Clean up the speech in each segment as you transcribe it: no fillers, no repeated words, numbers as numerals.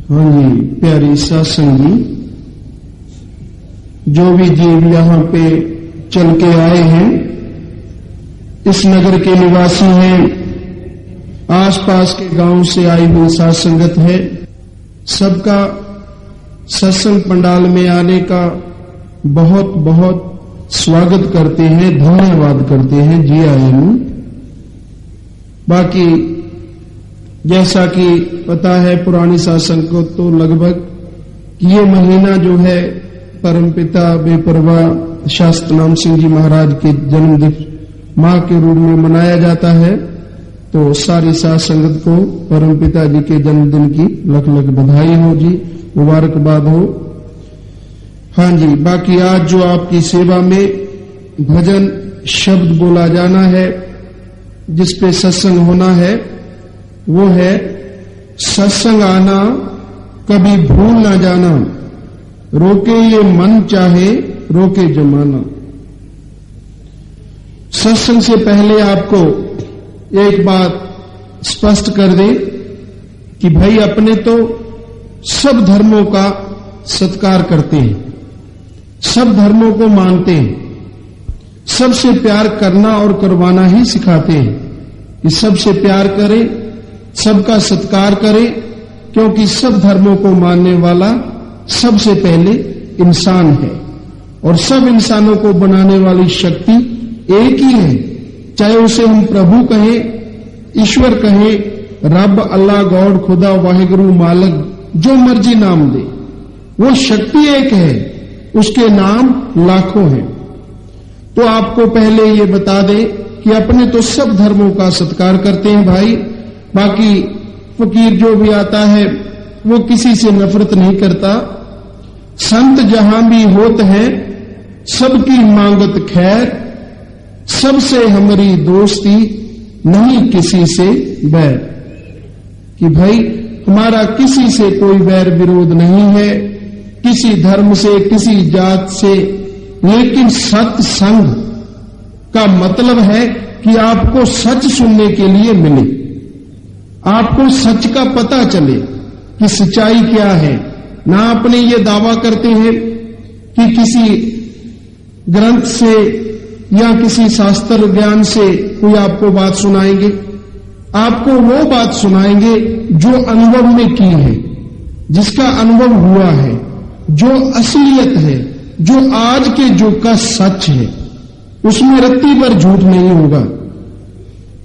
हाँ जी, प्यारी सत्संगी, जो भी जीव यहाँ पे चल के आए हैं, इस नगर के निवासी हैं, आसपास के गांव से आई हुई साथ संगत है, सबका सत्संग पंडाल में आने का बहुत बहुत स्वागत करते हैं, धन्यवाद करते हैं, जी आए हूं। बाकी जैसा कि पता है पुरानी शासन को तो लगभग ये महीना जो है परमपिता बेपरवाह शास्त्र नाम सिंह जी महाराज के जन्मदिन मां के रूप में मनाया जाता है, तो सारी साथ संगत को परमपिता जी के जन्मदिन की लख लख बधाई हो जी, मुबारकबाद हो। हाँ जी, बाकी आज जो आपकी सेवा में भजन शब्द बोला जाना है, जिसपे सत्संग होना है, वो है सत्संग आना कभी भूल ना जाना, रोके ये मन चाहे रोके जमाना। सत्संग से पहले आपको एक बात स्पष्ट कर दे कि भाई अपने तो सब धर्मों का सत्कार करते हैं, सब धर्मों को मानते हैं, सबसे प्यार करना और करवाना ही सिखाते हैं कि सबसे प्यार करें, सबका सत्कार करें, क्योंकि सब धर्मों को मानने वाला सबसे पहले इंसान है और सब इंसानों को बनाने वाली शक्ति एक ही है, चाहे उसे हम प्रभु कहें, ईश्वर कहें, रब, अल्लाह, गॉड, खुदा, वाहिगुरु, मालिक, जो मर्जी नाम दे, वो शक्ति एक है, उसके नाम लाखों हैं। तो आपको पहले ये बता दें कि अपने तो सब धर्मों का सत्कार करते हैं भाई, बाकी फकीर जो भी आता है वो किसी से नफरत नहीं करता, संत जहां भी होते हैं सबकी मांगत खैर, सबसे हमारी दोस्ती नहीं किसी से बैर, कि भाई हमारा किसी से कोई बैर विरोध नहीं है, किसी धर्म से, किसी जात से, लेकिन सत्संग का मतलब है कि आपको सच सुनने के लिए मिले, आपको सच का पता चले कि सच्चाई क्या है। ना अपने ये दावा करते हैं कि किसी ग्रंथ से या किसी शास्त्र ज्ञान से कोई आपको बात सुनाएंगे, आपको वो बात सुनाएंगे जो अनुभव में की है, जिसका अनुभव हुआ है, जो असलियत है, जो आज के युग का सच है, उसमें रत्ती पर झूठ नहीं होगा।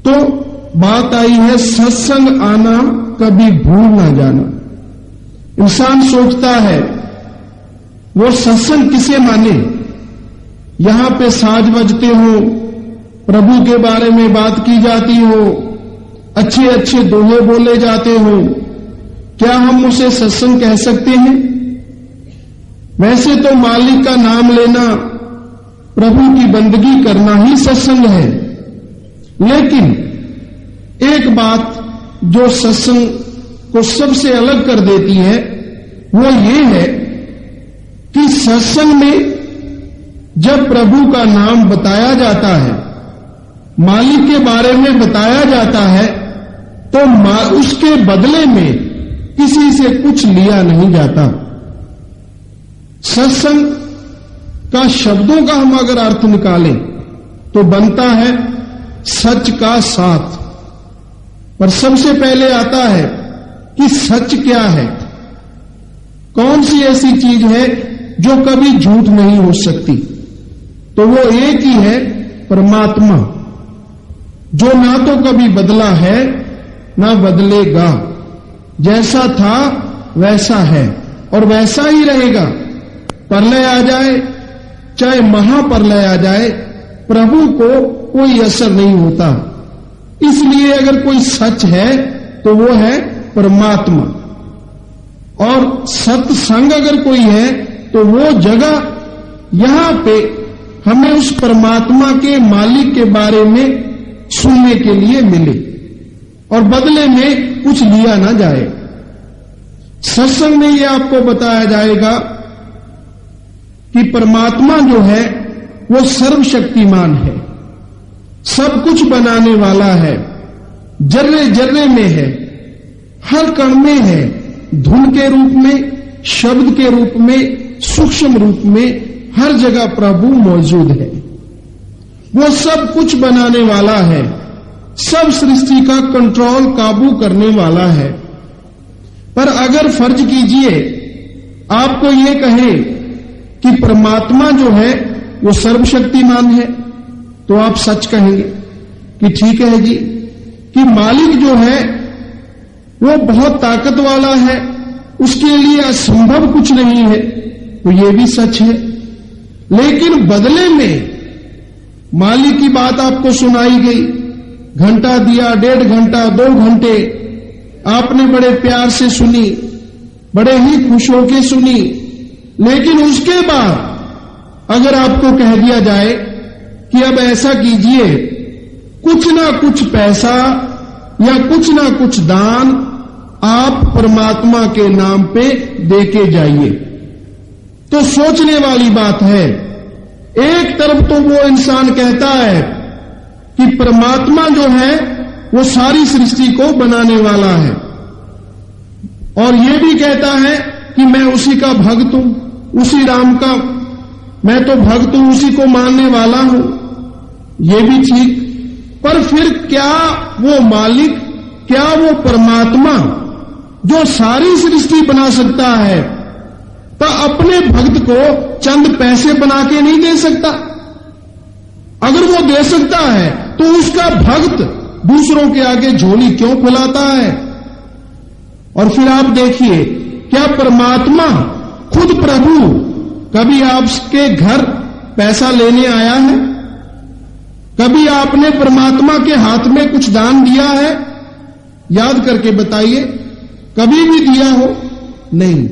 तो बात आई है सत्संग आना कभी भूल ना जाना। इंसान सोचता है वो सत्संग किसे माने, यहां पे साज बजते हो, प्रभु के बारे में बात की जाती हो, अच्छे अच्छे दोहे बोले जाते हो, क्या हम उसे सत्संग कह सकते हैं? वैसे तो मालिक का नाम लेना, प्रभु की बंदगी करना ही सत्संग है, लेकिन एक बात जो सत्संग को सबसे अलग कर देती है वो ये है कि सत्संग में जब प्रभु का नाम बताया जाता है, मालिक के बारे में बताया जाता है, तो उसके बदले में किसी से कुछ लिया नहीं जाता। सत्संग का शब्दों का हम अगर अर्थ निकालें तो बनता है सच का साथ, पर सबसे पहले आता है कि सच क्या है, कौन सी ऐसी चीज है जो कभी झूठ नहीं हो सकती, तो वो एक ही है परमात्मा, जो ना तो कभी बदला है ना बदलेगा, जैसा था वैसा है और वैसा ही रहेगा। प्रलय आ जाए चाहे महाप्रलय आ जाए, प्रभु को कोई असर नहीं होता। इसलिए अगर कोई सच है तो वो है परमात्मा, और सत्संग अगर कोई है तो वो जगह यहां पे हमें उस परमात्मा के मालिक के बारे में सुनने के लिए मिले और बदले में कुछ लिया ना जाए। सत्संग में ये आपको बताया जाएगा कि परमात्मा जो है वो सर्वशक्तिमान है, सब कुछ बनाने वाला है, जर्रे जर्रे में है, हर कण में है, धुन के रूप में, शब्द के रूप में, सूक्ष्म रूप में हर जगह प्रभु मौजूद है। वो सब कुछ बनाने वाला है, सब सृष्टि का कंट्रोल, काबू करने वाला है। पर अगर फर्ज कीजिए आपको ये कहे कि परमात्मा जो है वो सर्वशक्तिमान है, तो आप सच कहेंगे कि ठीक है जी, कि मालिक जो है वो बहुत ताकत वाला है, उसके लिए असंभव कुछ नहीं है, तो ये भी सच है। लेकिन बदले में मालिक की बात आपको सुनाई गई, घंटा दिया, 1.5 घंटा, 2 घंटे आपने बड़े प्यार से सुनी, बड़े ही खुश होकर सुनी, लेकिन उसके बाद अगर आपको कह दिया जाए कि अब ऐसा कीजिए, कुछ ना कुछ पैसा या कुछ ना कुछ दान आप परमात्मा के नाम पे देके जाइए, तो सोचने वाली बात है। एक तरफ तो वो इंसान कहता है कि परमात्मा जो है वो सारी सृष्टि को बनाने वाला है, और ये भी कहता है कि मैं उसी का भक्त हूं, उसी राम का मैं तो भक्त हूं, उसी को मानने वाला हूं। ये भी ठीक, पर फिर क्या वो मालिक, क्या वो परमात्मा जो सारी सृष्टि बना सकता है, तो अपने भक्त को चंद पैसे बना के नहीं दे सकता? अगर वो दे सकता है तो उसका भक्त दूसरों के आगे झोली क्यों फुलाता है? और फिर आप देखिए, क्या परमात्मा खुद प्रभु कभी आपके घर पैसा लेने आया है? कभी आपने परमात्मा के हाथ में कुछ दान दिया है? याद करके बताइए, कभी भी दिया हो? नहीं।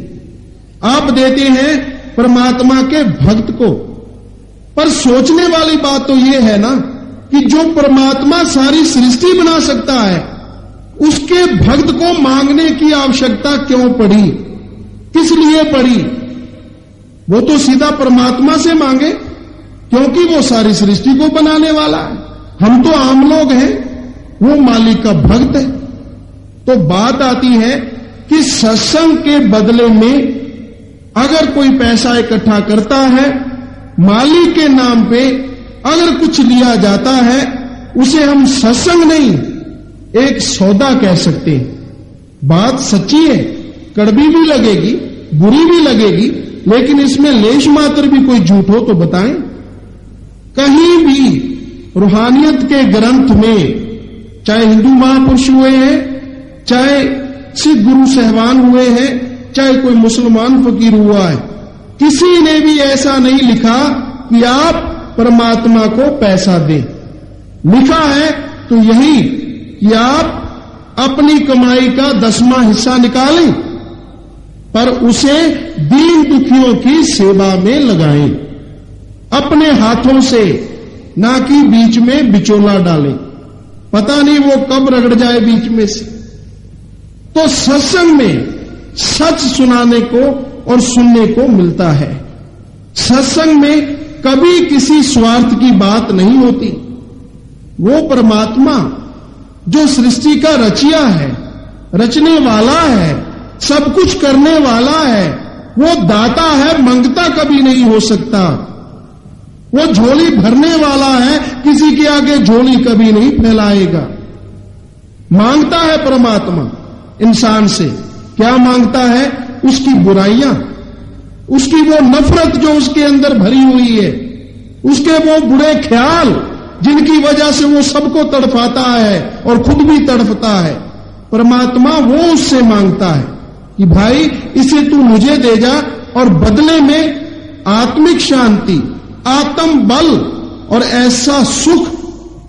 आप देते हैं परमात्मा के भक्त को। पर सोचने वाली बात तो यह है ना कि जो परमात्मा सारी सृष्टि बना सकता है, उसके भक्त को मांगने की आवश्यकता क्यों पड़ी? किस लिए पड़ी? वो तो सीधा परमात्मा से मांगे, क्योंकि वो सारी सृष्टि को बनाने वाला है। हम तो आम लोग हैं, वो मालिक का भक्त है। तो बात आती है कि सत्संग के बदले में अगर कोई पैसा इकट्ठा करता है, मालिक के नाम पे अगर कुछ लिया जाता है, उसे हम सत्संग नहीं, एक सौदा कह सकते हैं। बात सच्ची है, कड़वी भी लगेगी, बुरी भी लगेगी, लेकिन इसमें लेश मात्र भी कोई झूठ हो तो बताएं। कहीं भी रूहानियत के ग्रंथ में, चाहे हिंदू महापुरुष हुए हैं, चाहे सिख गुरु सहवान हुए हैं, चाहे कोई मुसलमान फकीर हुआ है, किसी ने भी ऐसा नहीं लिखा कि आप परमात्मा को पैसा दें। लिखा है तो यही कि आप अपनी कमाई का 10वां हिस्सा निकालें, पर उसे दीन दुखियों की सेवा में लगाएं, अपने हाथों से, ना कि बीच में बिचौला डालें। पता नहीं वो कब रगड़ जाए बीच में से। तो सत्संग में सच सुनाने को और सुनने को मिलता है। सत्संग में कभी किसी स्वार्थ की बात नहीं होती। वो परमात्मा जो सृष्टि का रचिया है, रचने वाला है, सब कुछ करने वाला है, वो दाता है, मंगता कभी नहीं हो सकता। वो झोली भरने वाला है, किसी के आगे झोली कभी नहीं फैलाएगा। मांगता है परमात्मा इंसान से, क्या मांगता है? उसकी बुराइयां, उसकी वो नफरत जो उसके अंदर भरी हुई है, उसके वो बुरे ख्याल जिनकी वजह से वो सबको तड़फाता है और खुद भी तड़फता है। परमात्मा वो उससे मांगता है कि भाई इसे तू मुझे दे जा, और बदले में आत्मिक शांति, आत्म बल और ऐसा सुख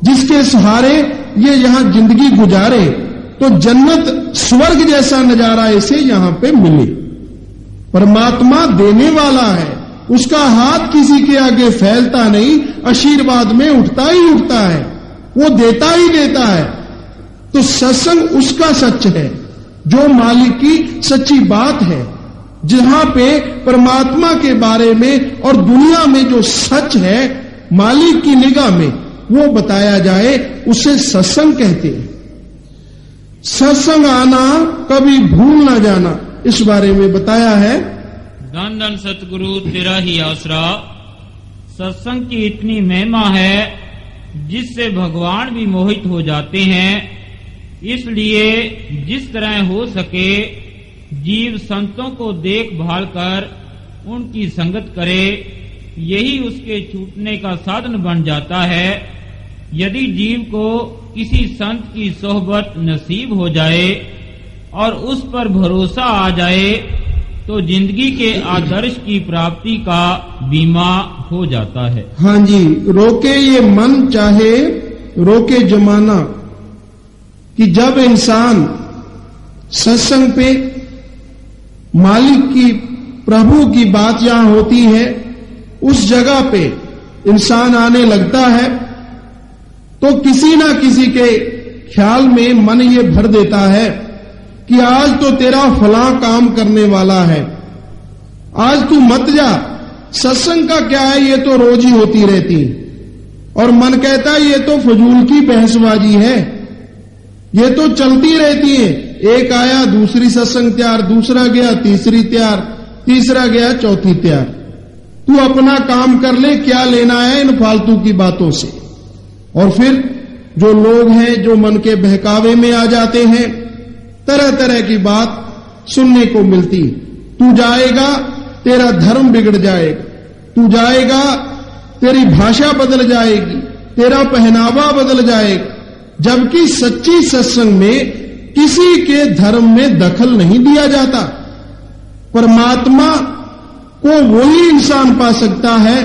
जिसके सहारे ये यहां जिंदगी गुजारे तो जन्नत स्वर्ग जैसा नजारा इसे यहां पे मिले। परमात्मा देने वाला है, उसका हाथ किसी के आगे फैलता नहीं, आशीर्वाद में उठता ही उठता है, वो देता ही देता है। तो सत्संग उसका सच है, जो मालिक की सच्ची बात है, जहां पे परमात्मा के बारे में और दुनिया में जो सच है मालिक की निगाह में वो बताया जाए, उसे सत्संग कहते हैं। सत्संग आना, कभी भूल ना जाना, इस बारे में बताया है। धन धन सतगुरु तेरा ही आसरा, सत्संग की इतनी महिमा है जिससे भगवान भी मोहित हो जाते हैं। इसलिए जिस तरह हो सके जीव संतों को देखभाल कर उनकी संगत करे, यही उसके छूटने का साधन बन जाता है। यदि जीव को किसी संत की सोहबत नसीब हो जाए और उस पर भरोसा आ जाए तो जिंदगी के आदर्श की प्राप्ति का बीमा हो जाता है। हाँ जी, रोके ये मन चाहे रोके जमाना, कि जब इंसान सत्संग पे मालिक की प्रभु की बात यहां होती है, उस जगह पे इंसान आने लगता है तो किसी ना किसी के ख्याल में मन ये भर देता है कि आज तो तेरा फला काम करने वाला है, आज तू मत जा, सत्संग का क्या है, ये तो रोज ही होती रहती। और मन कहता है ये तो फजूल की बहसबाजी है, ये तो चलती रहती है, एक आया दूसरी सत्संग तैयार, दूसरा गया तीसरी तैयार, तीसरा गया चौथी तैयार। तू अपना काम कर ले, क्या लेना है इन फालतू की बातों से। और फिर जो लोग हैं जो मन के बहकावे में आ जाते हैं, तरह तरह की बात सुनने को मिलती। तू जाएगा तेरा धर्म बिगड़ जाएगा, तू जाएगा तेरी भाषा बदल जाएगी, तेरा पहनावा बदल जाएगा। जबकि सच्ची सत्संग में किसी के धर्म में दखल नहीं दिया जाता। परमात्मा को वही इंसान पा सकता है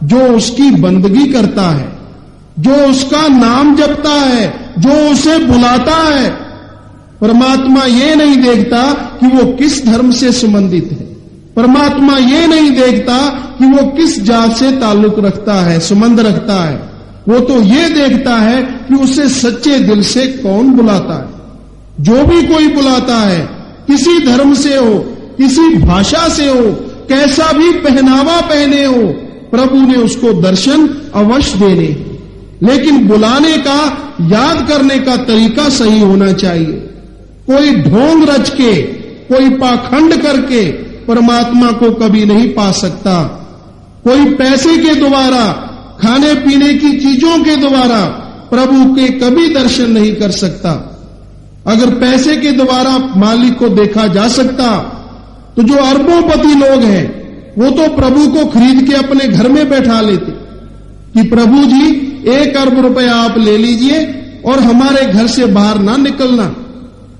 जो उसकी बंदगी करता है, जो उसका नाम जपता है, जो उसे बुलाता है। परमात्मा ये नहीं देखता कि वो किस धर्म से संबंधित है, परमात्मा ये नहीं देखता कि वो किस जात से ताल्लुक रखता है, संबंध रखता है। वो तो ये देखता है कि उसे सच्चे दिल से कौन बुलाता है। जो भी कोई बुलाता है, किसी धर्म से हो, किसी भाषा से हो, कैसा भी पहनावा पहने हो, प्रभु ने उसको दर्शन अवश्य देने। लेकिन बुलाने का, याद करने का तरीका सही होना चाहिए। कोई ढोंग रच के, कोई पाखंड करके परमात्मा को कभी नहीं पा सकता। कोई पैसे के द्वारा, खाने पीने की चीजों के द्वारा प्रभु के कभी दर्शन नहीं कर सकता। अगर पैसे के द्वारा मालिक को देखा जा सकता तो जो अरबोंपति लोग हैं वो तो प्रभु को खरीद के अपने घर में बैठा लेते कि प्रभु जी 1 अरब रुपया आप ले लीजिए और हमारे घर से बाहर ना निकलना,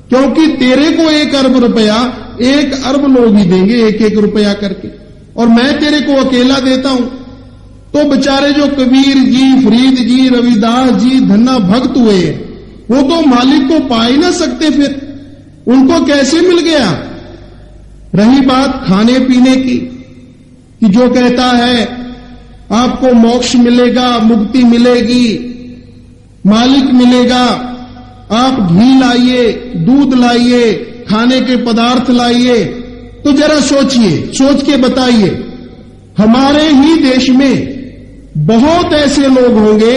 क्योंकि तेरे को 1 अरब रुपया 1 अरब लोग ही देंगे 1-1 रुपया करके, और मैं तेरे को अकेला देता हूं। तो बेचारे जो कबीर जी, फरीद जी, रविदास जी धन्ना भक्त हुए, वो तो मालिक को पा ही ना सकते, फिर उनको कैसे मिल गया। रही बात खाने पीने की, कि जो कहता है आपको मोक्ष मिलेगा, मुक्ति मिलेगी, मालिक मिलेगा, आप घी लाइए, दूध लाइए, खाने के पदार्थ लाइए, तो जरा सोचिए, सोच के बताइए, हमारे ही देश में बहुत ऐसे लोग होंगे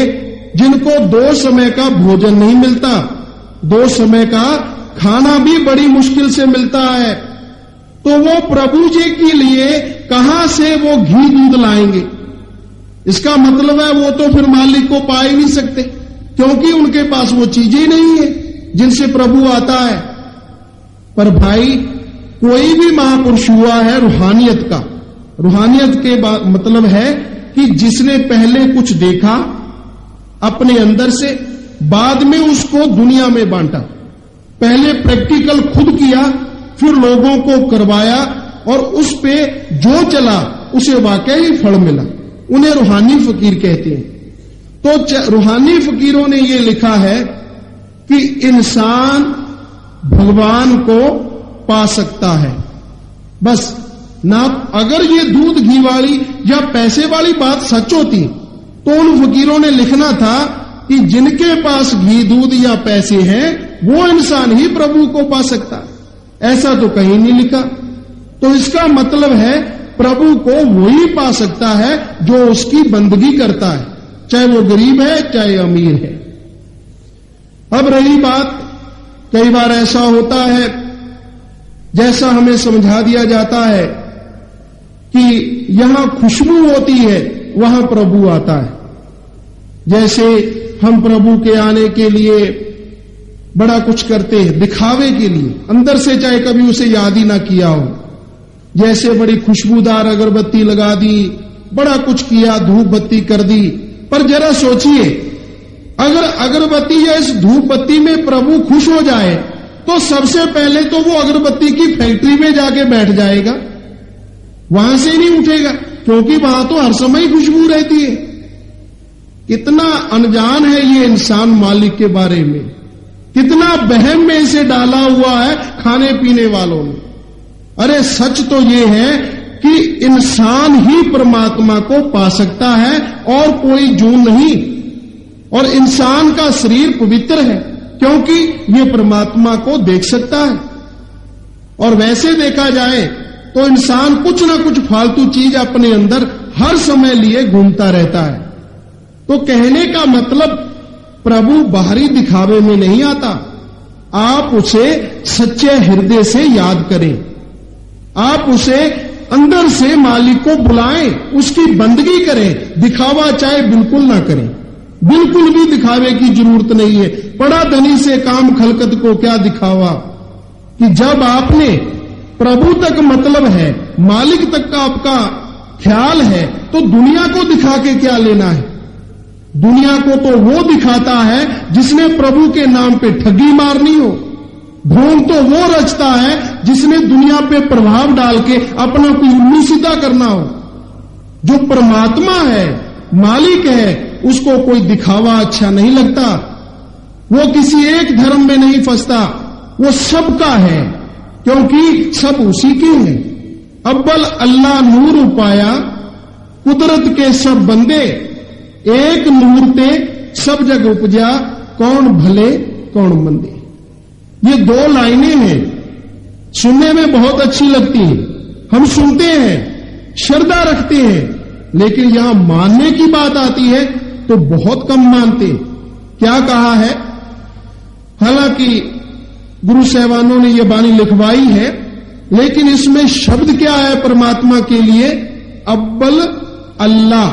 जिनको 2 समय का भोजन नहीं मिलता, 2 समय का खाना भी बड़ी मुश्किल से मिलता है। तो वो प्रभु जी के लिए कहां से वो घी दूध लाएंगे। इसका मतलब है वो तो फिर मालिक को पा ही नहीं सकते, क्योंकि उनके पास वो चीजें ही नहीं है जिनसे प्रभु आता है। पर भाई, कोई भी महापुरुष हुआ है रूहानियत का, रूहानियत के मतलब है कि जिसने पहले कुछ देखा अपने अंदर से, बाद में उसको दुनिया में बांटा। पहले प्रैक्टिकल खुद किया, फिर लोगों को करवाया, और उस पे जो चला उसे वाकई फल मिला। उन्हें रूहानी फकीर कहते हैं। तो रूहानी फकीरों ने ये लिखा है कि इंसान भगवान को पा सकता है। बस ना, अगर ये दूध घी वाली या पैसे वाली बात सच होती तो उन फकीरों ने लिखना था कि जिनके पास घी दूध या पैसे हैं वो इंसान ही प्रभु को पा सकता है। ऐसा तो कहीं नहीं लिखा। तो इसका मतलब है प्रभु को वही पा सकता है जो उसकी बंदगी करता है, चाहे वो गरीब है चाहे अमीर है। अब रही बात, कई बार ऐसा होता है जैसा हमें समझा दिया जाता है कि यहां खुशबू होती है, वहां प्रभु आता है। जैसे हम प्रभु के आने के लिए बड़ा कुछ करते हैं, दिखावे के लिए, अंदर से चाहे कभी उसे याद ही ना किया हो। जैसे बड़ी खुशबूदार अगरबत्ती लगा दी, बड़ा कुछ किया, धूप बत्ती कर दी, पर जरा सोचिए, अगर अगरबत्ती या इस धूप बत्ती में प्रभु खुश हो जाए तो सबसे पहले तो वो अगरबत्ती की फैक्ट्री में जाके बैठ जाएगा, वहां से नहीं उठेगा, क्योंकि वहां तो हर समय खुशबू रहती है। कितना अनजान है ये इंसान मालिक के बारे में, कितना वहम में इसे डाला हुआ है खाने पीने वालों ने। अरे सच तो ये है कि इंसान ही परमात्मा को पा सकता है और कोई जून नहीं। और इंसान का शरीर पवित्र है क्योंकि ये परमात्मा को देख सकता है। और वैसे देखा जाए तो इंसान कुछ ना कुछ फालतू चीज अपने अंदर हर समय लिए घूमता रहता है। तो कहने का मतलब प्रभु बाहरी दिखावे में नहीं आता, आप उसे सच्चे हृदय से याद करें, आप उसे अंदर से मालिक को बुलाएं, उसकी बंदगी करें, दिखावा चाहे बिल्कुल ना करें। बिल्कुल भी दिखावे की जरूरत नहीं है। बड़ा धनी से काम खलकत को क्या दिखावा, कि जब आपने प्रभु तक मतलब है, मालिक तक का आपका ख्याल है, तो दुनिया को दिखा के क्या लेना है। दुनिया को तो वो दिखाता है जिसने प्रभु के नाम पे ठगी मारनी हो। भ्रम तो वो रचता है जिसने दुनिया पे प्रभाव डाल के अपना कोई उल्लू सीधा करना हो। जो परमात्मा है, मालिक है, उसको कोई दिखावा अच्छा नहीं लगता। वो किसी एक धर्म में नहीं फंसता, वो सबका है, क्योंकि सब उसी के हैं। अव्वल अल्लाह नूर उपाया, कुदरत के सब बंदे, एक नूर ते सब जग उपजा, कौन भले कौन मंदे। ये दो लाइनें हैं, सुनने में बहुत अच्छी लगती हैं, हम सुनते हैं, श्रद्धा रखते हैं, लेकिन यहां मानने की बात आती है तो बहुत कम मानते हैं। क्या कहा है, हालांकि गुरु साहबानों ने यह वाणी लिखवाई है, लेकिन इसमें शब्द क्या है परमात्मा के लिए, अव्वल अल्लाह।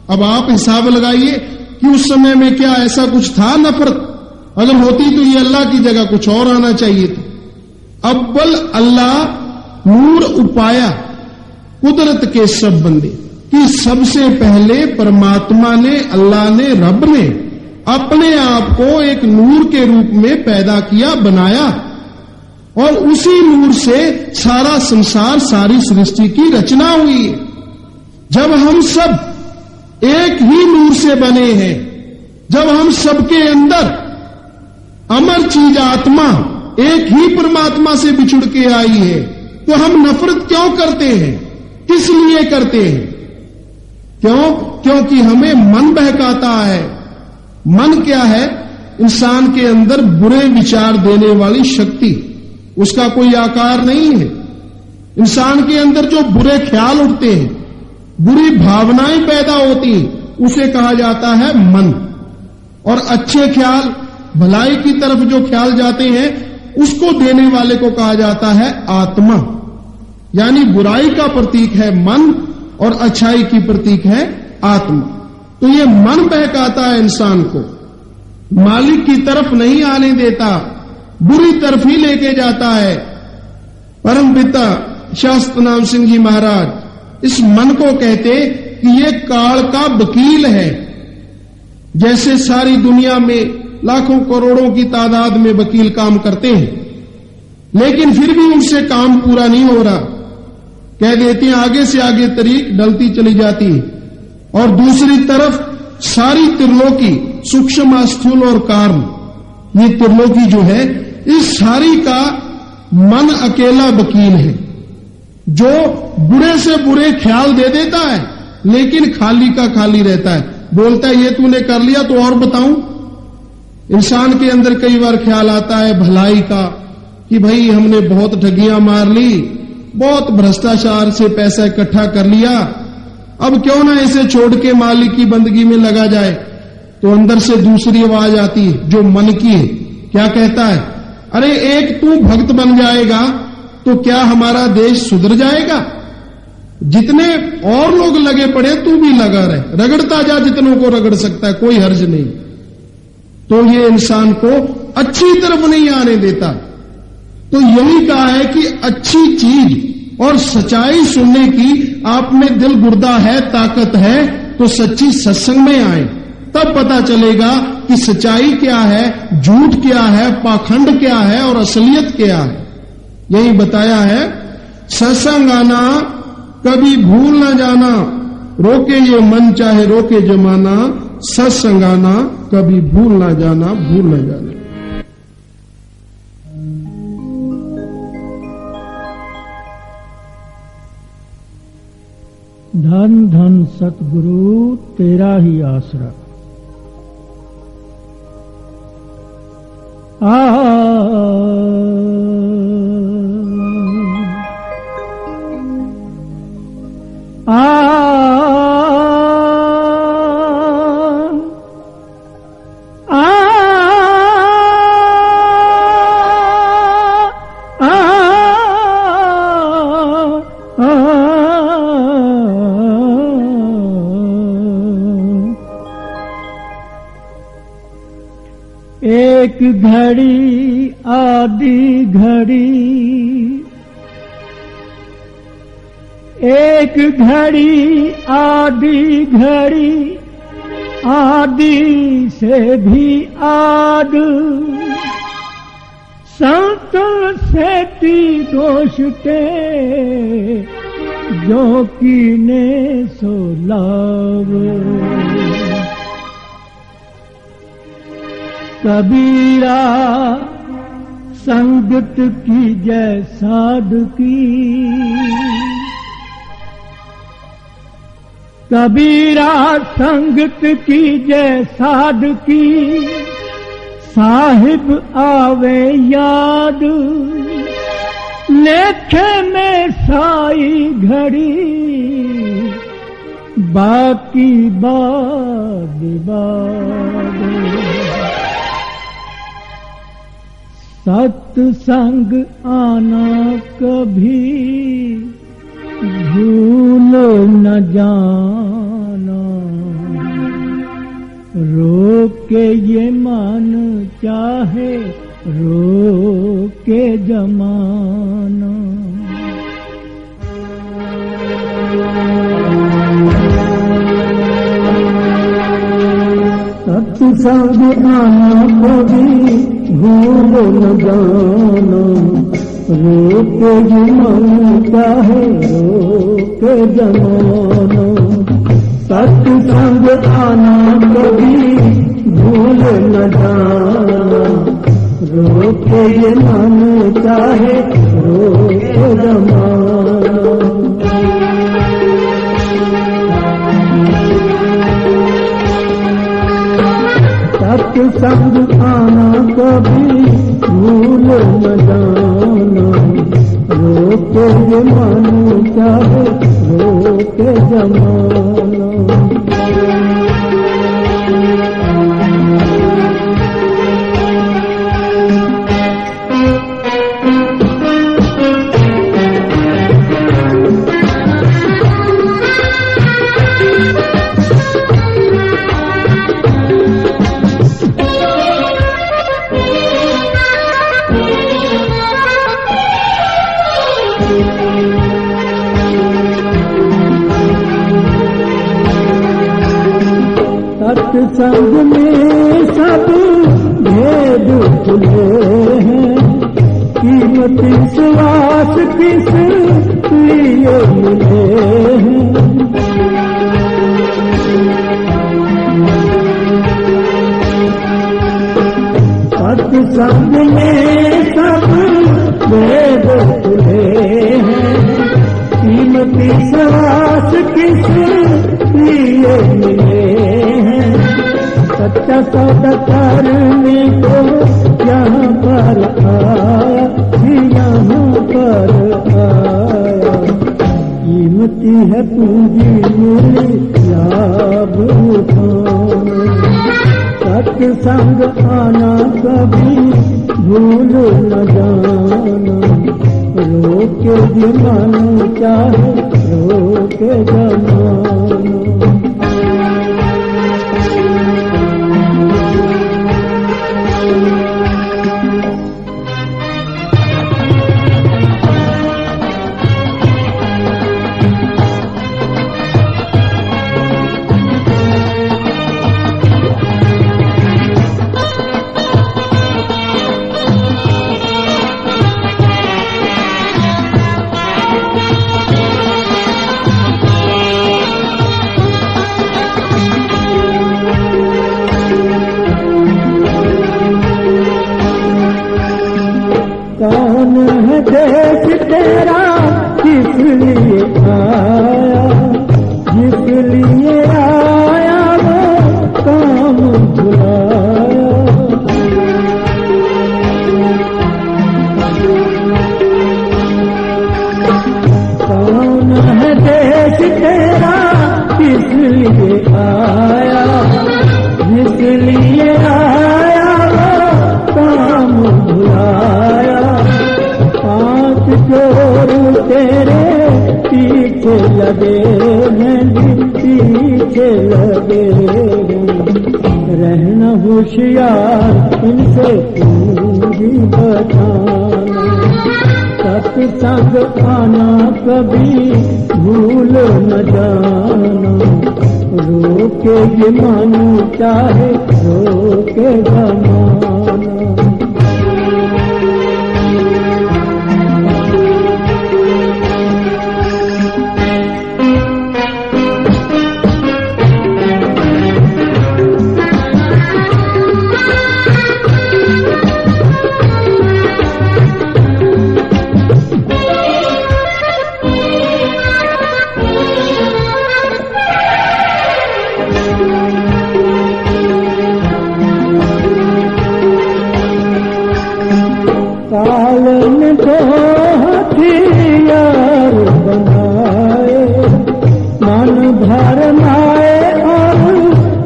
अब आप हिसाब लगाइए कि उस समय में क्या ऐसा कुछ था नफरत, अगर होती तो ये अल्लाह की जगह कुछ और आना चाहिए था। अव्वल अल्लाह नूर उपाया, कुदरत के सब बंदे, कि सबसे पहले परमात्मा ने, अल्लाह ने, रब ने अपने आप को एक नूर के रूप में पैदा किया, बनाया, और उसी नूर से सारा संसार, सारी सृष्टि की रचना हुई है। जब हम सब एक ही नूर से बने हैं, जब हम सबके अंदर अमर चीज आत्मा एक ही परमात्मा से बिछुड़ के आई है, तो हम नफरत क्यों करते हैं, किस लिए करते हैं? क्यों? क्योंकि हमें मन बहकाता है। मन क्या है? इंसान के अंदर बुरे विचार देने वाली शक्ति, उसका कोई आकार नहीं है। इंसान के अंदर जो बुरे ख्याल उठते हैं, बुरी भावनाएं पैदा होती हैं, उसे कहा जाता है मन। और अच्छे ख्याल, भलाई की तरफ जो ख्याल जाते हैं, उसको देने वाले को कहा जाता है आत्मा। यानी बुराई का प्रतीक है मन और अच्छाई की प्रतीक है आत्मा। तो ये मन बहकाता है इंसान को, मालिक की तरफ नहीं आने देता, बुरी तरफ ही लेके जाता है। परम पिता शास्त्र नाम सिंह जी महाराज इस मन को कहते कि ये काल का वकील है। जैसे सारी दुनिया में लाखों करोड़ों की तादाद में वकील काम करते हैं, लेकिन फिर भी उनसे काम पूरा नहीं हो रहा, कह देते हैं आगे से आगे तारीख ढलती चली जाती है। और दूसरी तरफ सारी त्रिलोकी, सूक्ष्म, स्थूल और कारण, ये त्रिलोकी जो है, इस सारी का मन अकेला वकील है, जो बुरे से बुरे ख्याल दे देता है, लेकिन खाली का खाली रहता है। बोलता है ये तूने कर लिया तो और बताऊं। इंसान के अंदर कई बार ख्याल आता है भलाई का, कि भाई हमने बहुत ठगियां मार ली, बहुत भ्रष्टाचार से पैसा इकट्ठा कर लिया, अब क्यों ना इसे छोड़ के मालिक की बंदगी में लगा जाए। तो अंदर से दूसरी आवाज आती है जो मन की है। क्या कहता है? अरे एक तू भक्त बन जाएगा तो क्या हमारा देश सुधर जाएगा? जितने और लोग लगे पड़े तू भी लगा रहे, रगड़ता जा, जितनों को रगड़ सकता है, कोई हर्ज नहीं। तो ये इंसान को अच्छी तरफ नहीं आने देता। तो यही कहा है कि अच्छी चीज और सच्चाई सुनने की आप में दिल गुर्दा है, ताकत है, तो सच्ची सत्संग में आए, तब पता चलेगा कि सच्चाई क्या है, झूठ क्या है, पाखंड क्या है और असलियत क्या है। यही बताया है, सत्संग आना कभी भूल न जाना, रोके ये मन चाहे रोके जमाना, सत्संग आना कभी भूल न जाना, भूल न जाना। धन धन सतगुरु तेरा ही आसरा। एक घड़ी आधी घड़ी, एक घड़ी आधी घड़ी, आदि से भी आद, संतन सेती दोषते, जो कीने सो लाव। कबीरा संगत की जय साधकी, कबीरा संगत की जय साधकी, साहिब आवे याद, लेखे में साई घड़ी, बाकी बाद बाद। सत्संग आना कभी भूल न जाना, रोके ये मन चाहे रोके जमाना। सत्संग आना कभी भूल न जाना, रोके ये मन चाहे रोके जमाना। सत्संग आना कभी भूल न जाना, रोके ये मन चाहे रोके जमाना। सत्संग आना कभी भूल न जाना, रोके ये मन चाहे रोके जमाना। सत्संग में सब भेद खुले हैं, कीमती सुवास किस लिए मिले हैं। सत्संग में सब भेद खुले हैं, कीमती सुवास किस लिए मिले हैं। सच्चा सौदा करने को यहाँ पर आया, यहाँ पर आया। कीमती है पूंजी मिली लाभ उठाना। सत्संग आना कभी भूल न जाना, रोके जमानो चाहे रोके जमानो। कौन है देश तेरा किस लिए आया, जिस लिए आया वो काम भुलाया। कौन है देश तेरा किस लिए आया, जिस लिए आया वो काम भुलाया। पांच चोर तेरे पीछे लगे हैं, पीछे लगे हैं। रहना होशियार इनसे पूंजी बचाना, सत्संग आना कभी भूल न जाना। रोके जमानो चाहे रोके जमाना। कालन को हथियार बनाए, मन भरमाए और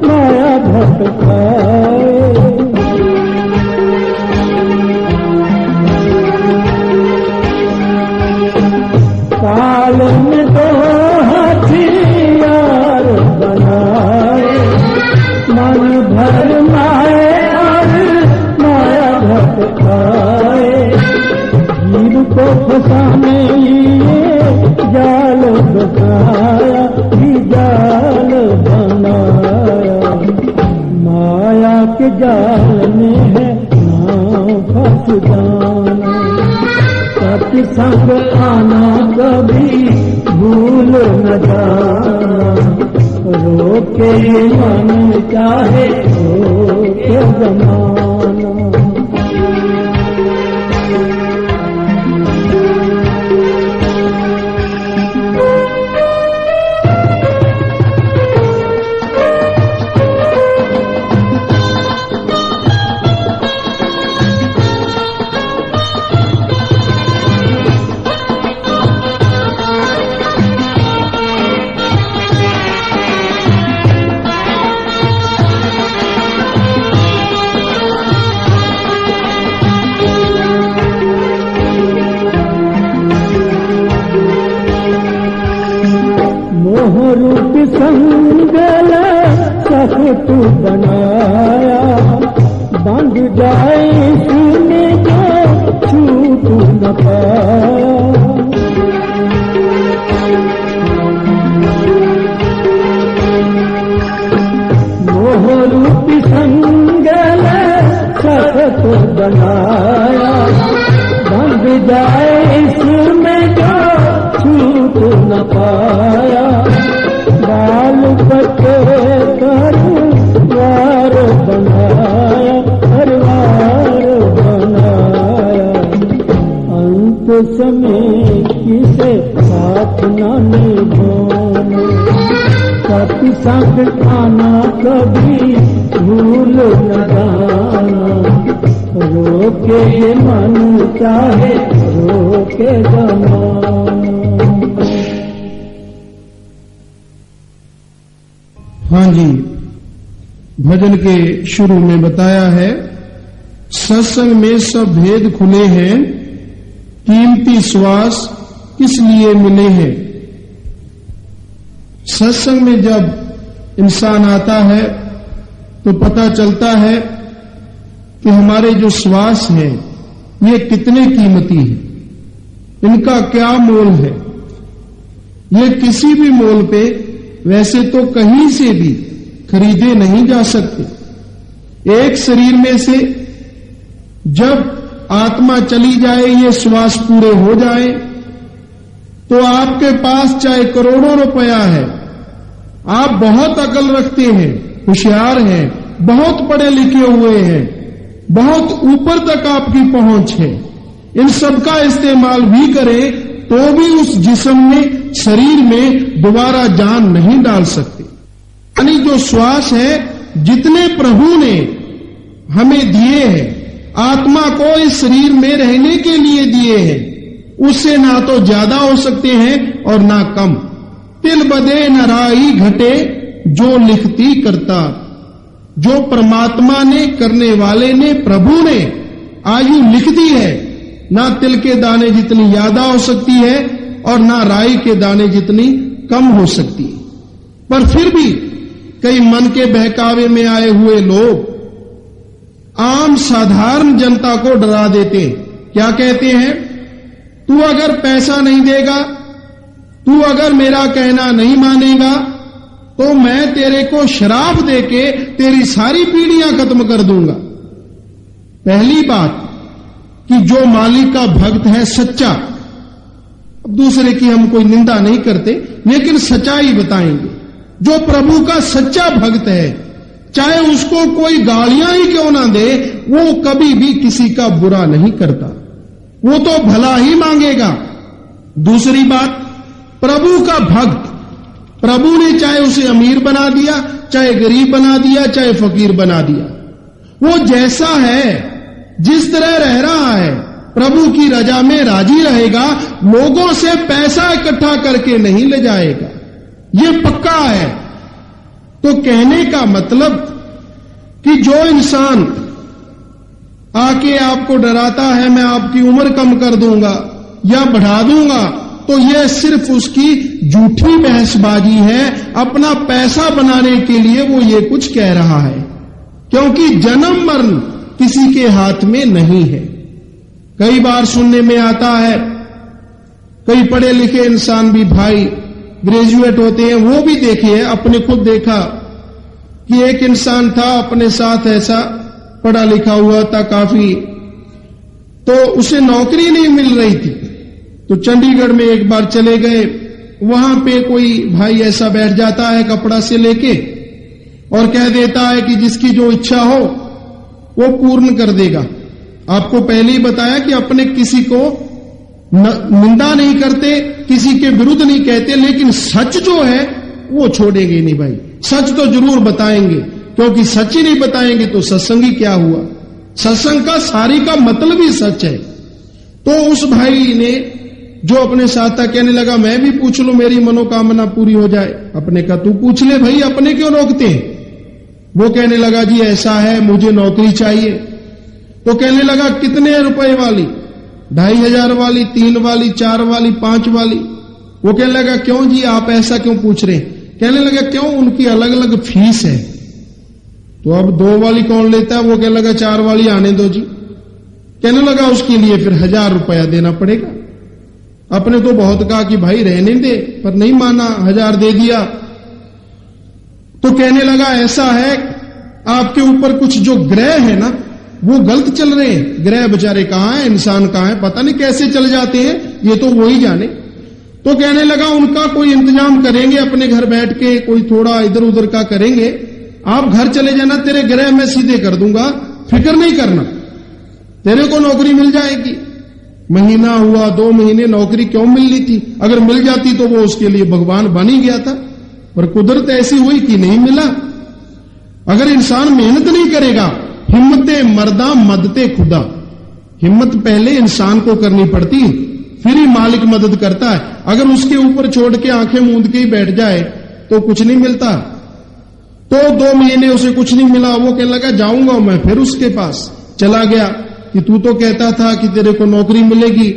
माया भटकाए। कालन को हथियार बनाए, मन भरमाए और माया भटकाए। जीव को फंसाने लिए जाल बनाया, ही जाल बनाया। माया के जाल में है नाव फंस जाना। सत्संग आना कभी भूल न जाना। रोके मन चाहे रोके जमाना। मोहरूप संगल सख्त बनाया, बंध जाए इसने जो छूट न पाया। मोहरूप संगल सख्त बनाया, बंध जाए इसमें जो छूट न पाया। बाल पटे कर वार बनाया, परिवार बनाया। अंत समय किसे साथ न निभाना। सत्संग आना कभी भूल न जाना। रोके मन चाहे रोके जमाना। हाँ जी, भजन के शुरू में बताया है सत्संग में सब भेद खुले हैं, कीमती श्वास किस लिए मिले हैं। सत्संग में जब इंसान आता है तो पता चलता है कि हमारे जो श्वास हैं ये कितने कीमती हैं, इनका क्या मोल है। ये किसी भी मोल पे वैसे तो कहीं से भी खरीदे नहीं जा सकते। एक शरीर में से जब आत्मा चली जाए, ये श्वास पूरे हो जाए, तो आपके पास चाहे करोड़ों रुपया है, आप बहुत अकल रखते हैं, होशियार हैं, बहुत पढ़े लिखे हुए हैं, बहुत ऊपर तक आपकी पहुंच है, इन सब का इस्तेमाल भी करें तो भी उस जिस्म में, शरीर में दोबारा जान नहीं डाल सकते। यानी जो श्वास है, जितने प्रभु ने हमें दिए हैं, आत्मा को इस शरीर में रहने के लिए दिए हैं, उससे ना तो ज्यादा हो सकते हैं और ना कम। तिल बदे न राई घटे जो लिखती करता। जो परमात्मा ने, करने वाले ने, प्रभु ने आयु लिख दी है, ना तिल के दाने जितनी ज्यादा हो सकती है और ना राई के दाने जितनी कम हो सकती है। पर फिर भी कई मन के बहकावे में आए हुए लोग आम साधारण जनता को डरा देते हैं। क्या कहते हैं? तू अगर पैसा नहीं देगा, तू अगर मेरा कहना नहीं मानेगा, तो मैं तेरे को शराब देके तेरी सारी पीढ़ियां खत्म कर दूंगा। पहली बात कि जो मालिक का भक्त है सच्चा, अब दूसरे की हम कोई निंदा नहीं करते, लेकिन सच्चाई बताएंगे। जो प्रभु का सच्चा भक्त है, चाहे उसको कोई गालियां ही क्यों ना दे, वो कभी भी किसी का बुरा नहीं करता, वो तो भला ही मांगेगा। दूसरी बात, प्रभु का भक्त, प्रभु ने चाहे उसे अमीर बना दिया, चाहे गरीब बना दिया, चाहे फकीर बना दिया, वो जैसा है, जिस तरह रह रहा है, प्रभु की रजा में राजी रहेगा, लोगों से पैसा इकट्ठा करके नहीं ले जाएगा, ये पक्का है। तो कहने का मतलब कि जो इंसान आके आपको डराता है, मैं आपकी उम्र कम कर दूंगा या बढ़ा दूंगा, तो यह सिर्फ उसकी झूठी बहसबाजी है। अपना पैसा बनाने के लिए वो ये कुछ कह रहा है, क्योंकि जन्म मरण किसी के हाथ में नहीं है। कई बार सुनने में आता है, कई पढ़े लिखे इंसान भी भाई ग्रेजुएट होते हैं, वो भी देखे, अपने खुद देखा कि एक इंसान था, अपने साथ ऐसा पढ़ा लिखा हुआ था काफी, तो उसे नौकरी नहीं मिल रही थी, तो चंडीगढ़ में एक बार चले गए। वहां पे कोई भाई ऐसा बैठ जाता है कपड़ा से लेके और कह देता है कि जिसकी जो इच्छा हो वो पूर्ण कर देगा। आपको पहले ही बताया कि अपने किसी को निंदा नहीं करते, किसी के विरुद्ध नहीं कहते, लेकिन सच जो है वो छोड़ेंगे नहीं भाई, सच तो जरूर बताएंगे, क्योंकि सच ही नहीं बताएंगे तो सत्संग ही क्या हुआ। सत्संग का सारी का मतलब ही सच है। तो उस भाई ने जो अपने साथ था कहने लगा, मैं भी पूछ लूं, मेरी मनोकामना पूरी हो जाए। अपने का तू पूछ ले भाई, अपने क्यों रोकते हैं। वो कहने लगा, जी ऐसा है, मुझे नौकरी चाहिए। तो कहने लगा, कितने रुपए वाली? 2500 वाली, 3 वाली, 4 वाली, 5 वाली? वो कहने लगा, क्यों जी आप ऐसा क्यों पूछ रहे? कहने लगा, क्यों, उनकी अलग अलग फीस है। तो अब 2 वाली कौन लेता है? वो कहने लगा, 4 वाली आने दो जी। कहने लगा, उसके लिए फिर 1000 रुपया देना पड़ेगा। अपने तो बहुत कहा कि भाई रहने दे, पर नहीं माना, 1000 दे दिया। तो कहने लगा, ऐसा है आपके ऊपर कुछ जो ग्रह है ना वो गलत चल रहे हैं। ग्रह बेचारे कहां है, इंसान कहां है, पता नहीं कैसे चल जाते हैं, ये तो वो ही जाने। तो कहने लगा, उनका कोई इंतजाम करेंगे, अपने घर बैठ के कोई थोड़ा इधर उधर का करेंगे, आप घर चले जाना, तेरे ग्रह मैं सीधे कर दूंगा, फिक्र नहीं करना, तेरे को नौकरी मिल जाएगी। महीना हुआ, 2 महीने, नौकरी क्यों मिल रही थी? अगर मिल जाती तो वो उसके लिए भगवान बन ही गया था, पर कुदरत ऐसी हुई कि नहीं मिला। अगर इंसान मेहनत नहीं करेगा, हिम्मते मर्दा मदते खुदा, हिम्मत पहले इंसान को करनी पड़ती, फिर ही मालिक मदद करता है। अगर उसके ऊपर छोड़ के आंखें मूंद के ही बैठ जाए तो कुछ नहीं मिलता। तो 2 महीने उसे कुछ नहीं मिला। वो कहने लगा, जाऊंगा मैं। फिर उसके पास चला गया कि तू तो कहता था कि तेरे को नौकरी मिलेगी,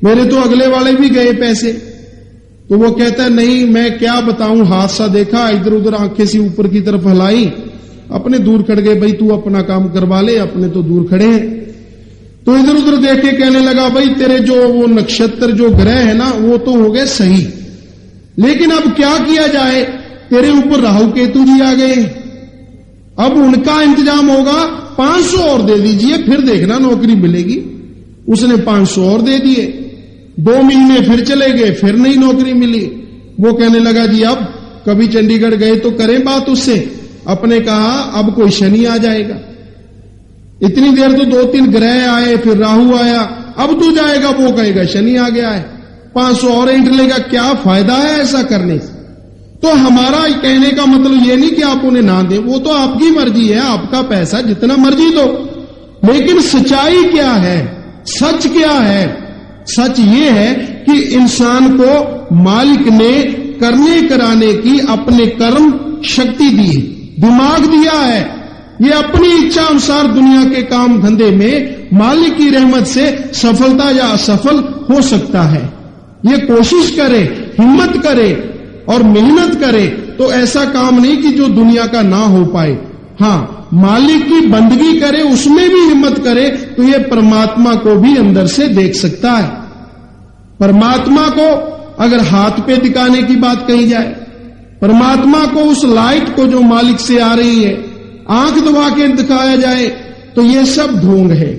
मेरे तो अगले वाले भी गए पैसे। तो वो कहता है नहीं, मैं क्या बताऊं, हादसा देखा, इधर उधर आंखें सी ऊपर की तरफ हिलाई, अपने दूर खड़ गए, भाई तू अपना काम करवा ले, अपने तो दूर खड़े हैं। तो इधर उधर देख के कहने लगा, भाई तेरे जो वो नक्षत्र जो ग्रह है ना वो तो हो गए सही, लेकिन अब क्या किया जाए, तेरे ऊपर राहु केतु जी आ गए, अब उनका इंतजाम होगा, 500 और दे दीजिए, फिर देखना नौकरी मिलेगी। उसने 500 और दे दिए, 2 महीने फिर चले गए, फिर नई नौकरी मिली। वो कहने लगा जी अब कभी चंडीगढ़ गए तो करें बात उससे। अपने कहा अब कोई शनि आ जाएगा, इतनी देर तो 2-3 ग्रह आए, फिर राहु आया, अब तू जाएगा, वो कहेगा शनि आ गया है, 500 और एंट लेगा, क्या फायदा है ऐसा करने से। तो हमारा कहने का मतलब ये नहीं कि आप उन्हें ना दें, वो तो आपकी मर्जी है, आपका पैसा जितना मर्जी दो, लेकिन सच्चाई क्या है, सच क्या है? सच ये है कि इंसान को मालिक ने करने कराने की अपने कर्म शक्ति दी, दिमाग दिया है, ये अपनी इच्छा अनुसार दुनिया के काम धंधे में मालिक की रहमत से सफलता या असफल हो सकता है। ये कोशिश करे, हिम्मत करे और मेहनत करे, तो ऐसा काम नहीं कि जो दुनिया का ना हो पाए। हाँ, मालिक की बंदगी करे, उसमें भी हिम्मत करे, तो ये परमात्मा को भी अंदर से देख सकता है। परमात्मा को अगर हाथ पे दिखाने की बात कही जाए, परमात्मा को उस लाइट को जो मालिक से आ रही है आंख दबा के दिखाया जाए, तो ये सब ढोंग है।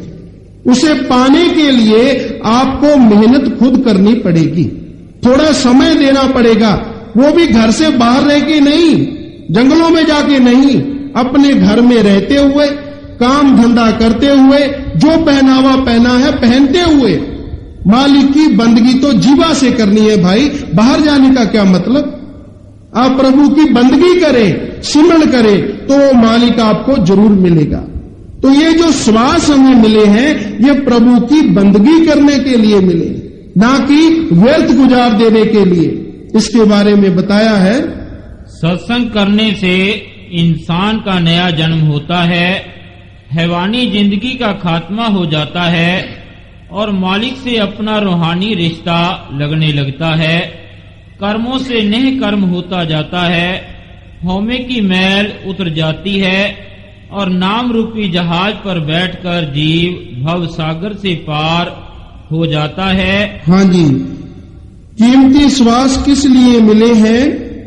उसे पाने के लिए आपको मेहनत खुद करनी पड़ेगी, थोड़ा समय देना पड़ेगा, वो भी घर से बाहर रह के नहीं, जंगलों में जाके नहीं, अपने घर में रहते हुए, काम धंधा करते हुए, जो पहनावा पहना है पहनते हुए। मालिक की बंदगी तो जीवा से करनी है भाई, बाहर जाने का क्या मतलब। आप प्रभु की बंदगी करें, सिमरण करें, तो मालिक आपको जरूर मिलेगा। तो ये जो श्वास हमें मिले हैं, ये प्रभु की बंदगी करने के लिए मिले, ना कि व्यर्थ गुजार देने के लिए। इसके बारे में बताया है, सत्संग करने से इंसान का नया जन्म होता है, हैवानी जिंदगी का खात्मा हो जाता है और मालिक से अपना रूहानी रिश्ता लगने लगता है। कर्मों से नेह कर्म होता जाता है, हौमे की मैल उतर जाती है और नाम रूपी जहाज पर बैठकर जीव भव सागर से पार हो जाता है। हाँ जी, कीमती श्वास किस लिए मिले हैं?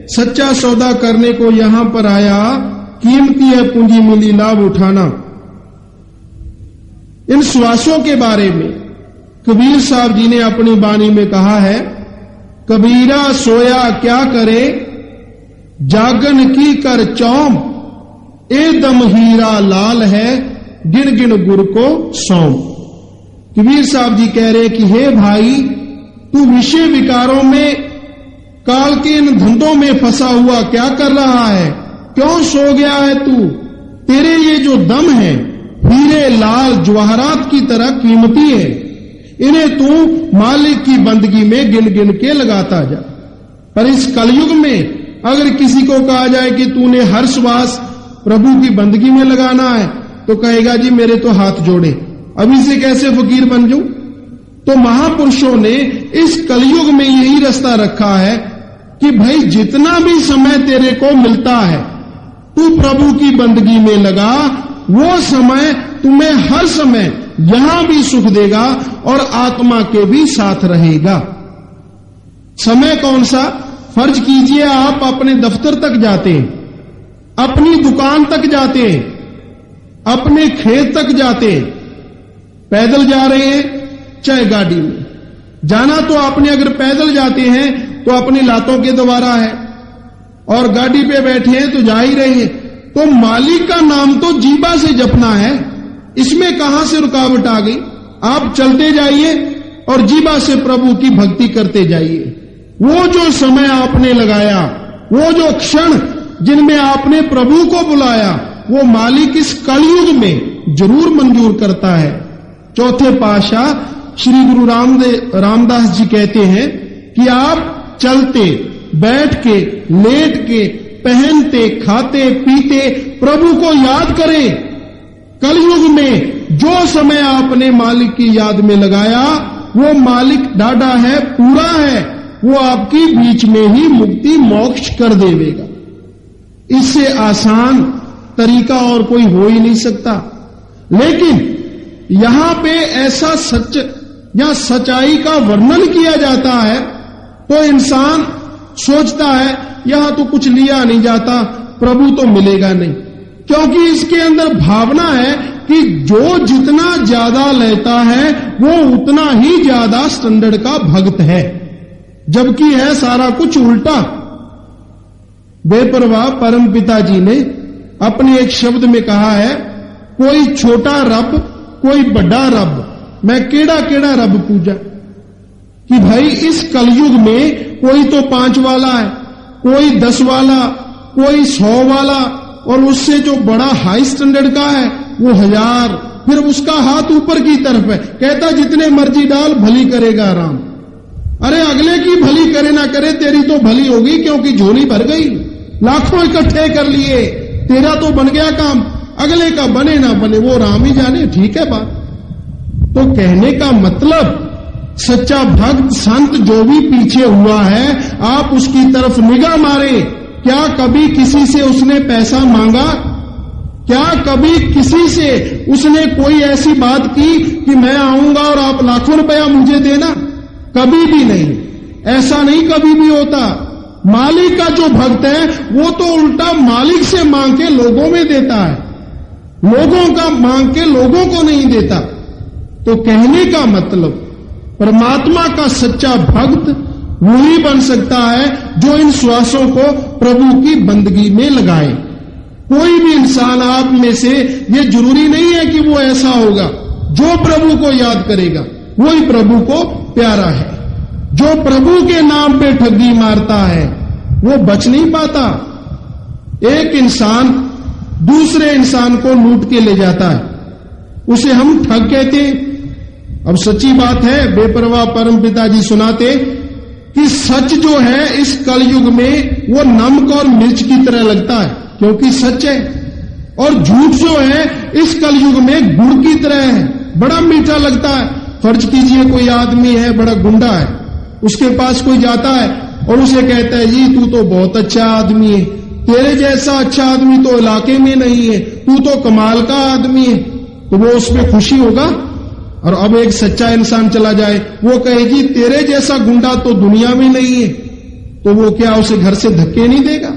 सच्चा सौदा करने को यहाँ पर आया, कीमती है पूंजी मिली लाभ उठाना। इन श्वासों के बारे में कबीर साहब जी ने अपनी बानी में कहा है, कबीरा सोया क्या करे, जागन की कर चौम, ए दम हीरा लाल है, गिन गिन गुर को सौम। कबीर साहब जी कह रहे कि हे भाई, तू विषय विकारों में, काल के इन धंधों में फंसा हुआ क्या कर रहा है? क्यों सो गया है तू? तेरे ये जो दम है हीरे लाल जवाहरात की तरह कीमती है, इन्हें तू मालिक की बंदगी में गिन गिन के लगाता जा। पर इस कलयुग में अगर किसी को कहा जाए कि तूने हर श्वास प्रभु की बंदगी में लगाना है, तो कहेगा जी मेरे तो हाथ जोड़े, अभी से कैसे फकीर बन जाऊं। तो महापुरुषों ने इस कलयुग में यही रास्ता रखा है कि भाई जितना भी समय तेरे को मिलता है, तू प्रभु की बंदगी में लगा, वो समय तुम्हें हर समय यहां भी सुख देगा और आत्मा के भी साथ रहेगा। समय कौन सा? फर्ज कीजिए आप अपने दफ्तर तक जाते हैं, अपनी दुकान तक जाते हैं, अपने खेत तक जाते हैं, पैदल जा रहे हैं चाहे गाड़ी में जाना, तो आपने अगर पैदल जाते हैं तो अपनी लातों के द्वारा है, और गाड़ी पे बैठे हैं तो जा ही रहे हैं। तो मालिक का नाम तो जीवा से जपना है, इसमें कहां से रुकावट आ गई? आप चलते जाइए और जीवा से प्रभु की भक्ति करते जाइए। वो जो समय आपने लगाया, वो जो क्षण जिनमें आपने प्रभु को बुलाया, वो मालिक इस कलयुग में जरूर मंजूर करता है। चौथे पातशाह श्री गुरु रामदास जी कहते हैं कि आप चलते, बैठ के, लेट के, पहनते, खाते, पीते प्रभु को याद करें। कलयुग में जो समय आपने मालिक की याद में लगाया, वो मालिक डाढ़ा है, पूरा है, वो आपकी बीच में ही मुक्ति मोक्ष कर देवेगा। इससे आसान तरीका और कोई हो ही नहीं सकता। लेकिन यहां पे ऐसा सच या सच्चाई का वर्णन किया जाता है तो इंसान सोचता है यहां तो कुछ लिया नहीं जाता, प्रभु तो मिलेगा नहीं, क्योंकि इसके अंदर भावना है कि जो जितना ज्यादा लेता है वो उतना ही ज्यादा स्टैंडर्ड का भक्त है, जबकि है सारा कुछ उल्टा। बेपरवाह परम पिताजी ने अपने एक शब्द में कहा है, कोई छोटा रब कोई बड़ा रब, मैं केड़ा केड़ा रब पूजा। कि भाई इस कलयुग में कोई तो 5 वाला है, कोई 10 वाला, कोई 100 वाला, और उससे जो बड़ा हाई स्टैंडर्ड का है वो 1000, फिर उसका हाथ ऊपर की तरफ है, कहता जितने मर्जी डाल भली करेगा राम। अरे अगले की भली करे ना करे, तेरी तो भली होगी, क्योंकि झोली भर गई, लाखों इकट्ठे कर लिए, तेरा तो बन गया काम, अगले का बने ना बने वो राम ही जाने। ठीक है बात। तो कहने का मतलब सच्चा भक्त संत जो भी पीछे हुआ है, आप उसकी तरफ निगाह मारे। क्या कभी किसी से उसने पैसा मांगा? क्या कभी किसी से उसने कोई ऐसी बात की कि मैं आऊंगा और आप लाखों रुपया मुझे देना? कभी भी नहीं, ऐसा नहीं कभी भी होता। मालिक का जो भक्त है वो तो उल्टा मालिक से मांग के लोगों में देता है, लोगों का मांग के लोगों को नहीं देता। तो कहने का मतलब परमात्मा का सच्चा भक्त वही बन सकता है जो इन श्वासों को प्रभु की बंदगी में लगाए। कोई भी इंसान आप में से ये जरूरी नहीं है कि वो ऐसा होगा। जो प्रभु को याद करेगा वही प्रभु को प्यारा है। जो प्रभु के नाम पे ठगी मारता है वो बच नहीं पाता। एक इंसान दूसरे इंसान को लूट के ले जाता है, उसे हम ठग कहते हैं। अब सच्ची बात है, बेपरवाह परम पिताजी सुनाते कि सच जो है इस कलयुग में वो नमक और मिर्च की तरह लगता है, क्योंकि सच है। और झूठ जो है इस कलयुग में गुड़ की तरह है, बड़ा मीठा लगता है। फर्ज कीजिए कोई आदमी है बड़ा गुंडा है, उसके पास कोई जाता है और उसे कहता है जी तू तो बहुत अच्छा आदमी है, तेरे जैसा अच्छा आदमी तो इलाके में नहीं है, तू तो कमाल का आदमी है, तो वो उसमें खुशी होगा। और अब एक सच्चा इंसान चला जाए, वो कहे जी तेरे जैसा गुंडा तो दुनिया में नहीं है, तो वो क्या उसे घर से धक्के नहीं देगा?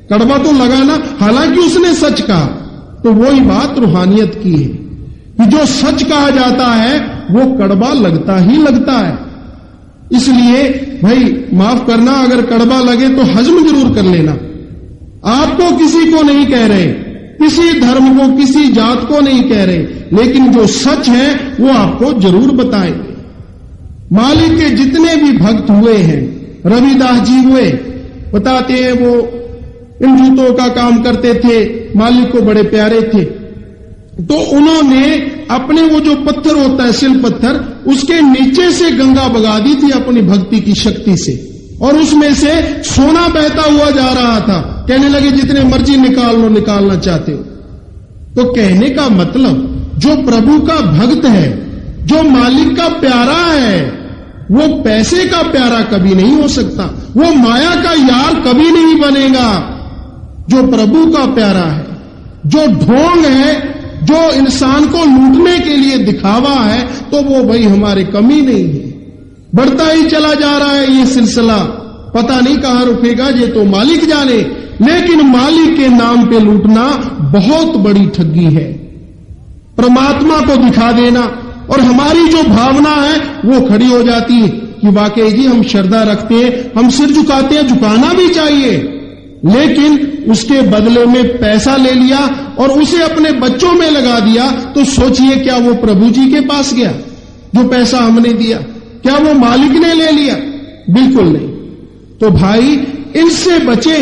कड़वा तो लगाना, हालांकि उसने सच कहा। तो वही बात रूहानियत की है कि जो सच कहा जाता है वो कड़वा लगता ही लगता है। इसलिए भाई माफ करना, अगर कड़वा लगे तो हजम जरूर कर लेना। आपको किसी को नहीं कह रहे, किसी धर्म को किसी जात को नहीं कह रहे, लेकिन जो सच है वो आपको जरूर बताएंगे। मालिक के जितने भी भक्त हुए हैं, रविदास जी हुए, बताते हैं वो इन जूतों का काम करते थे, मालिक को बड़े प्यारे थे। तो उन्होंने अपने वो जो पत्थर होता है सिल पत्थर, उसके नीचे से गंगा बगा दी थी अपनी भक्ति की शक्ति से, और उसमें से सोना बहता हुआ जा रहा था। कहने लगे जितने मर्जी निकाल लो, निकालना चाहते हो। तो कहने का मतलब जो प्रभु का भक्त है, जो मालिक का प्यारा है, वो पैसे का प्यारा कभी नहीं हो सकता, वो माया का यार कभी नहीं बनेगा। जो प्रभु का प्यारा है, जो ढोंग है, जो इंसान को लूटने के लिए दिखावा है, तो वो भाई हमारे कमी नहीं है। बढ़ता ही चला जा रहा है ये सिलसिला, पता नहीं कहां रुकेगा, ये तो मालिक जाने। लेकिन मालिक के नाम पे लूटना बहुत बड़ी ठगी है। परमात्मा को दिखा देना और हमारी जो भावना है वो खड़ी हो जाती है कि वाकई जी हम श्रद्धा रखते हैं, हम सिर झुकाते हैं, झुकाना भी चाहिए, लेकिन उसके बदले में पैसा ले लिया और उसे अपने बच्चों में लगा दिया, तो सोचिए क्या वो प्रभु जी के पास गया जो पैसा हमने दिया? क्या वो मालिक ने ले लिया? बिल्कुल नहीं। तो भाई इनसे बचे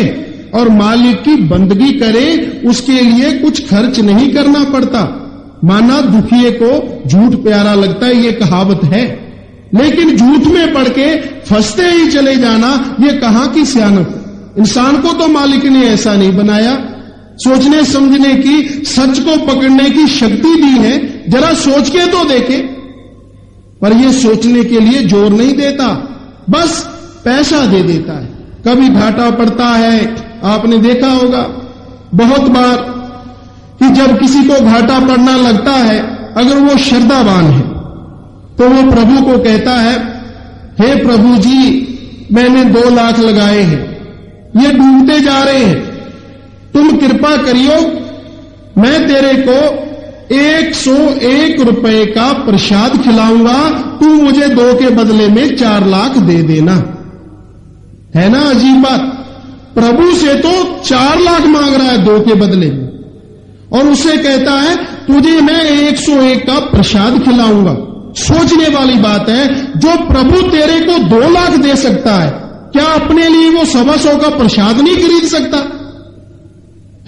और मालिक की बंदगी करें, उसके लिए कुछ खर्च नहीं करना पड़ता। माना दुखिए को झूठ प्यारा लगता है, ये कहावत है, लेकिन झूठ में पड़ के फंसते ही चले जाना, ये कहां की सियानत? इंसान को तो मालिक ने ऐसा नहीं बनाया। सोचने समझने की, सच को पकड़ने की शक्ति दी है, जरा सोच के तो देखे। पर ये सोचने के लिए जोर नहीं देता, बस पैसा दे देता है। कभी घाटा पड़ता है, आपने देखा होगा बहुत बार कि जब किसी को घाटा पड़ना लगता है, अगर वो श्रद्धावान है तो वो प्रभु को कहता है, हे प्रभु जी, मैंने 2 लाख लगाए हैं, ये डूबते जा रहे हैं, तुम कृपा करियो, मैं तेरे को 101 रुपए का प्रसाद खिलाऊंगा, तू मुझे 2 के बदले में 4 लाख दे देना। है ना अजीब बात, प्रभु से तो 4 लाख मांग रहा है 2 के बदले में, और उसे कहता है तुझे मैं 101 का प्रसाद खिलाऊंगा। सोचने वाली बात है, जो प्रभु तेरे को 2 लाख दे सकता है, क्या अपने लिए वो 125 का प्रसाद नहीं खरीद सकता?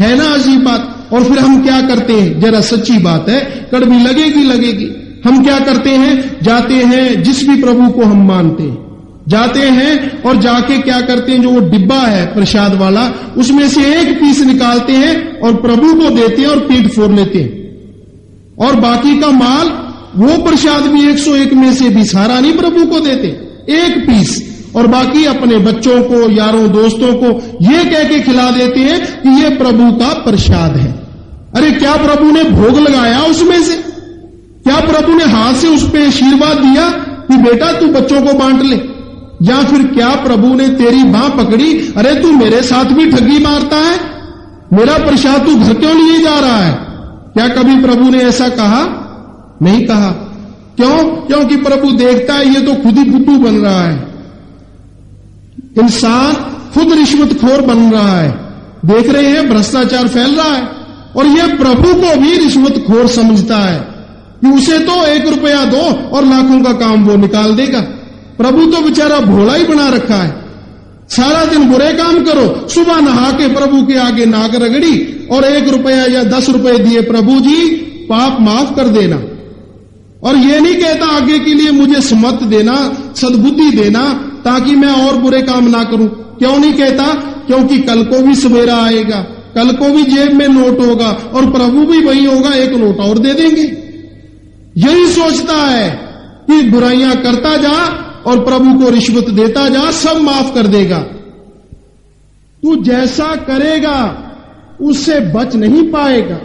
है ना अजीब बात। और फिर हम क्या करते हैं, जरा सच्ची बात है, कड़वी लगेगी, हम क्या करते हैं, जाते हैं जिस भी प्रभु को हम मानते हैं, जाते हैं और जाके क्या करते हैं, जो वो डिब्बा है प्रसाद वाला, उसमें से 1 पीस निकालते हैं और प्रभु को देते हैं और पेट फोड़ लेते हैं, और बाकी का माल, वो प्रसाद भी 101 में से भी सारा नहीं प्रभु को देते, 1 पीस, और बाकी अपने बच्चों को, यारों दोस्तों को ये कह के खिला देते हैं कि ये प्रभु का प्रसाद है। अरे क्या प्रभु ने भोग लगाया उसमें से? क्या प्रभु ने हाथ से उस पर आशीर्वाद दिया कि बेटा तू बच्चों को बांट ले? या फिर क्या प्रभु ने तेरी बांह पकड़ी, अरे तू मेरे साथ भी ठगी मारता है, मेरा प्रसाद तू घर क्यों लिए जा रहा है? क्या कभी प्रभु ने ऐसा कहा? नहीं कहा। क्यों? क्योंकि प्रभु देखता है ये तो खुद ही फुद्दू बन रहा है, इंसान खुद रिश्वतखोर बन रहा है, देख रहे हैं भ्रष्टाचार फैल रहा है, और ये प्रभु को भी रिश्वतखोर समझता है कि उसे तो 1 रुपया दो और लाखों का काम वो निकाल देगा। प्रभु तो बेचारा भोला ही बना रखा है, सारा दिन बुरे काम करो, सुबह नहा के प्रभु के आगे नाक रगड़ी और 1 रुपया या 10 रुपए दिए, प्रभु जी पाप माफ कर देना, और ये नहीं कहता आगे के लिए मुझे समत देना, सद्बुद्धि देना, ताकि मैं और बुरे काम ना करूं। क्यों नहीं कहता? क्योंकि कल को भी सवेरा आएगा, कल को भी जेब में नोट होगा और प्रभु भी वही होगा, 1 नोट और दे देंगे। यही सोचता है कि बुराइयां करता जा और प्रभु को रिश्वत देता जा, सब माफ कर देगा। तू जैसा करेगा उससे बच नहीं पाएगा,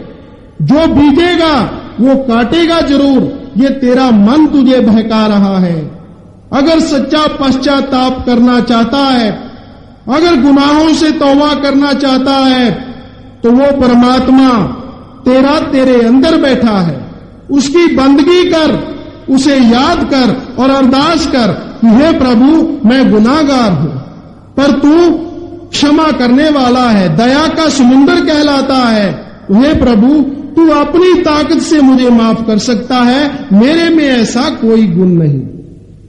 जो बीतेगा वो काटेगा जरूर, ये तेरा मन तुझे बहका रहा है। अगर सच्चा पश्चाताप करना चाहता है, अगर गुनाहों से तौबा करना चाहता है, तो वो परमात्मा तेरे अंदर बैठा है, उसकी बंदगी कर, उसे याद कर और अरदास कर कि हे प्रभु मैं गुनाहगार हूं, पर तू क्षमा करने वाला है, दया का समुंदर कहलाता है। हे प्रभु तू अपनी ताकत से मुझे माफ कर सकता है, मेरे में ऐसा कोई गुण नहीं।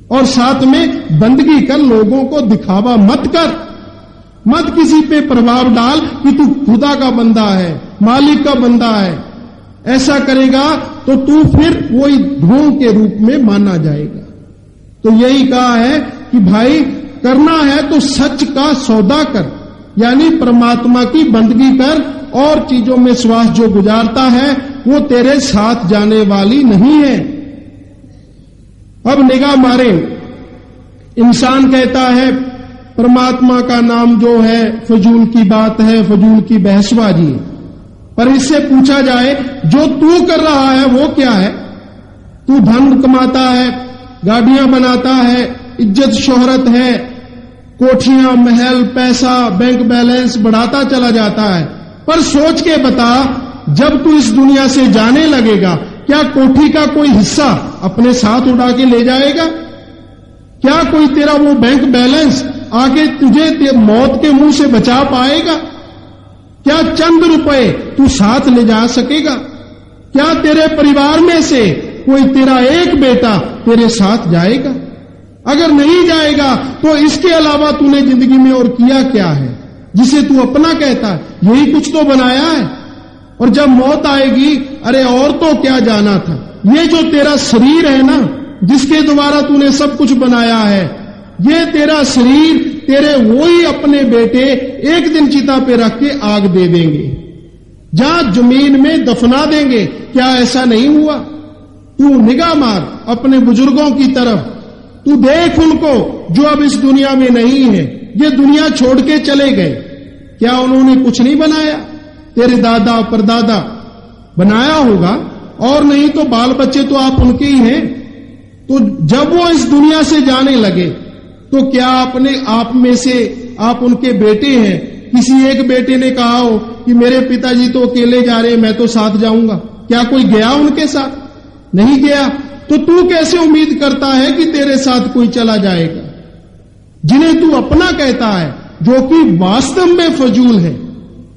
और साथ में बंदगी कर, लोगों को दिखावा मत कर, मत किसी पे प्रभाव डाल कि तू खुदा का बंदा है, मालिक का बंदा है। ऐसा करेगा तो तू फिर वही ढोंग के रूप में माना जाएगा। तो यही कहा है कि भाई करना है तो सच का सौदा कर, यानी परमात्मा की बंदगी कर, और चीजों में श्वास जो गुजारता है वो तेरे साथ जाने वाली नहीं है। अब निगाह मारे, इंसान कहता है परमात्मा का नाम जो है फजूल की बात है, फजूल की बहसबाजी। पर इससे पूछा जाए जो तू कर रहा है वो क्या है? तू धन कमाता है, गाड़ियां बनाता है, इज्जत शोहरत है, कोठियां, महल, पैसा, बैंक बैलेंस बढ़ाता चला जाता है। पर सोच के बता, जब तू इस दुनिया से जाने लगेगा, क्या कोठी का कोई हिस्सा अपने साथ उड़ा के ले जाएगा? क्या कोई तेरा वो बैंक बैलेंस आगे तुझे मौत के मुंह से बचा पाएगा? क्या चंद रुपए तू साथ ले जा सकेगा? क्या तेरे परिवार में से कोई तेरा एक बेटा तेरे साथ जाएगा? अगर नहीं जाएगा तो इसके अलावा तूने जिंदगी में और किया क्या है जिसे तू अपना कहता है? यही कुछ तो बनाया है। और जब मौत आएगी, अरे और तो क्या जाना था, ये जो तेरा शरीर है ना, जिसके द्वारा तूने सब कुछ बनाया है, ये तेरा शरीर तेरे वही अपने बेटे एक दिन चिता पे रख के आग दे देंगे, जहां जमीन में दफना देंगे। क्या ऐसा नहीं हुआ? तू निगाह मार अपने बुजुर्गों की तरफ, तू देख उनको जो अब इस दुनिया में नहीं है, ये दुनिया छोड़ के चले गए। क्या उन्होंने कुछ नहीं बनाया? तेरे दादा परदादा बनाया होगा, और नहीं तो बाल बच्चे तो आप उनके ही हैं। तो जब वो इस दुनिया से जाने लगे तो क्या अपने आप में से आप उनके बेटे हैं? किसी एक बेटे ने कहा हो कि मेरे पिताजी तो अकेले जा रहे हैं, मैं तो साथ जाऊंगा। क्या कोई गया उनके साथ? नहीं गया। तो तू कैसे उम्मीद करता है कि तेरे साथ कोई चला जाएगा? जिन्हें तू अपना कहता है, जो कि वास्तव में फजूल है,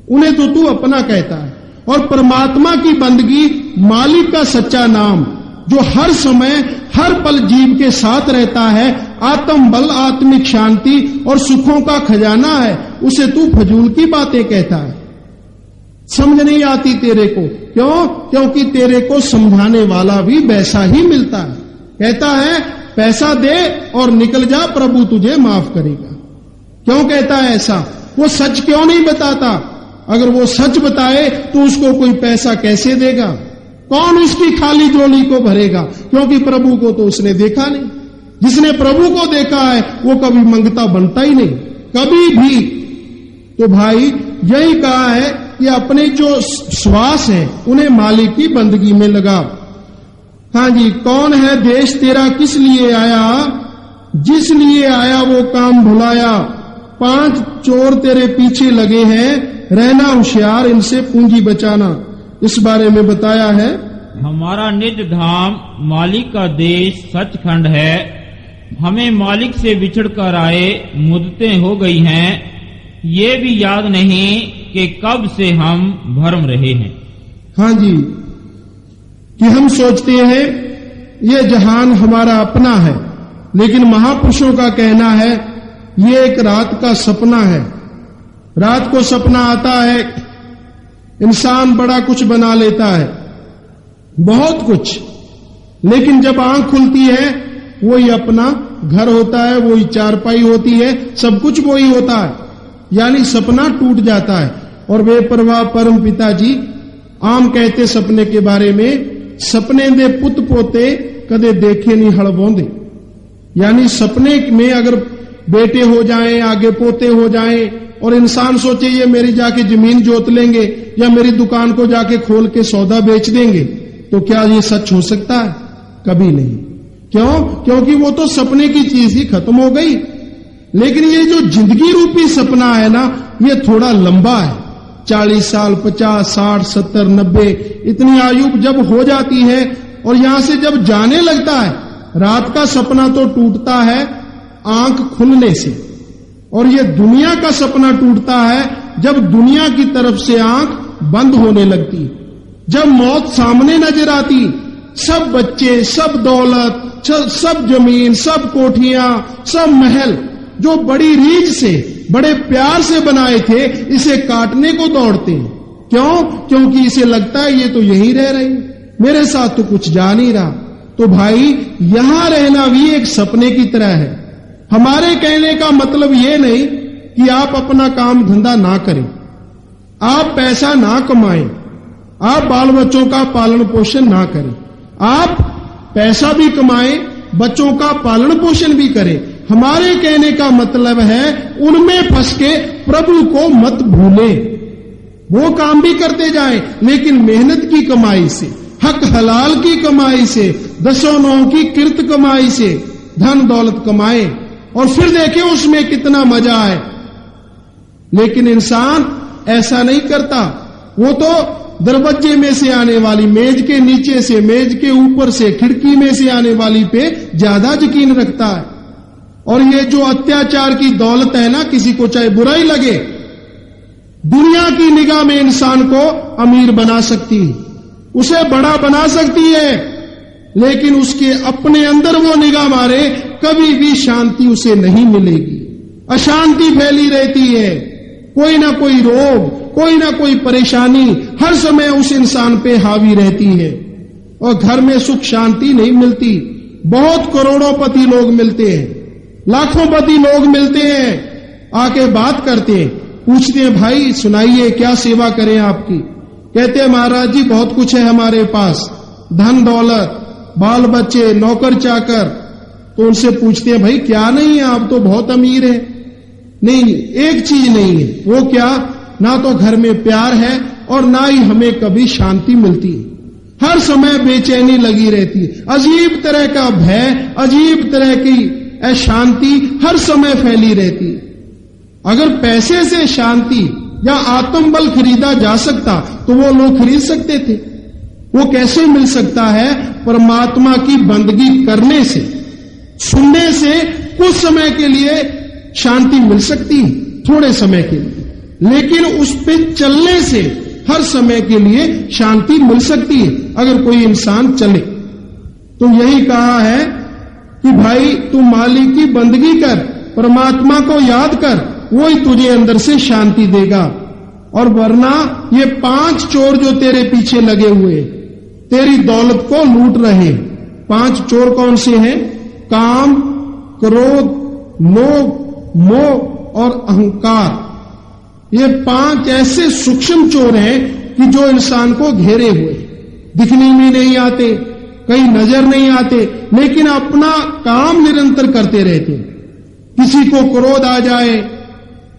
उन्हें तो तू अपना कहता है। और परमात्मा की बंदगी, मालिक का सच्चा नाम, जो हर समय हर पल जीव के साथ रहता है, आत्म बल, आत्मिक शांति और सुखों का खजाना है, उसे तू फजूल की बातें कहता है। समझ नहीं आती तेरे को। क्यों? क्योंकि तेरे को समझाने वाला भी वैसा ही मिलता है। कहता है पैसा दे और निकल जा, प्रभु तुझे माफ करेगा। क्यों कहता है ऐसा? वो सच क्यों नहीं बताता? अगर वो सच बताए तो उसको कोई पैसा कैसे देगा? कौन उसकी खाली झोली को भरेगा? क्योंकि प्रभु को तो उसने देखा नहीं। जिसने प्रभु को देखा है वो कभी मंगता बनता ही नहीं, कभी भी। तो भाई यही कहा है कि अपने जो श्वास है उन्हें मालिक की बंदगी में लगा। हाँ जी, कौन है देश तेरा किस लिए आया, जिस लिए आया वो काम भुलाया। 5 चोर तेरे पीछे लगे हैं, रहना होशियार, इनसे पूंजी बचाना। इस बारे में बताया है, हमारा निज धाम मालिक का देश सचखंड है। हमें मालिक से बिछड़ कर आए मुद्दतें हो गई हैं, ये भी याद नहीं कि कब से हम भरम रहे हैं। हाँ जी, कि हम सोचते हैं ये जहान हमारा अपना है, लेकिन महापुरुषों का कहना है ये एक रात का सपना है। रात को सपना आता है, इंसान बड़ा कुछ बना लेता है, बहुत कुछ, लेकिन जब आंख खुलती है वही अपना घर होता है, वही चारपाई होती है, सब कुछ वही होता है। यानी सपना टूट जाता है। और बेपरवाह परम पिताजी आम कहते सपने के बारे में, सपने दे पुत पोते कदे देखे नहीं हड़बोंदे। यानी सपने में अगर बेटे हो जाएं, आगे पोते हो जाएं, और इंसान सोचे ये मेरी जाके जमीन जोत लेंगे या मेरी दुकान को जाके खोल के सौदा बेच देंगे, तो क्या ये सच हो सकता है? कभी नहीं। क्यों? क्योंकि वो तो सपने की चीज ही खत्म हो गई। लेकिन ये जो जिंदगी रूपी सपना है ना, ये थोड़ा लंबा है। 40 साल, 50, 60, 70, 90 इतनी आयु जब हो जाती है और यहां से जब जाने लगता है, रात का सपना तो टूटता है आंख खुलने से, और ये दुनिया का सपना टूटता है जब दुनिया की तरफ से आंख बंद होने लगती। जब मौत सामने नजर आती, सब बच्चे, सब दौलत, सब जमीन, सब कोठियां, सब महल जो बड़ी रीझ से, बड़े प्यार से बनाए थे, इसे काटने को दौड़ते हैं। क्यों? क्योंकि इसे लगता है ये तो यहीं रह रहे, मेरे साथ तो कुछ जा नहीं रहा। तो भाई यहां रहना भी एक सपने की तरह है। हमारे कहने का मतलब ये नहीं कि आप अपना काम धंधा ना करें, आप पैसा ना कमाएं, आप बाल बच्चों का पालन पोषण ना करें। आप पैसा भी कमाएं, बच्चों का पालन पोषण भी करें। हमारे कहने का मतलब है उनमें फंस के प्रभु को मत भूलें। वो काम भी करते जाएं, लेकिन मेहनत की कमाई से, हक हलाल की कमाई से, 10-9 की किर्त कमाई से धन दौलत कमाएं, और फिर देखें उसमें कितना मजा है। लेकिन इंसान ऐसा नहीं करता। वो तो दरवाजे में से आने वाली, मेज के नीचे से, मेज के ऊपर से, खिड़की में से आने वाली पे ज्यादा यकीन रखता है। और ये जो अत्याचार की दौलत है ना, किसी को चाहे बुरा ही लगे, दुनिया की निगाह में इंसान को अमीर बना सकती है, उसे बड़ा बना सकती है, लेकिन उसके अपने अंदर वो निगाह मारे, कभी भी शांति उसे नहीं मिलेगी। अशांति फैली रहती है, कोई ना कोई रोग, कोई ना कोई परेशानी हर समय उस इंसान पे हावी रहती है, और घर में सुख शांति नहीं मिलती। बहुत करोड़ोंपति लोग मिलते हैं, लाखोंपति लोग मिलते हैं, आके बात करते हैं, पूछते हैं भाई सुनाइए क्या सेवा करें आपकी। कहते हैं महाराज जी बहुत कुछ है हमारे पास, धन दौलत, बाल बच्चे, नौकर चाकर, तो उनसे पूछते हैं भाई क्या नहीं है, आप तो बहुत अमीर हैं। नहीं, एक चीज नहीं है। वो क्या? ना तो घर में प्यार है और ना ही हमें कभी शांति मिलती है। हर समय बेचैनी लगी रहती है, अजीब तरह का भय, अजीब तरह की अशांति हर समय फैली रहती है। अगर पैसे से शांति या आत्मबल खरीदा जा सकता तो वो लोग खरीद सकते थे। वो कैसे मिल सकता है? परमात्मा की बंदगी करने से, सुनने से कुछ समय के लिए शांति मिल सकती है, थोड़े समय के लिए, लेकिन उस पे चलने से हर समय के लिए शांति मिल सकती है अगर कोई इंसान चले। तो यही कहा है कि भाई तू मालिक की बंदगी कर, परमात्मा को याद कर, वो ही तुझे अंदर से शांति देगा। और वरना ये 5 चोर जो तेरे पीछे लगे हुए, तेरी दौलत को लूट रहे, 5 चोर कौन से हैं? काम, क्रोध, लोभ, मोह और अहंकार। ये 5 ऐसे सूक्ष्म चोर हैं कि जो इंसान को घेरे हुए, दिखने में नहीं आते, कहीं नजर नहीं आते, लेकिन अपना काम निरंतर करते रहते। किसी को क्रोध आ जाए,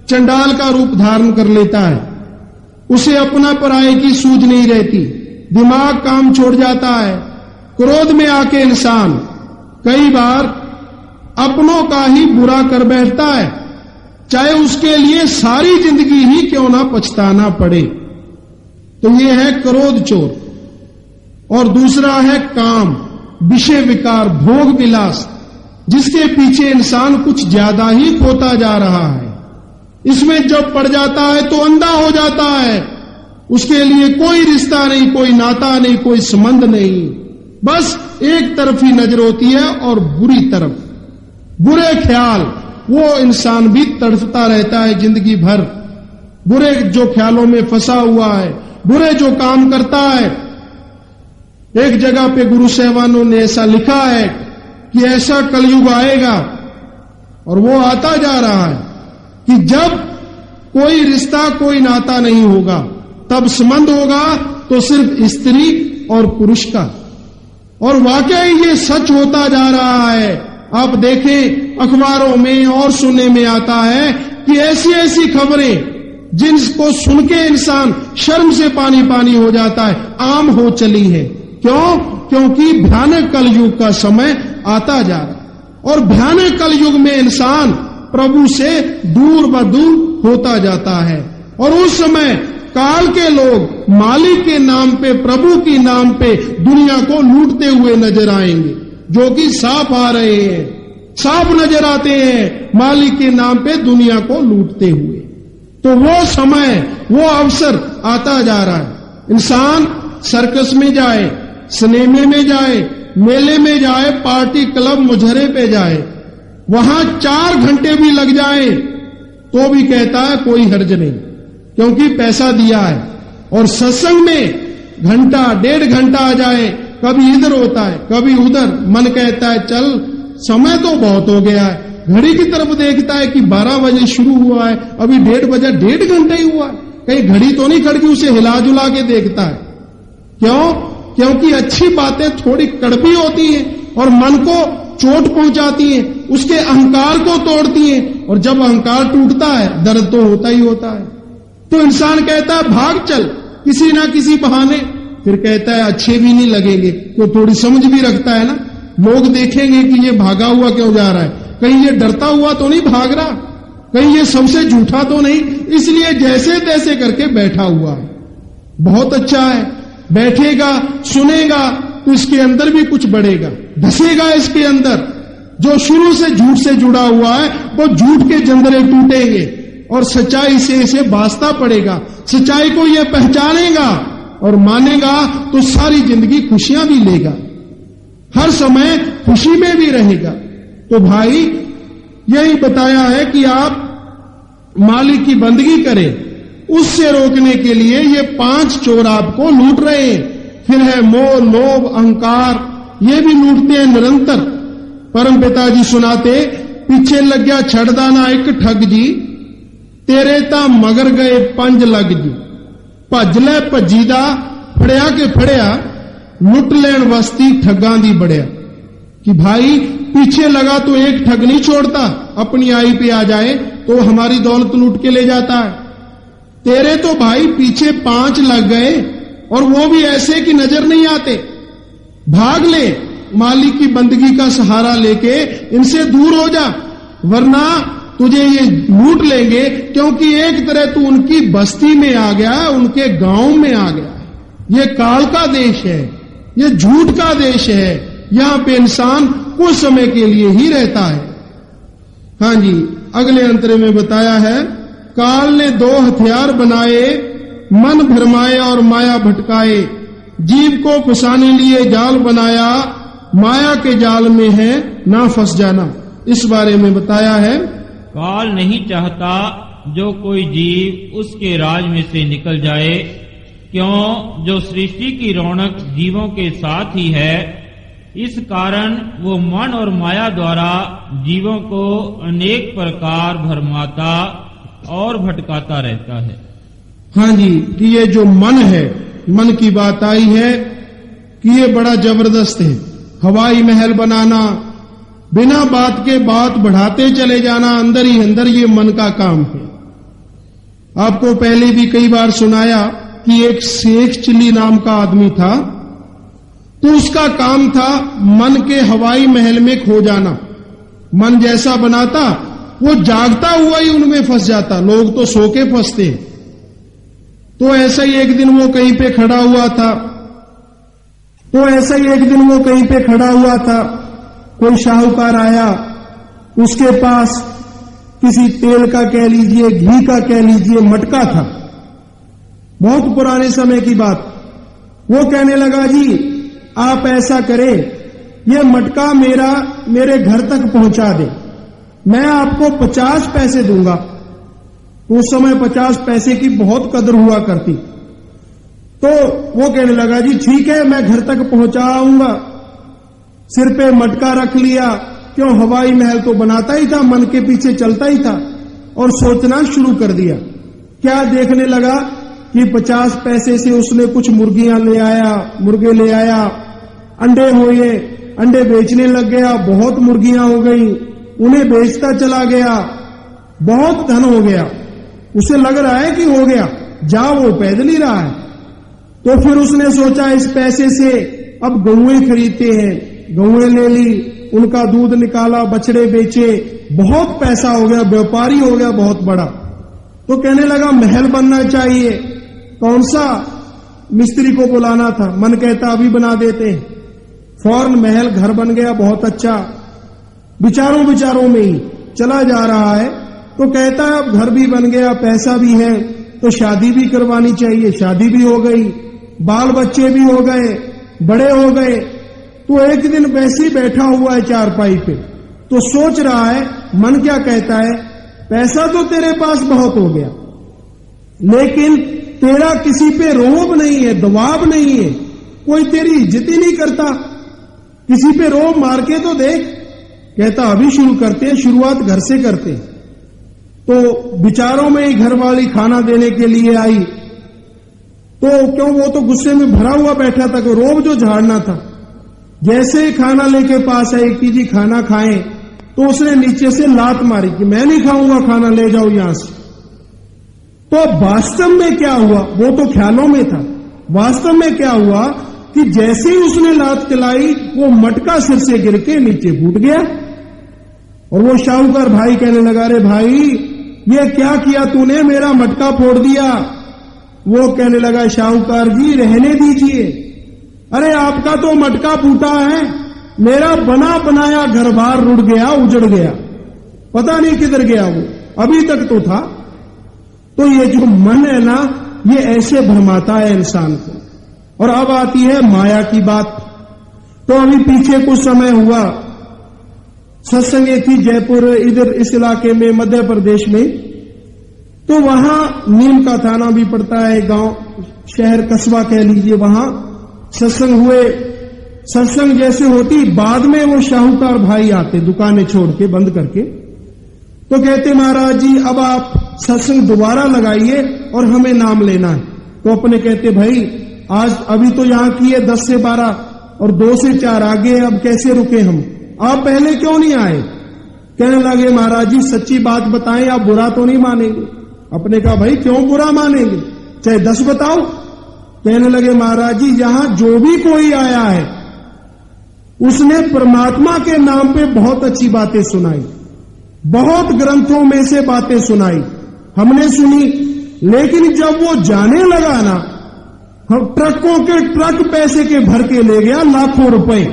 चंडाल का रूप धारण कर लेता है, उसे अपना पराये की सूझ नहीं रहती, दिमाग काम छोड़ जाता है। क्रोध में आके इंसान कई बार अपनों का ही बुरा कर बैठता है, चाहे उसके लिए सारी जिंदगी ही क्यों ना पछताना पड़े। तो ये है क्रोध चोर। और दूसरा है काम, विषय विकार, भोग विलास, जिसके पीछे इंसान कुछ ज्यादा ही खोता जा रहा है। इसमें जब पड़ जाता है तो अंधा हो जाता है, उसके लिए कोई रिश्ता नहीं, कोई नाता नहीं, कोई संबंध नहीं, बस एक तरफ ही नजर होती है और बुरी तरफ, बुरे ख्याल। वो इंसान भी तड़पता रहता है जिंदगी भर, बुरे जो ख्यालों में फंसा हुआ है, बुरे जो काम करता है। एक जगह पे गुरु साहबानों ने ऐसा लिखा है कि ऐसा कलयुग आएगा, और वो आता जा रहा है, कि जब कोई रिश्ता, कोई नाता नहीं होगा, तब संबंध होगा तो सिर्फ स्त्री और पुरुष का। और वाकई ये सच होता जा रहा है। आप देखें अखबारों में और सुनने में आता है कि ऐसी ऐसी खबरें जिनको सुन के इंसान शर्म से पानी पानी हो जाता है, आम हो चली है। क्यों? क्योंकि भयानक कलयुग का समय आता जा रहा है, और भयानक कलयुग में इंसान प्रभु से दूर ब दूर होता जाता है। और उस समय काल के लोग मालिक के नाम पे, प्रभु के नाम पे दुनिया को लूटते हुए नजर आएंगे, जो कि साफ आ रहे हैं, साफ नजर आते हैं, मालिक के नाम पे दुनिया को लूटते हुए। तो वो समय, वो अवसर आता जा रहा है। इंसान सर्कस में जाए, सिनेमे में जाए, मेले में जाए, पार्टी क्लब मुजहरे पे जाए, वहां 4 घंटे भी लग जाए तो भी कहता है कोई हर्ज नहीं, क्योंकि पैसा दिया है। और सत्संग में घंटा 1.5 घंटा आ जाए, कभी इधर होता है कभी उधर, मन कहता है चल, समय तो बहुत हो गया है, घड़ी की तरफ देखता है कि 12 बजे शुरू हुआ है, अभी 1:30 बजे, 1.5 घंटा ही हुआ है, कहीं घड़ी तो नहीं खड़ गई, उसे हिला जुला के देखता है। क्यों? क्योंकि अच्छी बातें थोड़ी कड़वी होती हैं और मन को चोट पहुंचाती हैं, उसके अहंकार को तोड़ती हैं, और जब अहंकार टूटता है दर्द तो होता ही होता है। तो इंसान कहता है भाग चल किसी ना किसी बहाने, फिर कहता है अच्छे भी नहीं लगेंगे, तो थोड़ी समझ भी रखता है ना, लोग देखेंगे कि ये भागा हुआ क्यों जा रहा है, कहीं ये डरता हुआ तो नहीं भाग रहा, कहीं ये सबसे झूठा तो नहीं, इसलिए जैसे तैसे करके बैठा हुआ है। बहुत अच्छा है, बैठेगा, सुनेगा तो इसके अंदर भी कुछ बढ़ेगा, धसेगा इसके अंदर। जो शुरू से झूठ से जुड़ा हुआ है वो झूठ के जंदरे टूटेंगे, और सच्चाई से इसे वास्ता पड़ेगा, सच्चाई को यह पहचानेगा और मानेगा तो सारी जिंदगी खुशियां भी लेगा, हर समय खुशी में भी रहेगा। तो भाई यही बताया है कि आप मालिक की बंदगी करें, उससे रोकने के लिए ये 5 चोर आपको लूट रहे हैं। फिर है मोह, लोभ, अहंकार, ये भी लूटते हैं निरंतर। परम पिताजी सुनाते, पीछे लग गया छड़दाना एक ठग जी, तेरे ता मगर गए 5 लग जी, भज लै भजीदा, फड़िया के फड़िया, लुट लेन वस्ती ठगां दी बढ़िया, कि भाई पीछे लगा तो एक ठग नहीं छोड़ता, अपनी आई पे आ जाए तो हमारी दौलत लूट के ले जाता है। तेरे तो भाई पीछे 5 लग गए, और वो भी ऐसे कि नजर नहीं आते। भाग ले, मालिक की बंदगी का सहारा लेके इनसे दूर हो जा, वरना तुझे ये लूट लेंगे। क्योंकि एक तरह तू उनकी बस्ती में आ गया, उनके गांव में आ गया। ये काल का देश है, ये झूठ का देश है। यहां पे इंसान कुछ समय के लिए ही रहता है। हां जी, अगले अंतरे में बताया है, काल ने 2 हथियार बनाए, मन भरमाए और माया भटकाए। जीव को फंसाने लिए जाल बनाया, माया के जाल में है ना फंस जाना। इस बारे में बताया है, काल नहीं चाहता जो कोई जीव उसके राज में से निकल जाए। क्यों? जो सृष्टि की रौनक जीवों के साथ ही है, इस कारण वो मन और माया द्वारा जीवों को अनेक प्रकार भरमाता और भटकाता रहता है। हाँ जी, कि ये जो मन है, मन की बात आई है कि ये बड़ा जबरदस्त है। हवाई महल बनाना, बिना बात के बात बढ़ाते चले जाना, अंदर ही अंदर ये मन का काम है। आपको पहले भी कई बार सुनाया कि एक शेख चिल्ली नाम का आदमी था, तो उसका काम था मन के हवाई महल में खो जाना। मन जैसा बनाता, वो जागता हुआ ही उनमें फंस जाता। लोग तो सो के फंसते। तो ऐसा ही एक दिन वो कहीं पे खड़ा हुआ था, कोई शाहूकार आया, उसके पास किसी तेल का कह लीजिए, घी का कह लीजिए, मटका था। बहुत पुराने समय की बात। वो कहने लगा, जी आप ऐसा करें, ये मटका मेरे घर तक पहुंचा दे, मैं आपको 50 पैसे दूंगा। उस समय 50 पैसे की बहुत कदर हुआ करती। तो वो कहने लगा, जी ठीक है, मैं घर तक पहुंचाऊंगा। सिर पे मटका रख लिया, क्यों हवाई महल तो बनाता ही था, मन के पीछे चलता ही था, और सोचना शुरू कर दिया। क्या देखने लगा कि 50 पैसे से उसने कुछ मुर्गे ले आया, अंडे हुए, अंडे बेचने लग गया, बहुत मुर्गियां हो गई, उन्हें बेचता चला गया, बहुत धन हो गया। उसे लग रहा है कि हो गया, जा वो पैदल ही रहा है। तो फिर उसने सोचा इस पैसे से अब गौएं खरीदते हैं, गौएं ले ली, उनका दूध निकाला, बछड़े बेचे, बहुत पैसा हो गया, व्यापारी हो गया बहुत बड़ा। तो कहने लगा महल बनना चाहिए। कौन सा? मिस्त्री को बुलाना था। मन कहता अभी बना देते हैं। फौरन महल घर बन गया, बहुत अच्छा। विचारों में ही चला जा रहा है। तो कहता है अब घर भी बन गया, पैसा भी है, तो शादी भी करवानी चाहिए। शादी भी हो गई, बाल बच्चे भी हो गए, बड़े हो गए। तो एक दिन वैसे ही बैठा हुआ है चारपाई पे, तो सोच रहा है, मन क्या कहता है, पैसा तो तेरे पास बहुत हो गया, लेकिन तेरा किसी पे रोब नहीं है, दबाव नहीं है, कोई तेरी इज्जत ही नहीं करता। किसी पे रोब मार के तो देख। कहता अभी शुरू करते हैं, शुरुआत घर से करते हैं। तो विचारों में ही घर वाली खाना देने के लिए आई। तो क्यों, वो तो गुस्से में भरा हुआ बैठा था कि रोब जो झाड़ना था। जैसे खाना लेके पास आई कि जी खाना खाएं, तो उसने नीचे से लात मारी कि मैं नहीं खाऊंगा खाना, ले जाओ यहां से। तो वास्तव में क्या हुआ, वो तो ख्यालों में था। वास्तव में क्या हुआ कि जैसे ही उसने लात चलाई, वो मटका सिर से गिर के नीचे फूट गया। और वो शाहूकार भाई कहने लगा, अरे भाई ये क्या किया तूने, मेरा मटका फोड़ दिया। वो कहने लगा, शाहूकार जी रहने दीजिए, अरे आपका तो मटका फूटा है, मेरा बना बनाया घर बार रुड़ गया, उजड़ गया, पता नहीं किधर गया वो, अभी तक तो था। तो ये जो मन है ना, ये ऐसे भरमाता है इंसान को। और अब आती है माया की बात। तो अभी पीछे कुछ समय हुआ, सत्संग थी जयपुर, इधर इस इलाके में, मध्य प्रदेश में। तो वहां नीम का थाना भी पड़ता है, गांव, शहर, कस्बा कह लीजिए। वहां सत्संग हुए। सत्संग जैसे होती, बाद में वो शाहूकार भाई आते दुकानें छोड़ के, बंद करके। तो कहते, महाराज जी अब आप सत्संग दोबारा लगाइए और हमें नाम लेना है। तो अपने कहते, भाई आज अभी तो यहां की है 10 से 12 और 2 से 4 आगे है, अब कैसे रुके हम? आप पहले क्यों नहीं आए? कहने लगे महाराज जी सच्ची बात बताएं, आप बुरा तो नहीं मानेंगे? अपने कहा भाई क्यों बुरा मानेंगे, चाहे 10 बताओ। कहने लगे महाराज जी यहां जो भी कोई आया है उसने परमात्मा के नाम पे बहुत अच्छी बातें सुनाई, बहुत ग्रंथों में से बातें सुनाई, हमने सुनी, लेकिन जब वो जाने लगा ना, हम ट्रकों के ट्रक पैसे के भर के ले गया, लाखों रुपए,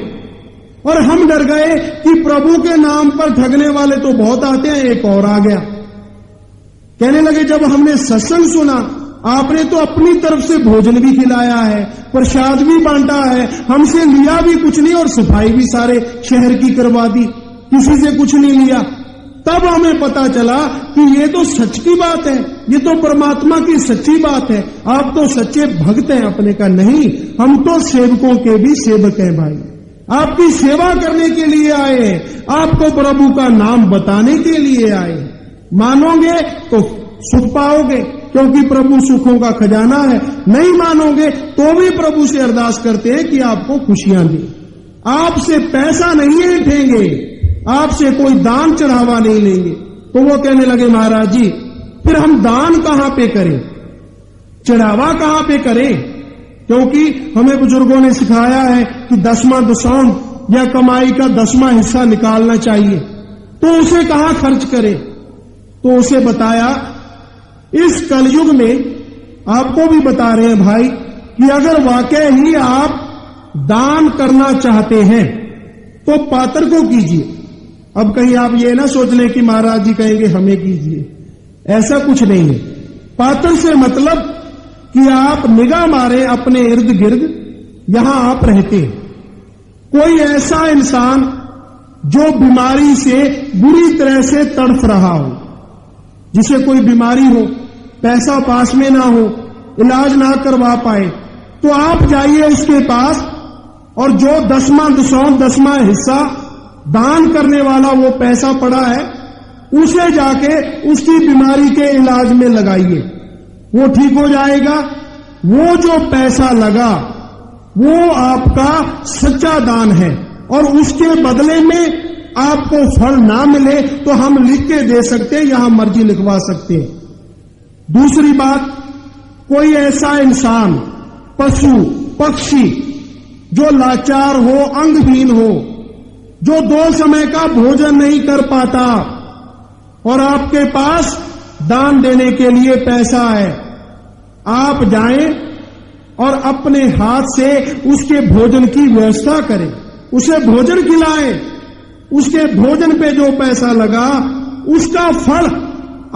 और हम डर गए कि प्रभु के नाम पर ठगने वाले तो बहुत आते हैं, एक और आ गया। कहने लगे जब हमने सत्संग सुना, आपने तो अपनी तरफ से भोजन भी खिलाया है, प्रसाद भी बांटा है, हमसे लिया भी कुछ नहीं और सफाई भी सारे शहर की करवा दी, किसी से कुछ नहीं लिया। तब हमें पता चला कि ये तो सच की बात है, ये तो परमात्मा की सच्ची बात है, आप तो सच्चे भक्त हैं। अपने का नहीं, हम तो सेवकों के भी सेवक हैं भाई, आपकी सेवा करने के लिए आए हैं, आपको प्रभु का नाम बताने के लिए आए हैं। मानोगे तो सुख पाओगे क्योंकि प्रभु सुखों का खजाना है, नहीं मानोगे तो भी प्रभु से अरदास करते हैं कि आपको खुशियां दे। आपसे पैसा नहीं ऐंठेंगे, आपसे कोई दान चढ़ावा नहीं लेंगे। तो वो कहने लगे महाराज जी फिर हम दान कहां पे करें, चढ़ावा कहां पे करें? क्योंकि हमें बुजुर्गों ने सिखाया है कि 10वां दशौंध या कमाई का 10वां हिस्सा निकालना चाहिए, तो उसे कहां खर्च करें? तो उसे बताया इस कलयुग में आपको भी बता रहे हैं भाई कि अगर वाकई ही आप दान करना चाहते हैं तो पातर को कीजिए। अब कहीं आप ये ना सोच लें कि महाराज जी कहेंगे हमें कीजिए, ऐसा कुछ नहीं है। पातर से मतलब कि आप निगाह मारे अपने इर्द गिर्द, यहां आप रहते हैं, कोई ऐसा इंसान जो बीमारी से बुरी तरह से तड़फ रहा हो, जिसे कोई बीमारी हो, पैसा पास में ना हो, इलाज ना करवा पाए, तो आप जाइए उसके पास और जो 10वां दशौंध 10वां हिस्सा दान करने वाला वो पैसा पड़ा है, उसे जाके उसकी बीमारी के इलाज में लगाइए, वो ठीक हो जाएगा। वो जो पैसा लगा वो आपका सच्चा दान है, और उसके बदले में आपको फल ना मिले तो हम लिख के दे सकते हैं, यहां मर्जी लिखवा सकते हैं। दूसरी बात, कोई ऐसा इंसान, पशु पक्षी जो लाचार हो, अंगहीन हो, जो 2 समय का भोजन नहीं कर पाता और आपके पास दान देने के लिए पैसा है, आप जाएं और अपने हाथ से उसके भोजन की व्यवस्था करें, उसे भोजन खिलाएं, उसके भोजन पे जो पैसा लगा उसका फल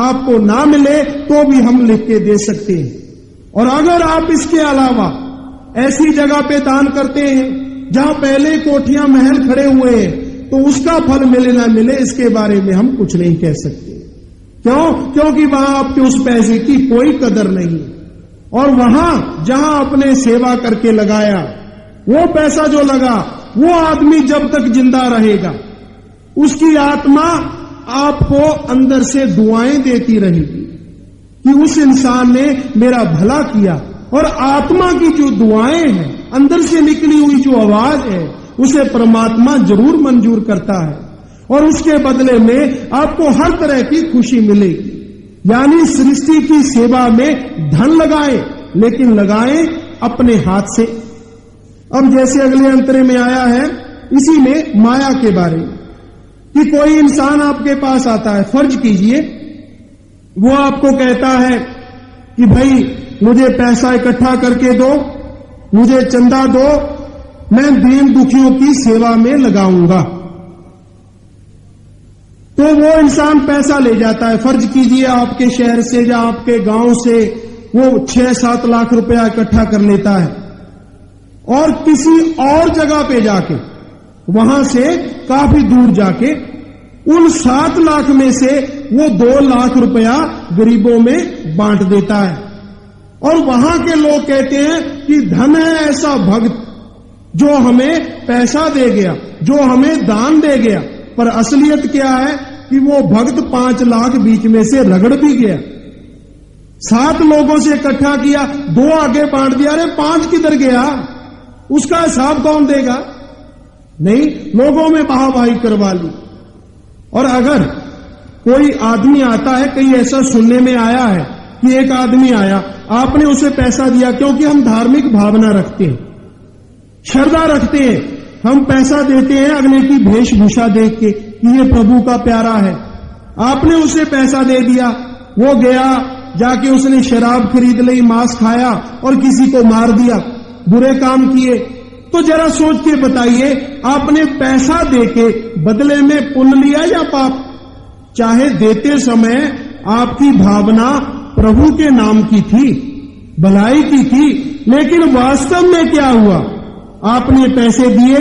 आपको ना मिले तो भी हम लिख के दे सकते हैं। और अगर आप इसके अलावा ऐसी जगह पे दान करते हैं जहां पहले कोठियां महल खड़े हुए हैं, तो उसका फल मिले ना मिले इसके बारे में हम कुछ नहीं कह सकते। क्यों? क्योंकि वहां आपके उस पैसे की कोई कदर नहीं, और वहां जहां आपने सेवा करके लगाया वो पैसा जो लगा, वो आदमी जब तक जिंदा रहेगा उसकी आत्मा आपको अंदर से दुआएं देती रहेगी कि उस इंसान ने मेरा भला किया, और आत्मा की जो दुआएं हैं, अंदर से निकली हुई जो आवाज है, उसे परमात्मा जरूर मंजूर करता है, और उसके बदले में आपको हर तरह की खुशी मिलेगी। यानी सृष्टि की सेवा में धन लगाएं, लेकिन लगाएं अपने हाथ से। अब जैसे अगले अंतरे में आया है इसी में माया के बारे में, कि कोई इंसान आपके पास आता है, फर्ज कीजिए वो आपको कहता है कि भाई मुझे पैसा इकट्ठा करके दो, मुझे चंदा दो, मैं दीन दुखियों की सेवा में लगाऊंगा। तो वो इंसान पैसा ले जाता है, फर्ज कीजिए आपके शहर से या आपके गांव से वो 6-7 लाख रुपया इकट्ठा कर लेता है, और किसी और जगह पे जाके, वहां से काफी दूर जाके, उन 7 लाख में से वो 2 लाख रुपया गरीबों में बांट देता है। और वहां के लोग कहते हैं कि धन है ऐसा भक्त जो हमें पैसा दे गया, जो हमें दान दे गया, पर असलियत क्या है कि वो भक्त 5 लाख बीच में से रगड़ भी गया। 7 लोगों से इकट्ठा किया, 2 आगे बांट दिया, अरे 5 किधर गया? उसका हिसाब कौन देगा? नहीं, लोगों में वाहवाही करवा ली। और अगर कोई आदमी आता है, कहीं ऐसा सुनने में आया है कि एक आदमी आया, आपने उसे पैसा दिया, क्योंकि हम धार्मिक भावना रखते हैं, श्रद्धा रखते हैं, हम पैसा देते हैं अगले की वेशभूषा देख के कि ये प्रभु का प्यारा है। आपने उसे पैसा दे दिया, वो गया, जाके उसने शराब खरीद ली, मांस खाया और किसी को मार दिया, बुरे काम किए। तो जरा सोच के बताइए, आपने पैसा देके बदले में पुण्य लिया या पाप? चाहे देते समय आपकी भावना प्रभु के नाम की थी, भलाई की थी, लेकिन वास्तव में क्या हुआ? आपने पैसे दिए,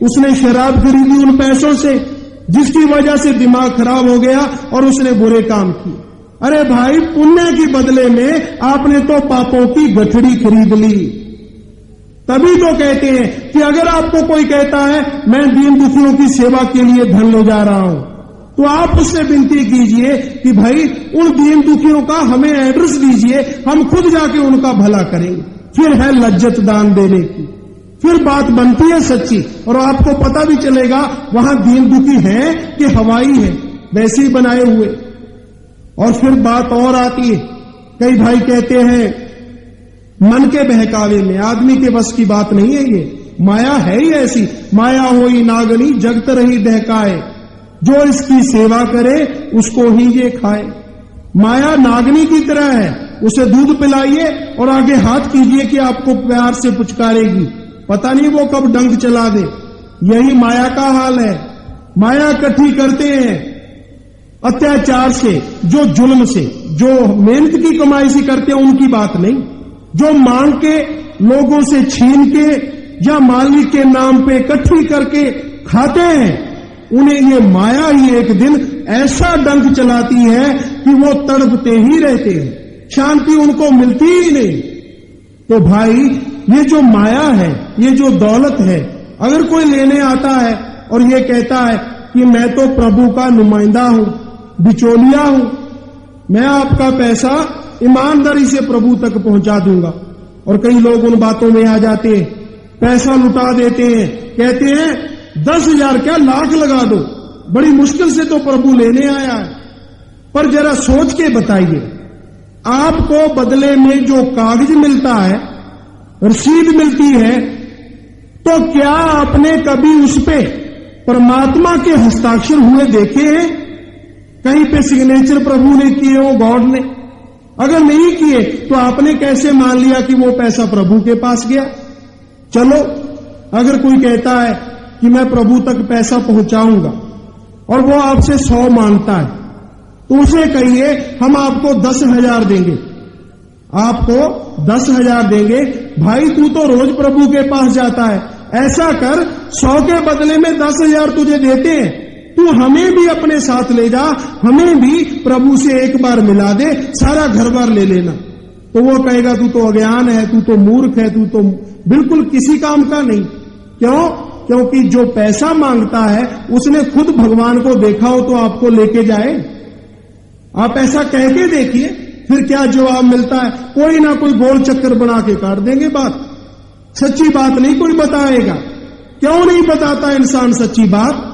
उसने शराब खरीदी उन पैसों से, जिसकी वजह से दिमाग खराब हो गया और उसने बुरे काम किए। अरे भाई, पुण्य के बदले में आपने तो पापों की गठड़ी खरीद ली। तभी तो कहते हैं कि अगर आपको कोई कहता है मैं दीन दुखियों की सेवा के लिए धन ले जा रहा हूं, तो आप उससे विनती कीजिए कि भाई उन दीन दुखियों का हमें एड्रेस दीजिए, हम खुद जाके उनका भला करेंगे। फिर है लज्जत दान देने की, फिर बात बनती है सच्ची, और आपको पता भी चलेगा वहां दीन दुखी है कि हवाई है, वैसे ही बनाए हुए। और फिर बात और आती है, कई भाई कहते हैं मन के बहकावे में, आदमी के बस की बात नहीं है ये, माया है ही ऐसी, माया होई नागनी जगत रही बहकाए, जो इसकी सेवा करे उसको ही ये खाए। माया नागनी की तरह है, उसे दूध पिलाइए और आगे हाथ कीजिए कि आपको प्यार से पुचकारेगी, पता नहीं वो कब डंक चला दे। यही माया का हाल है। माया इकट्ठी करते हैं अत्याचार से, जो जुल्म से, जो मेहनत की कमाई से करते हैं उनकी बात नहीं, जो मांग के लोगों से छीन के या मालिक के नाम पे इकट्ठी करके खाते हैं, उन्हें ये माया ही एक दिन ऐसा डंक चलाती है कि वो तड़पते ही रहते हैं, शांति उनको मिलती ही नहीं। तो भाई, ये जो माया है, ये जो दौलत है, अगर कोई लेने आता है और ये कहता है कि मैं तो प्रभु का नुमाइंदा हूं, बिचौलिया हूं, मैं आपका पैसा ईमानदारी से प्रभु तक पहुंचा दूंगा, और कई लोग उन बातों में आ जाते हैं, पैसा लुटा देते हैं, कहते हैं 10,000 क्या लाख लगा दो, बड़ी मुश्किल से तो प्रभु लेने आया है। पर जरा सोच के बताइए, आपको बदले में जो कागज मिलता है, रसीद मिलती है, तो क्या आपने कभी उस पे परमात्मा के हस्ताक्षर हुए देखे हैं? कहीं पे सिग्नेचर प्रभु ने किए हो, गॉड ने? अगर नहीं किए तो आपने कैसे मान लिया कि वो पैसा प्रभु के पास गया? चलो, अगर कोई कहता है कि मैं प्रभु तक पैसा पहुंचाऊंगा और वो आपसे 100 मांगता है, तो उसे कहिए हम आपको 10,000 देंगे, आपको 10,000 देंगे। भाई, तू तो रोज प्रभु के पास जाता है, ऐसा कर 100 के बदले में 10,000 तुझे देते हैं, तू हमें भी अपने साथ ले जा, हमें भी प्रभु से एक बार मिला दे, सारा घर बार ले लेना। तो वो कहेगा तू तो अज्ञान है, तू तो मूर्ख है, तू तो बिल्कुल किसी काम का नहीं। क्यों? क्योंकि जो पैसा मांगता है उसने खुद भगवान को देखा हो तो आपको लेके जाए। आप ऐसा कह के देखिए, फिर क्या जवाब मिलता है? कोई ना कोई गोल चक्कर बना के काट देंगे बात, सच्ची बात नहीं कोई बताएगा। क्यों नहीं बताता इंसान सच्ची बात?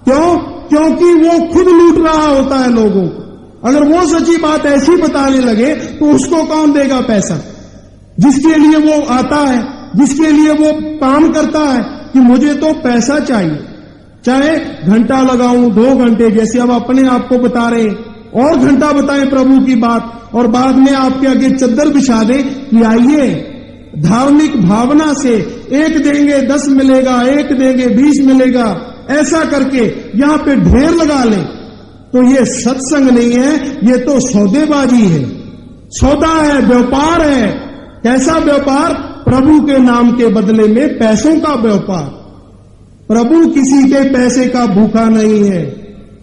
क्यों? क्योंकि वो खुद लूट रहा होता है लोगों को। अगर वो सच्ची बात ऐसी बताने लगे तो उसको कौन देगा पैसा? जिसके लिए वो आता है, जिसके लिए वो काम करता है कि मुझे तो पैसा चाहिए, चाहे घंटा लगाऊं, 2 घंटे, जैसे अब अपने आप को बता रहे हैं, और घंटा बताएं प्रभु की बात, और बाद में आपके आगे चद्दर बिछा दें कि आइए धार्मिक भावना से 1 देंगे 10 मिलेगा, 1 देंगे 20 मिलेगा, ऐसा करके यहां पे ढेर लगा लें, तो ये सत्संग नहीं है, ये तो सौदेबाजी है, सौदा है, व्यापार है। कैसा व्यापार? प्रभु के नाम के बदले में पैसों का व्यापार। प्रभु किसी के पैसे का भूखा नहीं है,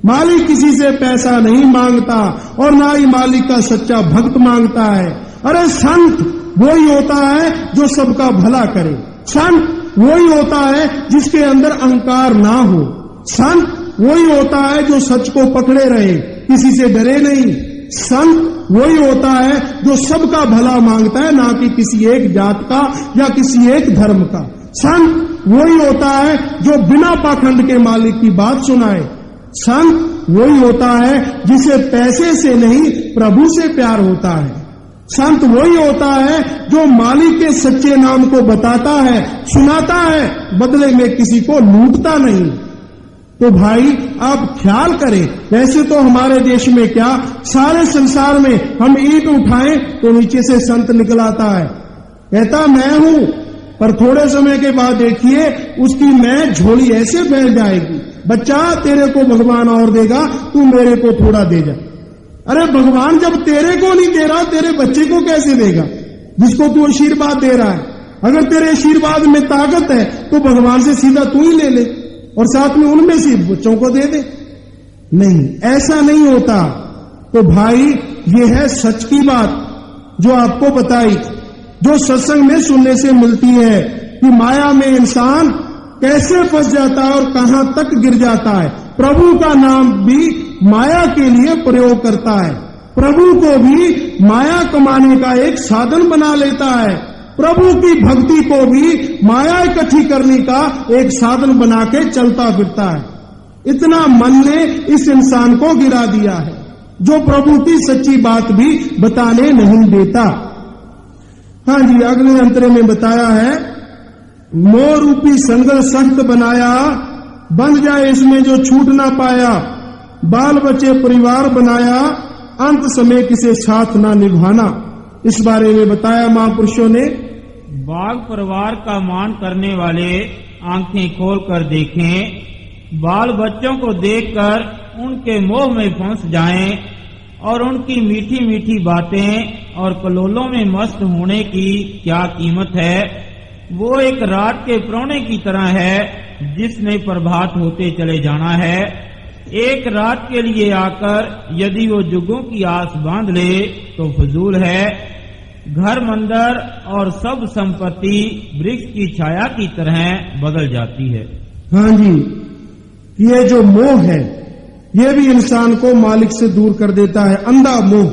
मालिक किसी से पैसा नहीं मांगता, और ना ही मालिक का सच्चा भक्त मांगता है। अरे संत वही होता है जो सबका भला करे, संत वही होता है जिसके अंदर अहंकार ना हो, संत वही होता है जो सच को पकड़े रहे, किसी से डरे नहीं। संत वही होता है जो सबका भला मांगता है, ना कि किसी एक जात का या किसी एक धर्म का। संत वही होता है जो बिना पाखंड के मालिक की बात सुनाए। संत वही होता है जिसे पैसे से नहीं प्रभु से प्यार होता है। संत वही होता है जो मालिक के सच्चे नाम को बताता है, सुनाता है, बदले में किसी को लूटता नहीं। तो भाई आप ख्याल करें, वैसे तो हमारे देश में क्या सारे संसार में हम ईंट उठाएं तो नीचे से संत निकल आता है, कहता मैं हूं, पर थोड़े समय के बाद देखिए उसकी मैं झोली ऐसे फैल जाएगी, बच्चा तेरे को भगवान और देगा, तू मेरे को थोड़ा दे जा। अरे भगवान जब तेरे को नहीं दे रहा तेरे बच्चे को कैसे देगा जिसको तू आशीर्वाद दे रहा है? अगर तेरे आशीर्वाद में ताकत है तो भगवान से सीधा तू ही ले ले और साथ में उनमें से बच्चों को दे दे। नहीं, ऐसा नहीं होता। तो भाई ये है सच की बात जो आपको बताई, जो सत्संग में सुनने से मिलती है कि माया में इंसान कैसे फंस जाता है और कहां तक गिर जाता है। प्रभु का नाम भी माया के लिए प्रयोग करता है, प्रभु को भी माया कमाने का एक साधन बना लेता है, प्रभु की भक्ति को भी माया इकट्ठी करने का एक साधन बना के चलता फिरता है। इतना मन ने इस इंसान को गिरा दिया है जो प्रभु की सच्ची बात भी बताने नहीं देता। हाँ जी, अगले अंतरे में बताया है, मोह रूपी संगल सख्त बनाया, बंध जाए इसमें जो छूट ना पाया, बाल बच्चे परिवार बनाया, अंत समय किसे साथ ना निभाना। इस बारे में बताया महापुरुषों ने, बाघ परिवार का मान करने वाले आंखें खोल कर देखें, बाल बच्चों को देखकर उनके मोह में फंस जाएं और उनकी मीठी मीठी बातें और कलोलों में मस्त होने की क्या कीमत है। वो एक रात के प्रोणे की तरह है जिसने प्रभात होते चले जाना है। एक रात के लिए आकर यदि वो जुगों की आस बांध ले तो फजूल है। घर मंदिर और सब संपत्ति वृक्ष की छाया की तरह बदल जाती है। हाँ जी, ये जो मोह है ये भी इंसान को मालिक से दूर कर देता है, अंधा मोह।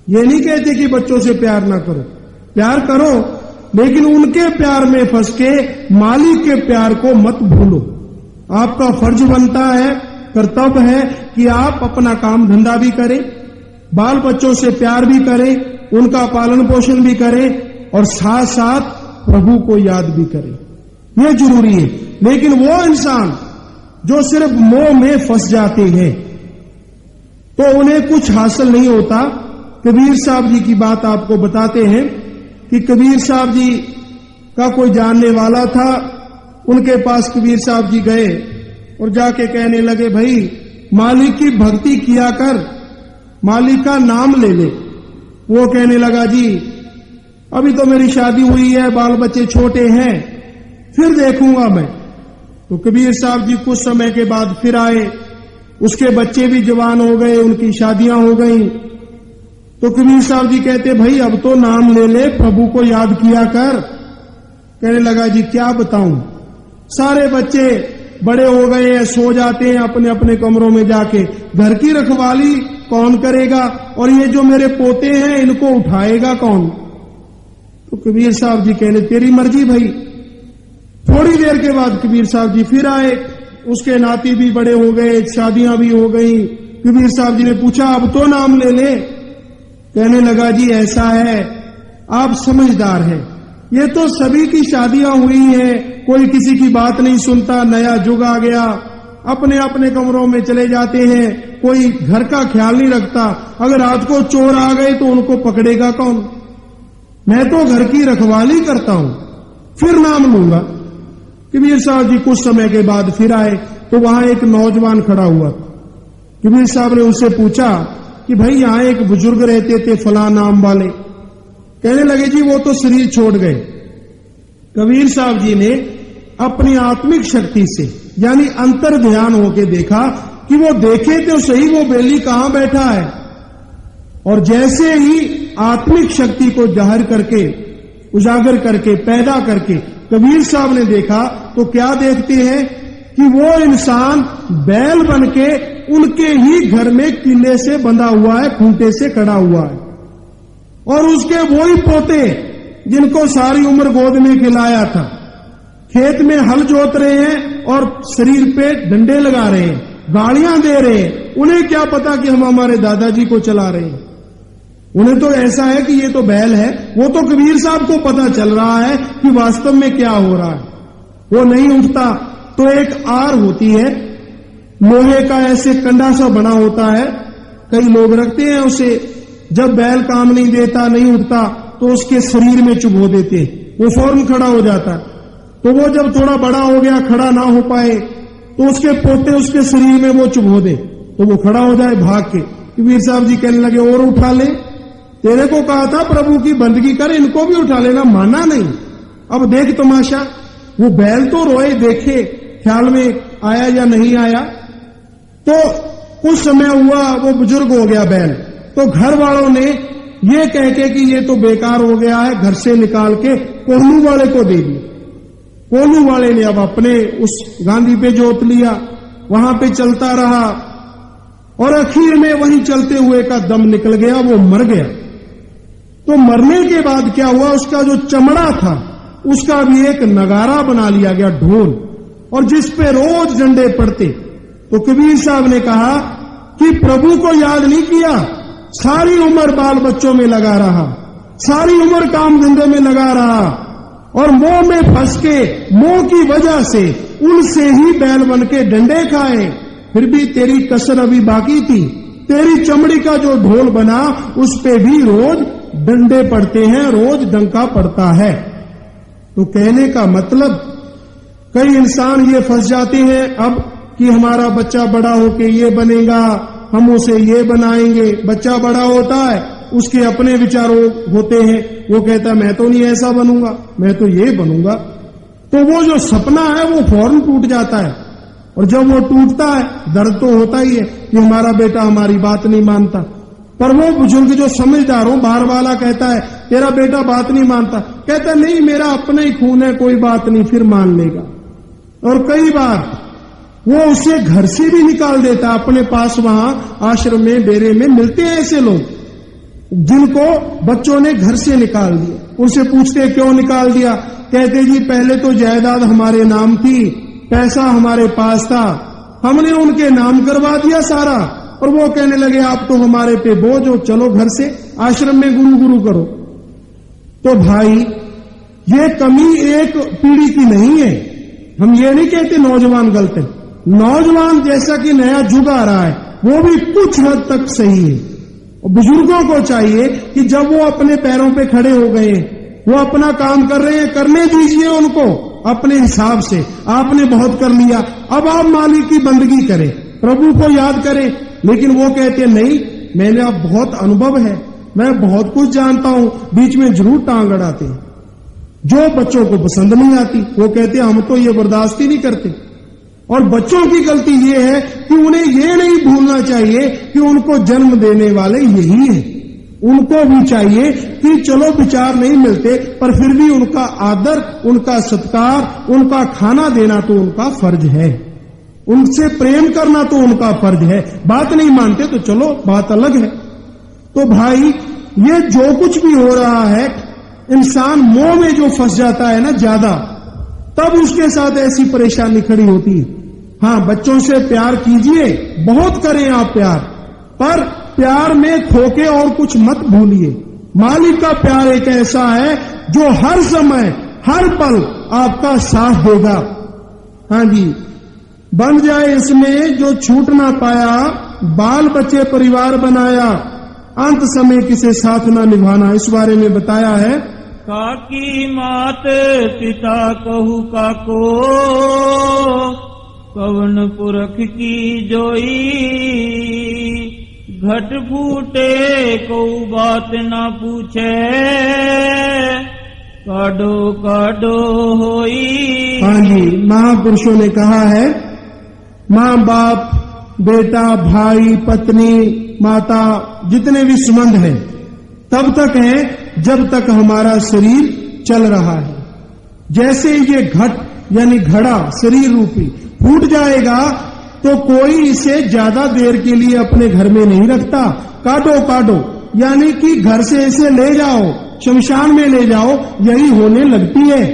ये नहीं कहते कि बच्चों से प्यार ना करो, प्यार करो, लेकिन उनके प्यार में फंस के मालिक के प्यार को मत भूलो। आपका फर्ज बनता है, कर्तव्य है कि आप अपना काम धंधा भी करें, बाल बच्चों से प्यार भी करें, उनका पालन पोषण भी करें और साथ साथ प्रभु को याद भी करें। ये जरूरी है। लेकिन वो इंसान जो सिर्फ मोह में फंस जाते हैं तो उन्हें कुछ हासिल नहीं होता। कबीर साहब जी की बात आपको बताते हैं कि कबीर साहब जी का कोई जानने वाला था, उनके पास कबीर साहब जी गए और जाके कहने लगे, भाई मालिक की भक्ति किया कर, मालिक का नाम ले ले। वो कहने लगा, जी अभी तो मेरी शादी हुई है, बाल बच्चे छोटे हैं, फिर देखूंगा मैं। तो कबीर साहब जी कुछ समय के बाद फिर आए, उसके बच्चे भी जवान हो गए, उनकी शादियां हो गईं। तो कबीर साहब जी कहते, भाई अब तो नाम ले ले, प्रभु को याद किया कर। कहने लगा, जी क्या बताऊं, सारे बच्चे बड़े हो गए हैं, सो जाते हैं अपने अपने कमरों में जाके, घर की रखवाली कौन करेगा और ये जो मेरे पोते हैं इनको उठाएगा कौन। तो कबीर साहब जी कहने, तेरी मर्जी भाई। थोड़ी देर के बाद कबीर साहब जी फिर आए, उसके नाती भी बड़े हो गए, शादियां भी हो गई। कबीर साहब जी ने पूछा, अब तो नाम ले ले। कहने लगा, जी ऐसा है, आप समझदार हैं, ये तो सभी की शादियां हुई हैं, कोई किसी की बात नहीं सुनता, नया युग आ गया, अपने अपने कमरों में चले जाते हैं, कोई घर का ख्याल नहीं रखता। अगर रात को चोर आ गए तो उनको पकड़ेगा कौन। मैं तो घर की रखवाली करता हूं, फिर नाम लूंगा। कबीर साहब जी कुछ समय के बाद फिर आए तो वहां एक नौजवान खड़ा हुआ। कबीर साहब ने उनसे पूछा कि भाई यहां एक बुजुर्ग रहते थे फला नाम वाले। कहने लगे, जी वो तो शरीर छोड़ गए। कबीर साहब जी ने अपनी आत्मिक शक्ति से यानी अंतर ध्यान होके देखा कि वो देखे तो सही वो बेली कहां बैठा है, और जैसे ही आत्मिक शक्ति को जाहिर करके, उजागर करके, पैदा करके कबीर साहब ने देखा तो क्या देखते हैं कि वो इंसान बैल बनके उनके ही घर में किले से बंधा हुआ है, खूंटे से खड़ा हुआ है, और उसके वो ही पोते जिनको सारी उम्र गोद में खिलाया था खेत में हल जोत रहे हैं और शरीर पे डंडे लगा रहे हैं, गालियां दे रहे हैं। उन्हें क्या पता कि हम हमारे दादाजी को चला रहे हैं। उन्हें तो ऐसा है कि ये तो बैल है। वो तो कबीर साहब को पता चल रहा है कि वास्तव में क्या हो रहा है। वो नहीं उठता तो एक आर होती है, लोहे का ऐसे कंडा सा बना होता है, कई लोग रखते हैं उसे। जब बैल काम नहीं देता, नहीं उठता, तो उसके शरीर में चुभो देते हैं, वो फौरन खड़ा हो जाता है। तो वो जब थोड़ा बड़ा हो गया, खड़ा ना हो पाए, तो उसके पोते उसके शरीर में वो चुभो दे, तो वो खड़ा हो जाए भाग के। कबीर साहब जी कहने लगे और उठा ले, तेरे को कहा था प्रभु की बंदगी कर, इनको भी उठा लेना, माना नहीं। अब देख तमाशा, वो बैल तो रोए, देखे ख्याल में आया या नहीं आया। तो कुछ समय हुआ, वो बुजुर्ग हो गया बैल। तो घर वालों ने ये कह के कि ये तो बेकार हो गया है, घर से निकाल के कोल्लू वाले को दे दिया। कोल्लू वाले ने अब अपने उस गांधी पे जोत लिया, वहां पे चलता रहा, और आखिर में वहीं चलते हुए का दम निकल गया, वो मर गया। तो मरने के बाद क्या हुआ, उसका जो चमड़ा था उसका भी एक नगारा बना लिया गया, ढोल, और जिस पे रोज डंडे पड़ते। तो कबीर साहब ने कहा कि प्रभु को याद नहीं किया, सारी उम्र बाल बच्चों में लगा रहा, सारी उम्र काम धंधे में लगा रहा, और मोह में फंस के, मोह की वजह से उनसे ही बैल बन के डंडे खाए। फिर भी तेरी कसर अभी बाकी थी, तेरी चमड़ी का जो ढोल बना उस पे भी रोज डंडे पड़ते हैं, रोज डंका पड़ता है। तो कहने का मतलब, कई इंसान ये फंस जाते हैं अब कि हमारा बच्चा बड़ा होके ये बनेगा, हम उसे ये बनाएंगे। बच्चा बड़ा होता है, उसके अपने विचारों होते हैं, वो कहता है मैं तो नहीं ऐसा बनूंगा, मैं तो ये बनूंगा। तो वो जो सपना है वो फौरन टूट जाता है, और जब वो टूटता है दर्द तो होता ही है कि हमारा बेटा हमारी बात नहीं मानता। पर वो बुजुर्ग जो समझदार हो, बाहर वाला कहता है तेरा बेटा बात नहीं मानता, कहता नहीं मेरा अपना ही खून है, कोई बात नहीं, फिर मान लेगा। और कई बार वो उसे घर से भी निकाल देता। अपने पास वहां आश्रम में, डेरे में मिलते हैं ऐसे लोग जिनको बच्चों ने घर से निकाल दिया। उनसे पूछते क्यों निकाल दिया, कहते जी पहले तो जायदाद हमारे नाम थी, पैसा हमारे पास था, हमने उनके नाम करवा दिया सारा, और वो कहने लगे आप तो हमारे पे बोझ हो, चलो घर से आश्रम में गुरु गुरु करो। तो भाई ये कमी एक पीढ़ी की नहीं है। हम ये नहीं कहते नौजवान गलत है, नौजवान जैसा कि नया युग आ रहा है वो भी कुछ हद तक सही है। और बुजुर्गों को चाहिए कि जब वो अपने पैरों पे खड़े हो गए, वो अपना काम कर रहे हैं, करने दीजिए उनको अपने हिसाब से। आपने बहुत कर लिया, अब आप मालिक की बंदगी करें, प्रभु को याद करें। लेकिन वो कहते नहीं, मैंने अब बहुत अनुभव है, मैं बहुत कुछ जानता हूं, बीच में जरूर टांग अड़ाते हैं। जो बच्चों को पसंद नहीं आती वो कहते हम तो ये बर्दाश्त ही नहीं करते। और बच्चों की गलती ये है कि उन्हें ये नहीं भूलना चाहिए कि उनको जन्म देने वाले यही है। उनको भी चाहिए कि चलो विचार नहीं मिलते, पर फिर भी उनका आदर, उनका सत्कार, उनका खाना देना तो उनका फर्ज है, उनसे प्रेम करना तो उनका फर्ज है। बात नहीं मानते तो चलो बात अलग है। तो भाई ये जो कुछ भी हो रहा है, इंसान मोह में जो फंस जाता है ना ज्यादा, तब उसके साथ ऐसी परेशानी खड़ी होती है। हाँ, बच्चों से प्यार कीजिए, बहुत करें आप प्यार, पर प्यार में खोके और कुछ मत भूलिए। मालिक का प्यार एक ऐसा है जो हर समय हर पल आपका साथ देगा। हाँ जी, बन जाए इसमें जो छूट ना पाया, बाल बच्चे परिवार बनाया, अंत समय किसे साथ ना निभाना। इस बारे में बताया है, काकी मात पिता कहू काको, कवन पुरख की जोई, घट फूटे को बात ना पूछे, काडो काडो होई। हाँ जी, महापुरुषों ने कहा है, माँ बाप, बेटा, भाई, पत्नी, माता, जितने भी संबंध हैं तब तक है जब तक हमारा शरीर चल रहा है। जैसे ये घट यानी घड़ा शरीर रूपी फूट जाएगा तो कोई इसे ज्यादा देर के लिए अपने घर में नहीं रखता। काटो काटो, यानी कि घर से इसे ले जाओ, शमशान में ले जाओ, यही होने लगती है।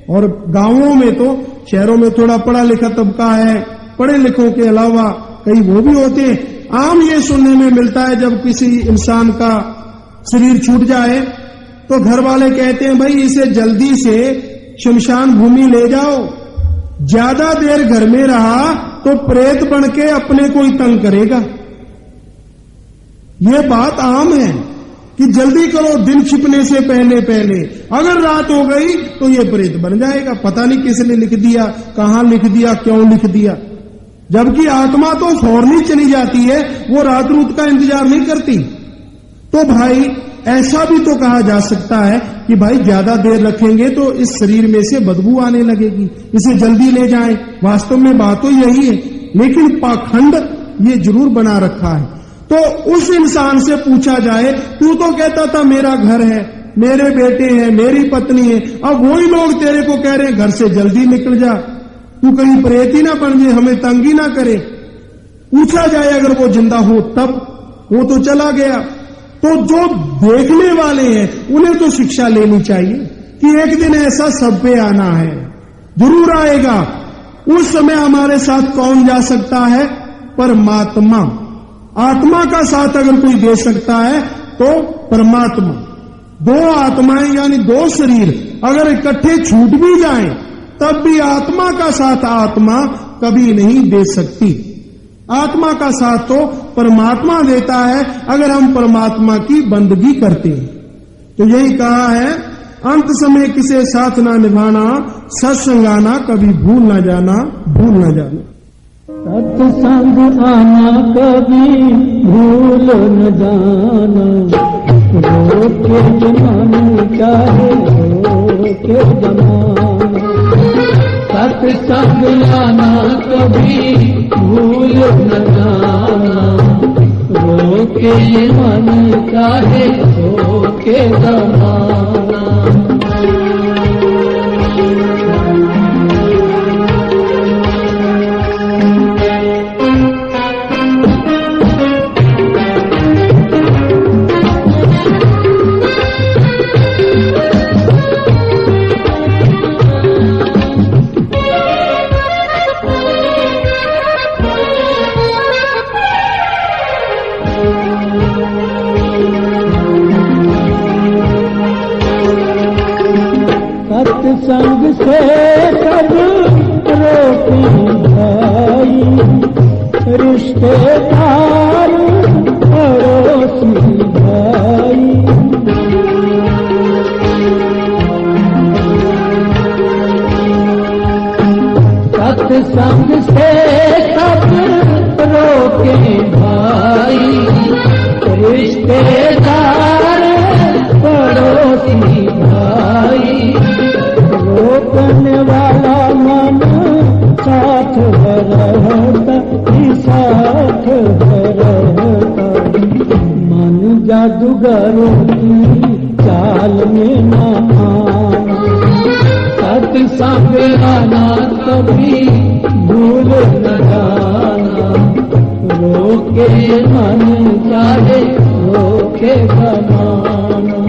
और गांवों में तो, शहरों में थोड़ा पढ़ा लिखा तबका है, पढ़े लिखों के अलावा कई वो भी होते हैं। आम ये सुनने में मिलता है जब किसी इंसान का शरीर छूट जाए तो घर वाले कहते हैं भाई इसे जल्दी से शमशान भूमि ले जाओ। ज्यादा देर घर में रहा तो प्रेत बन के अपने को ही तंग करेगा। यह बात आम है कि जल्दी करो, दिन छिपने से पहले पहले। अगर रात हो गई तो ये प्रेत बन जाएगा। पता नहीं किसने लिख दिया, कहां लिख दिया, क्यों लिख दिया। जबकि आत्मा तो फौरन ही चली जाती है, वो रात रूत का इंतजार नहीं करती। तो भाई ऐसा भी तो कहा जा सकता है कि भाई ज्यादा देर रखेंगे तो इस शरीर में से बदबू आने लगेगी, इसे जल्दी ले जाएं। वास्तव में बात तो यही है, लेकिन पाखंड ये जरूर बना रखा है। तो उस इंसान से पूछा जाए, तू तो कहता था मेरा घर है, मेरे बेटे हैं, मेरी पत्नी है, अब वही लोग तेरे को कह रहे हैं घर से जल्दी निकल जा, तू कहीं प्रेत ही ना बन जाए, हमें तंग ही ना करे। पूछा जाए अगर वो जिंदा हो तब, वो तो चला गया। तो जो देखने वाले हैं उन्हें तो शिक्षा लेनी चाहिए कि एक दिन ऐसा सब पे आना है, जरूर आएगा। उस समय हमारे साथ कौन जा सकता है? परमात्मा। आत्मा का साथ अगर कोई दे सकता है तो परमात्मा। दो आत्माएं यानी दो शरीर अगर इकट्ठे छूट भी जाएं तब भी आत्मा का साथ आत्मा कभी नहीं दे सकती। आत्मा का साथ तो परमात्मा देता है अगर हम परमात्मा की बंदगी करते हैं। तो यही कहा है, अंत समय किसे साथ ना निभाना, सत्संगाना कभी भूल ना जाना, भूल ना जाना। सत्संग आना कभी भूल न जाना, रोके जमाना चाहे रोके जमाना। सत्संग आना कभी भूल न जाना, रोके मन चाहे रोके जमाना। सत्संग से सब रोके भाई, रिश्तेदार पड़ोसी भाई। सत्संग से सब रोके भाई, रिश्तेदार पड़ोसी भाई। रोकने वाला मन साथ रहता, साथ रहता। मन जादूगरों की चाल में ना आना, सत्संग आना कभी भूल न जाना। रोके मन चाहे रोके बनाना।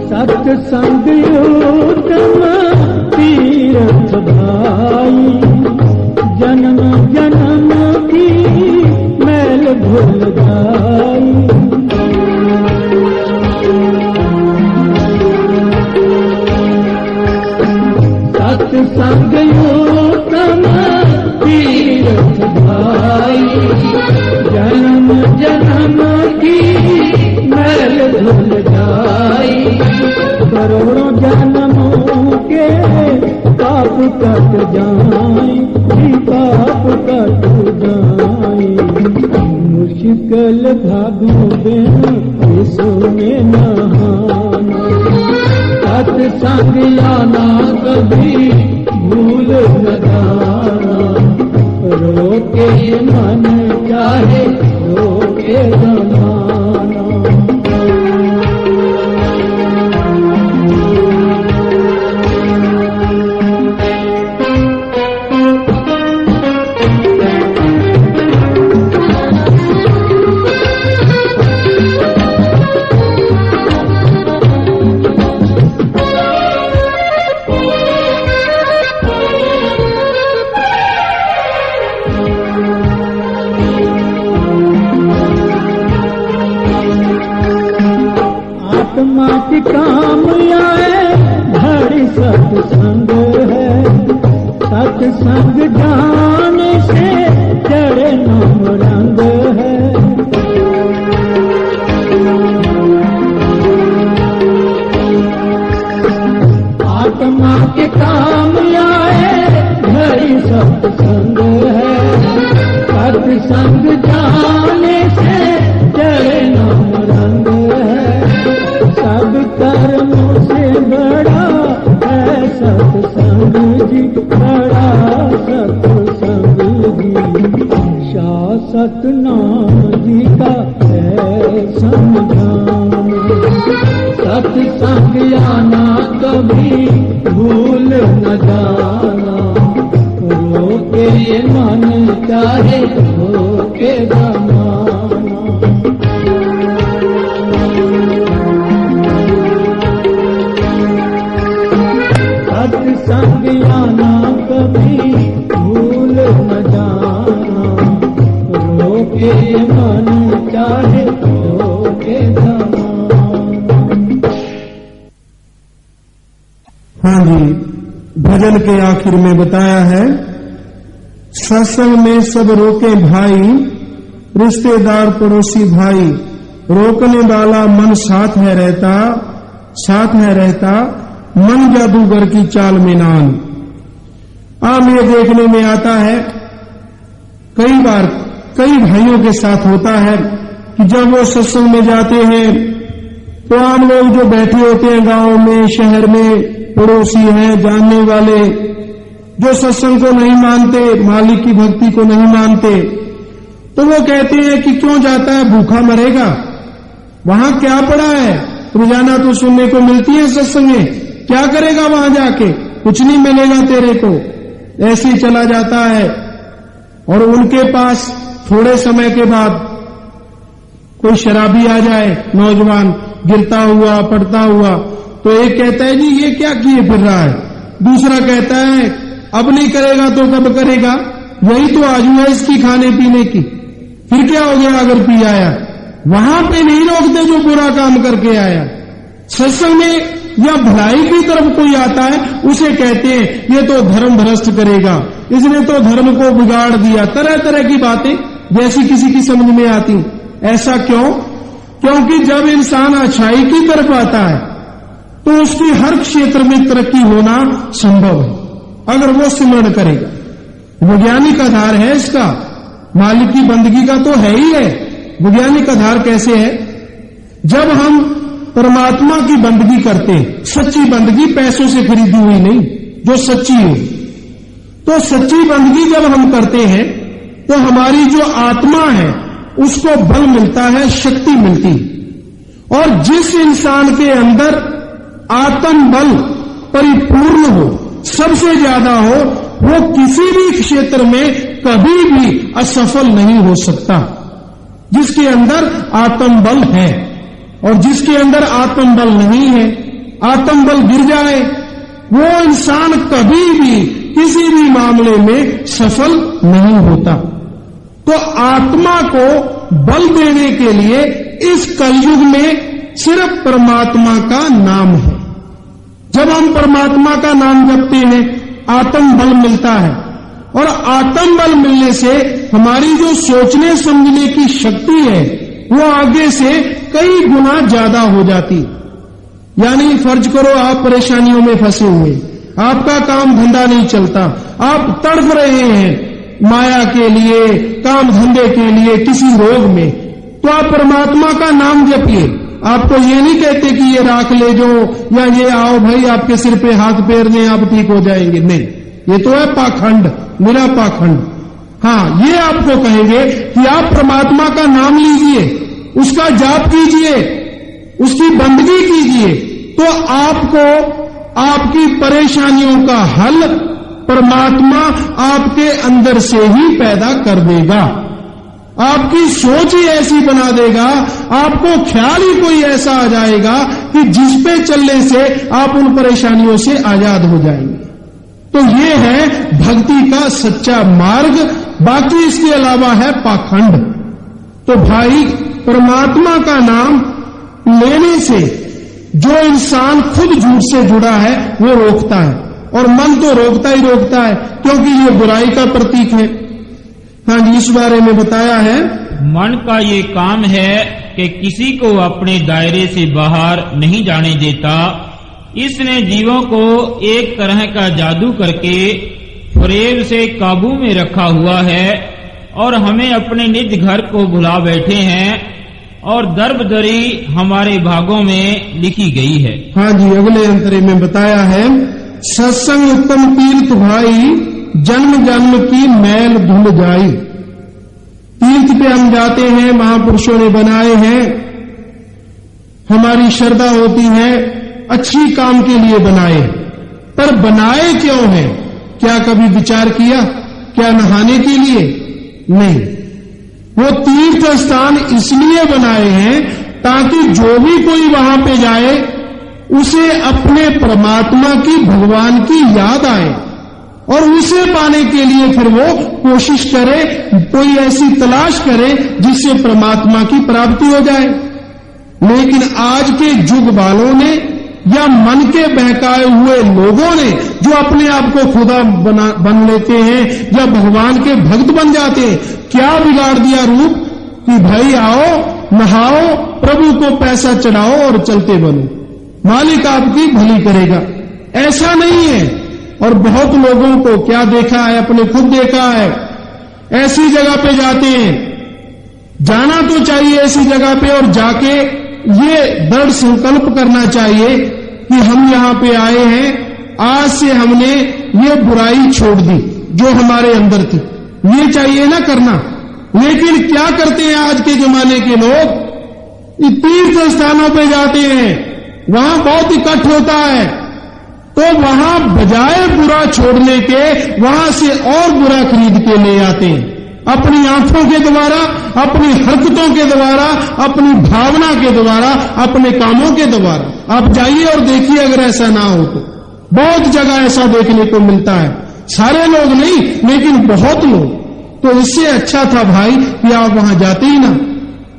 सत्संग उत्तम तीर्थ भाई, जन्म जन्म की मैल भूल जाई। सत्संग उत्तम तीर्थ भाई, जन्म जन्म की मैल भूल जाई। कट जाए, पाप कट जाए। मुश्किल भागों बिन इसमें नहाना, सत्संग आना कभी भूल न जाना। रोके मन चाहे रोके जमाना। आत्मा की काम आए धड़ी सत्संग है, सत्संग जाने से चढ़े नाम रंग है। आत्मा के काम आए धड़ी सत्संग है, सत्संग जाने से चढ़े नाम रंग है। सब कर्मों से बड़ा है सत्संग जी, बड़ा सत्संग जी। शाश्वत नाम जी का है समझाना, सत्संग आना कभी भूल न जाना। रोके मन चाहे रोके जमाना। सत्संग आना कभी भूल न जाना। रोके मन चाहे रोके जमाना। हाँ जी, भजन के आखिर में बताया है, सत्संग में सब रोके भाई, रिश्तेदार पड़ोसी भाई। रोकने वाला मन साथ है रहता, साथ है रहता, मन जादूगर की चाल में नान। आम ये देखने में आता है, कई बार कई भाइयों के साथ होता है कि जब वो सत्संग में जाते हैं तो आम लोग जो बैठे होते हैं गांव में, शहर में, पड़ोसी हैं, जानने वाले, जो सत्संग को नहीं मानते, मालिक की भक्ति को नहीं मानते, तो वो कहते हैं कि क्यों जाता है, भूखा मरेगा, वहां क्या पड़ा है, रोजाना तो सुनने को मिलती है सत्संग में, क्या करेगा वहां जाके, कुछ नहीं मिलेगा तेरे को। ऐसे ही चला जाता है। और उनके पास थोड़े समय के बाद कोई शराबी आ जाए, नौजवान गिरता हुआ पड़ता हुआ, तो एक कहता है जी ये क्या किए फिर रहा है, दूसरा कहता है अब नहीं करेगा तो कब करेगा, यही तो आजू है इसकी खाने पीने की, फिर क्या हो गया अगर पी आया। वहां पे नहीं रोकते जो बुरा काम करके आया। सत्संग में या भलाई की तरफ कोई आता है उसे कहते हैं ये तो धर्म भ्रष्ट करेगा, इसने तो धर्म को बिगाड़ दिया, तरह तरह की बातें जैसी किसी की समझ में आती। ऐसा क्यों? क्योंकि जब इंसान अच्छाई की तरफ आता है तो उसकी हर क्षेत्र में तरक्की होना संभव है, अगर वो सिमरण करेगा। वैज्ञानिक आधार है इसका, मालिक की बंदगी का तो है ही है। वैज्ञानिक आधार कैसे है? जब हम परमात्मा की बंदगी करते हैं, सच्ची बंदगी, पैसों से खरीदी हुई नहीं, जो सच्ची हो, तो सच्ची बंदगी जब हम करते हैं तो हमारी जो आत्मा है उसको बल मिलता है, शक्ति मिलती है। और जिस इंसान के अंदर आत्म बल परिपूर्ण हो, सबसे ज्यादा हो, वो किसी भी क्षेत्र में कभी भी असफल नहीं हो सकता। जिसके अंदर आत्म बल है, और जिसके अंदर आत्म बल नहीं है, आत्म बल गिर जाए, वो इंसान कभी भी किसी भी मामले में सफल नहीं होता। तो आत्मा को बल देने के लिए इस कलयुग में सिर्फ परमात्मा का नाम है। जब हम परमात्मा का नाम जपते हैं आत्म बल मिलता है, और आत्म बल मिलने से हमारी जो सोचने समझने की शक्ति है वो आगे से कई गुना ज्यादा हो जाती। यानी फर्ज करो आप परेशानियों में फंसे हुए, आपका काम धंधा नहीं चलता, आप तड़प रहे हैं माया के लिए, काम धंधे के लिए, किसी रोग में, तो आप परमात्मा का नाम जपिए। आपको ये नहीं कहते कि ये राख ले जाओ या ये आओ भाई आपके सिर पे हाथ फेर दें आप ठीक हो जाएंगे, नहीं, ये तो है पाखंड, मेरा पाखंड। हाँ, ये आपको कहेंगे कि आप परमात्मा का नाम लीजिए, उसका जाप कीजिए, उसकी बंदगी कीजिए, तो आपको आपकी परेशानियों का हल परमात्मा आपके अंदर से ही पैदा कर देगा। आपकी सोच ही ऐसी बना देगा, आपको ख्याल ही कोई ऐसा आ जाएगा कि जिस पे चलने से आप उन परेशानियों से आजाद हो जाएंगे। तो ये है भक्ति का सच्चा मार्ग, बाकी इसके अलावा है पाखंड। तो भाई, परमात्मा का नाम लेने से जो इंसान खुद झूठ से जुड़ा है वो रोकता है, और मन तो रोकता ही रोकता है, क्योंकि ये बुराई का प्रतीक है। हाँ जी, इस बारे में बताया है, मन का ये काम है कि किसी को अपने दायरे से बाहर नहीं जाने देता। इसने जीवों को एक तरह का जादू करके फरेब से काबू में रखा हुआ है और हमें अपने निज घर को भुला बैठे हैं, और दरबदरी हमारे भागों में लिखी गई है। हाँ जी, अगले अंतरे में बताया है, सत्संग उत्तम तीर्थ भाई, जन्म जन्म की मैल धुल जाई। तीर्थ पे हम जाते हैं, महापुरुषों ने बनाए हैं, हमारी श्रद्धा होती है अच्छी काम के लिए बनाए, पर बनाए क्यों है? क्या कभी विचार किया? क्या नहाने के लिए? नहीं, वो तीर्थ स्थान इसलिए बनाए हैं ताकि जो भी कोई वहां पे जाए उसे अपने परमात्मा की, भगवान की याद आए, और उसे पाने के लिए फिर वो कोशिश करे, कोई ऐसी तलाश करे जिससे परमात्मा की प्राप्ति हो जाए। लेकिन आज के युग वालों ने या मन के बहकाए हुए लोगों ने, जो अपने आप को खुदा बन लेते हैं या भगवान के भक्त बन जाते हैं, क्या बिगाड़ दिया रूप कि भाई आओ नहाओ, प्रभु को पैसा चढ़ाओ और चलते बनो, मालिक आपकी भली करेगा। ऐसा नहीं है। और बहुत लोगों को क्या देखा है, अपने खुद देखा है, ऐसी जगह पे जाते हैं, जाना तो चाहिए ऐसी जगह पे, और जाके ये दृढ़ संकल्प करना चाहिए कि हम यहां पे आए हैं, आज से हमने ये बुराई छोड़ दी जो हमारे अंदर थी, ये चाहिए ना करना। लेकिन क्या करते हैं आज के जमाने के लोग? तीर्थ स्थानों पे जाते हैं, वहां बहुत इकट्ठ होता है, तो वहां बजाय बुरा छोड़ने के वहां से और बुरा खरीद के ले आते हैं, अपनी आंखों के द्वारा, अपनी हरकतों के द्वारा, अपनी भावना के द्वारा, अपने कामों के द्वारा। आप जाइए और देखिए, अगर ऐसा ना हो तो बहुत जगह ऐसा देखने को मिलता है। सारे लोग नहीं, लेकिन बहुत लोग। तो इससे अच्छा था भाई कि आप वहां जाते ही ना,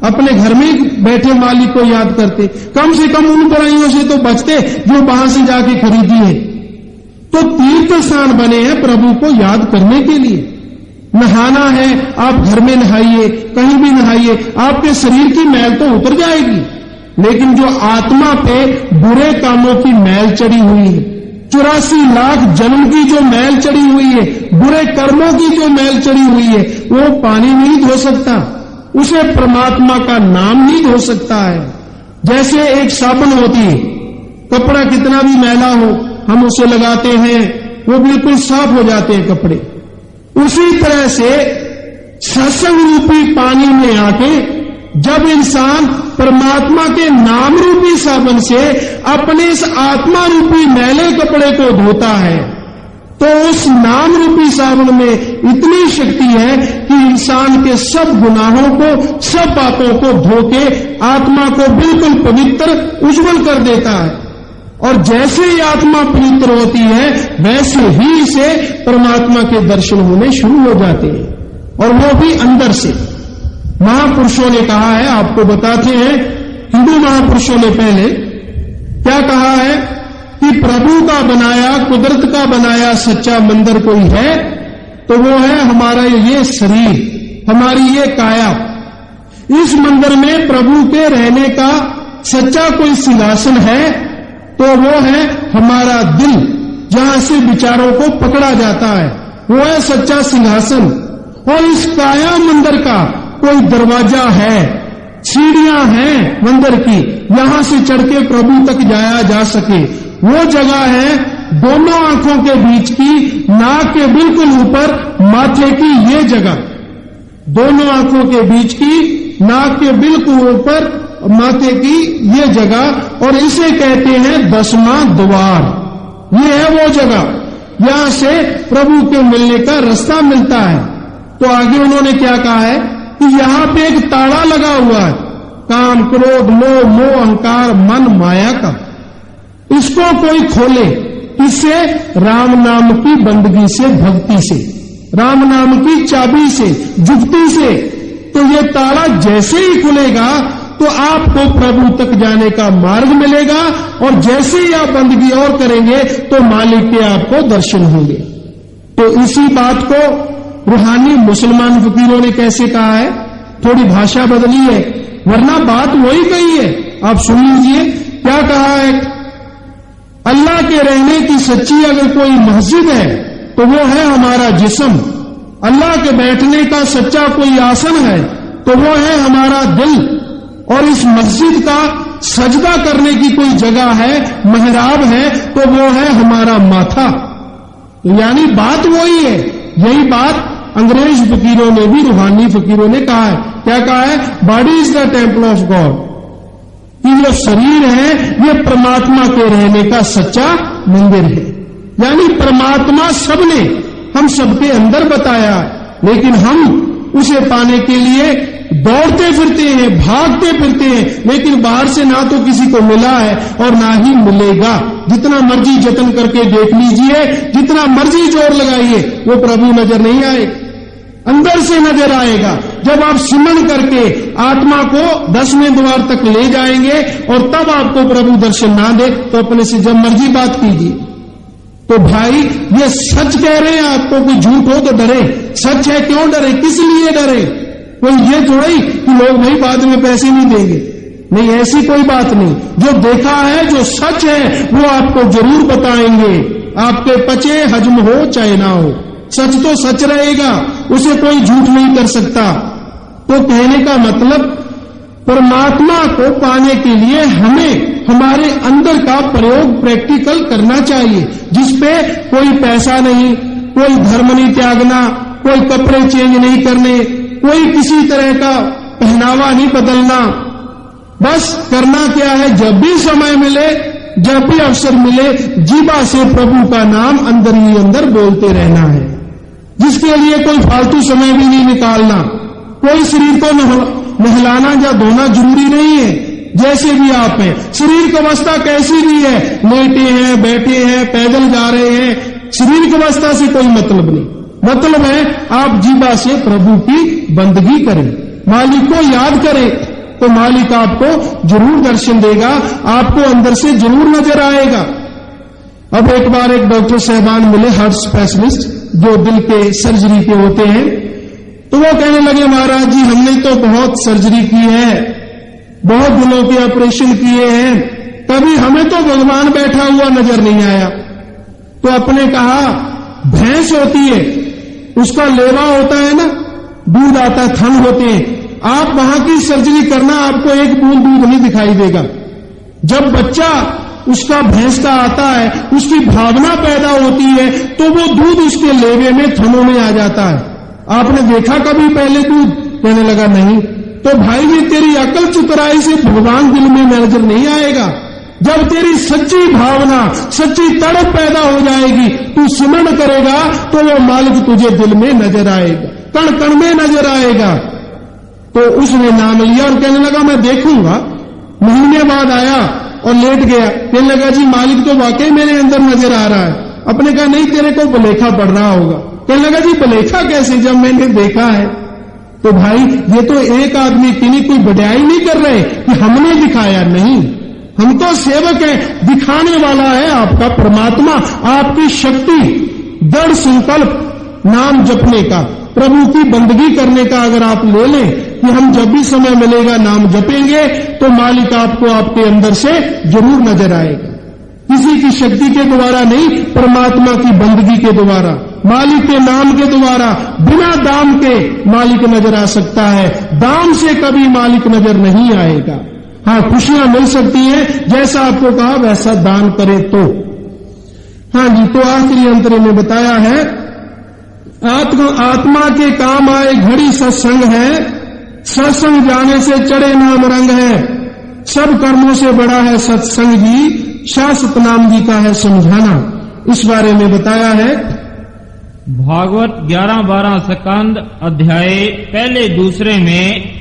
अपने घर में बैठे मालिक को याद करते, कम से कम उन बुराइयों से तो बचते जो बाहर से जाके खरीदी है। तो तीर्थ स्थान बने हैं प्रभु को याद करने के लिए। नहाना है, आप घर में नहाइए, कहीं भी नहाइए, आपके शरीर की मैल तो उतर जाएगी, लेकिन जो आत्मा पे बुरे कामों की मैल चढ़ी हुई है, 84 लाख जन्म की जो मैल चढ़ी हुई है, बुरे कर्मों की जो मैल चढ़ी हुई है, वो पानी नहीं धो सकता, उसे परमात्मा का नाम नहीं धो सकता है। जैसे एक साबुन होती है, कपड़ा कितना भी मैला हो हम उसे लगाते हैं, वो बिल्कुल साफ हो जाते हैं कपड़े। उसी तरह से सत्संग रूपी पानी में आके जब इंसान परमात्मा के नाम रूपी साबन से अपने इस आत्मा रूपी मैले कपड़े को धोता है, तो उस नाम रूपी साबन में इतनी शक्ति है कि इंसान के सब गुनाहों को, सब पापों को धो के आत्मा को बिल्कुल पवित्र, उज्जवल कर देता है। और जैसे ही आत्मा पवित्र होती है, वैसे ही इसे परमात्मा के दर्शन होने शुरू हो जाते हैं, और वो भी अंदर से। महापुरुषों ने कहा है, आपको बताते हैं, हिंदू महापुरुषों ने पहले क्या कहा है कि प्रभु का बनाया, कुदरत का बनाया सच्चा मंदिर कोई है तो वो है हमारा ये शरीर, हमारी ये काया। इस मंदिर में प्रभु के रहने का सच्चा कोई सिंहासन है तो वो है हमारा दिल, जहां से विचारों को पकड़ा जाता है, वो है सच्चा सिंहासन। और इस काया मंदिर का कोई दरवाजा है, सीढ़ियां हैं मंदिर की, यहां से चढ़ के प्रभु तक जाया जा सके। वो जगह है दोनों आंखों के बीच की, नाक के बिल्कुल ऊपर माथे की ये जगह, दोनों आंखों के बीच की, नाक के बिल्कुल ऊपर माथे की ये जगह, और इसे कहते हैं 10वां द्वार। ये है वो जगह, यहां से प्रभु के मिलने का रास्ता मिलता है। तो आगे उन्होंने क्या कहा है कि यहां पे एक ताला लगा हुआ है, काम, क्रोध, लोभ, मोह, अहंकार, मन, माया का। इसको कोई खोले, इससे राम नाम की बंदगी से, भक्ति से, राम नाम की चाबी से, जुक्ति से। तो ये ताला जैसे ही खुलेगा तो आपको प्रभु तक जाने का मार्ग मिलेगा, और जैसे ही आप बंदगी और करेंगे तो मालिक के आपको दर्शन होंगे। तो इसी बात को रूहानी मुसलमान फकीरों ने कैसे कहा है, थोड़ी भाषा बदली है, वरना बात वही कही है। आप सुन लीजिए क्या कहा है। अल्लाह के रहने की सच्ची अगर कोई मस्जिद है तो वो है हमारा जिस्म। अल्लाह के बैठने का सच्चा कोई आसन है तो वो है हमारा दिल। और इस मस्जिद का सजदा करने की कोई जगह है, मेहराब है, तो वो है हमारा माथा। यानी बात वही है। यही बात अंग्रेज फकीरों ने भी, रूहानी फकीरों ने कहा है। क्या कहा है? Body is the temple of God, कि जो शरीर है ये परमात्मा के रहने का सच्चा मंदिर है। यानी परमात्मा सबने हम सबके अंदर बताया, लेकिन हम उसे पाने के लिए दौड़ते फिरते हैं, भागते फिरते हैं, लेकिन बाहर से ना तो किसी को मिला है और ना ही मिलेगा। जितना मर्जी जतन करके देख लीजिए, जितना मर्जी जोर लगाइए, वो प्रभु नजर नहीं आएगा, अंदर से नजर आएगा। जब आप सिमरण करके आत्मा को 10वें द्वार तक ले जाएंगे और तब आपको प्रभु दर्शन ना दे तो अपने से जब मर्जी बात कीजिए। तो भाई ये सच कह रहे हैं, आपको कोई झूठ हो तो डरे, सच है क्यों डरे, किस लिए डरे? कोई ये थोड़ी कि लोग भाई बाद में पैसे नहीं देंगे, नहीं, ऐसी कोई बात नहीं। जो देखा है, जो सच है, वो आपको जरूर बताएंगे। आपके पचे हजम हो चाहे ना हो, सच तो सच रहेगा, उसे कोई झूठ नहीं कर सकता। तो कहने का मतलब परमात्मा को पाने के लिए हमें हमारे अंदर का प्रयोग प्रैक्टिकल करना चाहिए, जिसपे कोई पैसा नहीं, कोई धर्म नहीं त्यागना, कोई कपड़े चेंज नहीं करने, कोई किसी तरह का पहनावा नहीं बदलना। बस करना क्या है, जब भी समय मिले, जब भी अवसर मिले, जीवा से प्रभु का नाम अंदर ही अंदर बोलते रहना है, जिसके लिए कोई फालतू समय भी नहीं निकालना। कोई शरीर को नहलाना या धोना जरूरी नहीं है, जैसे भी आप हैं। शरीर की अवस्था कैसी भी है, लेटे हैं, बैठे हैं, पैदल जा रहे हैं, शरीर की अवस्था से कोई मतलब नहीं। मतलब है आप जीवा से प्रभु की बंदगी करें, मालिक को याद करें, तो मालिक आपको जरूर दर्शन देगा, आपको अंदर से जरूर नजर आएगा। अब एक बार एक डॉक्टर साहबान मिले, हार्ट स्पेशलिस्ट, जो दिल के सर्जरी के होते हैं। तो वो कहने लगे, महाराज जी हमने तो बहुत सर्जरी की है, बहुत दिनों के ऑपरेशन किए हैं, कभी हमें तो भगवान बैठा हुआ नजर नहीं आया। तो अपने कहा, भैंस होती है, उसका लेवा होता है ना, दूध आता है, थन होते हैं, आप वहां की सर्जरी करना, आपको एक बूंद दूध नहीं दिखाई देगा। जब बच्चा उसका भैंस का आता है, उसकी भावना पैदा होती है, तो वो दूध उसके लेवे में, थनों में आ जाता है। आपने देखा कभी पहले दूध? कहने लगा नहीं। तो भाई ये तेरी अकल चतुराई से भगवान दिल में नजर नहीं आएगा। जब तेरी सच्ची भावना, सच्ची तड़प पैदा हो जाएगी, तू सिमरण करेगा, तो वो मालिक तुझे दिल में नजर आएगा, कण कण में नजर आएगा। तो उसने नाम लिया और कहने लगा मैं देखूंगा। महीने बाद आया और लेट गया, कहने लगा जी मालिक तो वाकई मेरे अंदर नजर आ रहा है। अपने कहा नहीं, तेरे को बलेखा पड़ रहा होगा। कहने लगा जी बलेखा कैसे, जब मैंने देखा है। तो भाई ये तो एक आदमी की नहीं, कोई बड़ाई नहीं कर रहे कि हमने दिखाया, नहीं, हम तो सेवक हैं, दिखाने वाला है आपका परमात्मा। आपकी शक्ति, दृढ़ संकल्प नाम जपने का, प्रभु की बंदगी करने का अगर आप ले लें कि हम जब भी समय मिलेगा नाम जपेंगे, तो मालिक आपको आपके अंदर से जरूर नजर आएगा। किसी की शक्ति के द्वारा नहीं, परमात्मा की बंदगी के द्वारा, मालिक के नाम के द्वारा। बिना दाम के मालिक नजर आ सकता है, दाम से कभी मालिक नजर नहीं आएगा। हाँ, खुशियां मिल सकती हैं, जैसा आपको कहा वैसा दान करे तो। हाँ जी, तो आखिरी अंतरे में बताया है, आत्मा के काम आए घड़ी सत्संग है, सत्संग जाने से चढ़े नाम रंग है, सब कर्मों से बड़ा है सत्संग जी, शाश्वत नाम जी का है समझाना। इस बारे में बताया है भागवत 11-12 स्कंद अध्याय पहले दूसरे में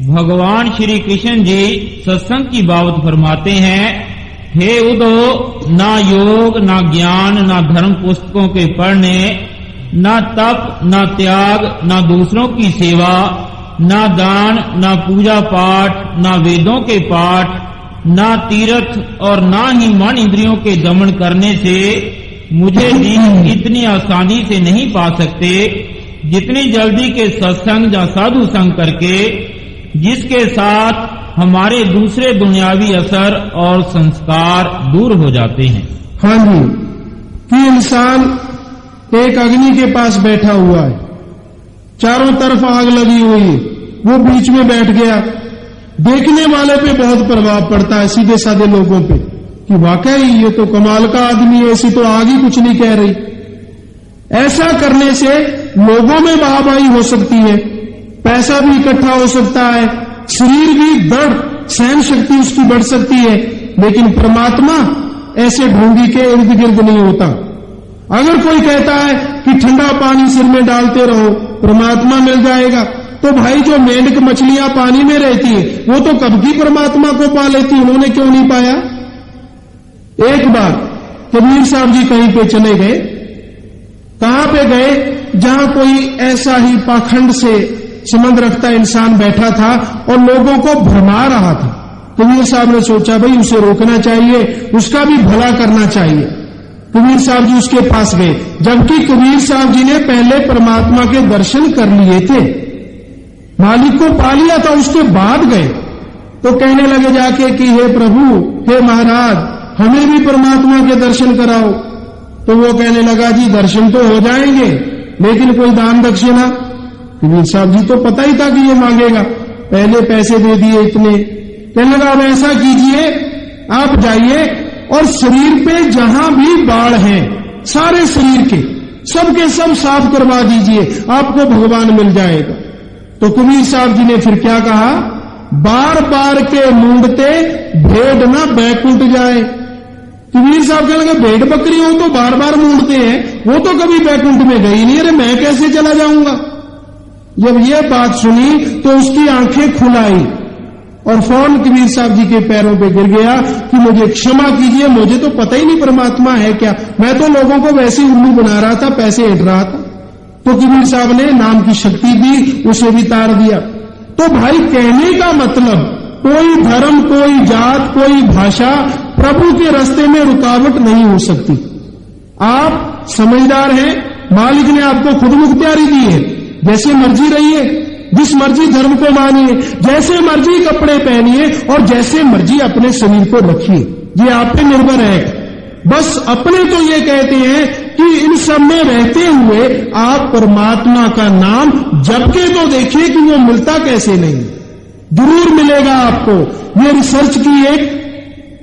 भगवान श्री कृष्ण जी सत्संग की बात फरमाते हैं, हे उद्धव, ना योग, ना ज्ञान, ना धर्म पुस्तकों के पढ़ने, ना तप, ना त्याग, ना दूसरों की सेवा, ना दान, ना पूजा पाठ, ना वेदों के पाठ, ना तीर्थ और ना ही मन इंद्रियों के दमन करने से मुझे दीन इतनी आसानी से नहीं पा सकते जितनी जल्दी के सत्संग या साधु संग करके, जिसके साथ हमारे दूसरे दुनियावी असर और संस्कार दूर हो जाते हैं। हाँ जी, कि इंसान एक अग्नि के पास बैठा हुआ है, चारों तरफ आग लगी हुई है, वो बीच में बैठ गया। देखने वाले पे बहुत प्रभाव पड़ता है, सीधे साधे लोगों पे, कि वाकई ये तो कमाल का आदमी है, ऐसी तो आग ही कुछ नहीं कह रही। ऐसा करने से लोगों में वाहवाही हो सकती है, पैसा भी इकट्ठा हो सकता है, शरीर भी दृढ़, सहन शक्ति उसकी बढ़ सकती है, लेकिन परमात्मा ऐसे ढोंगी के इर्द गिर्द नहीं होता। अगर कोई कहता है कि ठंडा पानी सिर में डालते रहो परमात्मा मिल जाएगा, तो भाई जो मेंढक मछलियां पानी में रहती है वो तो कब की परमात्मा को पा लेती, उन्होंने क्यों नहीं पाया? एक बार कबीर साहब जी कहीं पे चले गए, कहां पे गए, जहां कोई ऐसा ही पाखंड से संबंध रखता इंसान बैठा था और लोगों को भरमा रहा था। कबीर साहब ने सोचा भाई उसे रोकना चाहिए, उसका भी भला करना चाहिए। कबीर साहब जी उसके पास गए, जबकि कबीर साहब जी ने पहले परमात्मा के दर्शन कर लिए थे, मालिक को पा लिया था, उसके बाद गए तो कहने लगे जाके कि हे प्रभु, हे महाराज, हमें भी परमात्मा के दर्शन कराओ। तो वो कहने लगा जी दर्शन तो हो जाएंगे, लेकिन कोई दान दक्षिणा। कबीर साहब जी तो पता ही था कि ये मांगेगा, पहले पैसे दे दिए इतने। कहने लगा अब ऐसा कीजिए, आप जाइए और शरीर पे जहां भी बाढ़ है, सारे शरीर के सबके सब साफ करवा दीजिए, आपको भगवान मिल जाएगा। तो कबीर साहब जी ने फिर क्या कहा, बार बार के मूंडते भेड़ ना बैकुंठ जाए। कबीर साहब कहने लगे भेड़ बकरियों तो बार बार मूंडते हैं, वो तो कभी बैकुंठ में गई नहीं, अरे मैं कैसे चला जाऊंगा। जब ये बात सुनी तो उसकी आंखें खुलाई और फौरन कबीर साहब जी के पैरों पे गिर गया कि मुझे क्षमा कीजिए, मुझे तो पता ही नहीं परमात्मा है क्या, मैं तो लोगों को वैसे उल्लू बना रहा था, पैसे हिट रहा था। तो कबीर साहब ने नाम की शक्ति दी, उसे भी तार दिया। तो भाई कहने का मतलब, कोई धर्म, कोई जात, कोई भाषा प्रभु के रास्ते में रुकावट नहीं हो सकती। आप समझदार हैं, मालिक ने आपको खुद मुख्तियारी दी है, जैसे मर्जी रहिए, जिस मर्जी धर्म को मानिए, जैसे मर्जी कपड़े पहनिए और जैसे मर्जी अपने शरीर को रखिए, ये आप पे निर्भर है। बस अपने तो ये कहते हैं कि इन सब में रहते हुए आप परमात्मा का नाम जप के तो देखिए कि वो मिलता कैसे नहीं, जरूर मिलेगा आपको। ये रिसर्च की एक